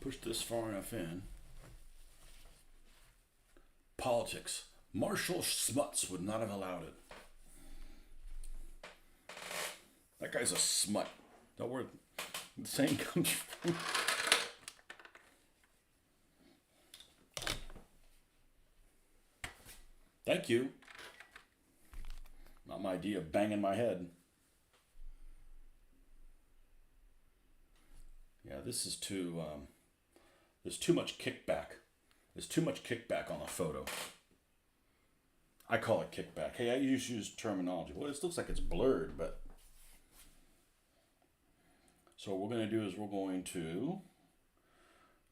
Push this far enough in. Politics. Marshall Smuts would not have allowed it. That guy's a smut. That word, the saying comes from. Thank you. Not my idea of banging my head. Yeah, this is too. There's too much kickback. There's too much kickback on the photo. I call it kickback. Hey, I use terminology. Well, it looks like it's blurred, but. So what we're going to do is we're going to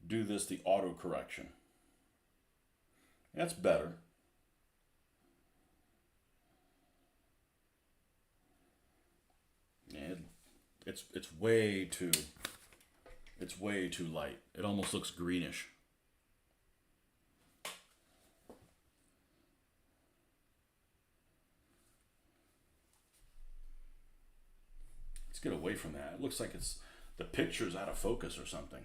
do this the auto correction. That's better. And it's way too light. It almost looks greenish. Let's get away from that. It looks like it's the picture's out of focus or something.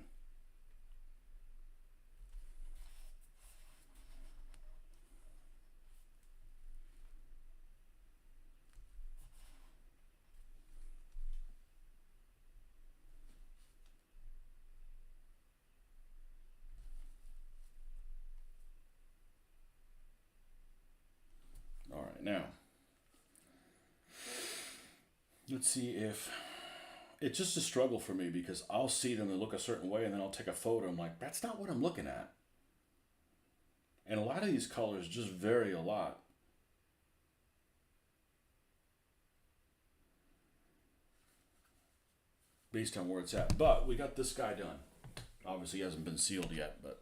All right, now let's see if it's just a struggle for me, because I'll see them and look a certain way and then I'll take a photo. I'm like, that's not what I'm looking at. And a lot of these colors just vary a lot. Based on where it's at. But we got this guy done. Obviously he hasn't been sealed yet, but.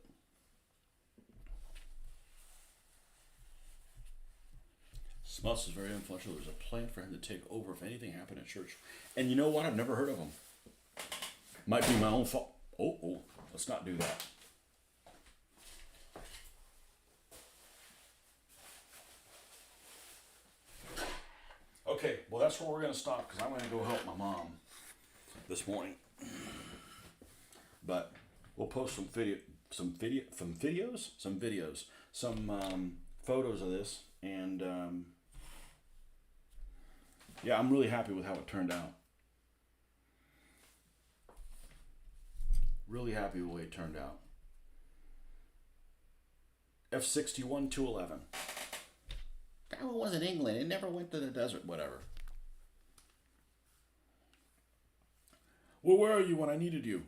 Smuts is very influential. There's a plan for him to take over if anything happened at church. And you know what? I've never heard of him. Might be my own fault. Oh, let's not do that. Okay, well that's where we're going to stop, because I'm going to go help my mom this morning. But we'll post some photos of this, and yeah, I'm really happy with how it turned out. Really happy with the way it turned out. F61 211. That one was in England. It never went to the desert, whatever. Well, where are you when I needed you?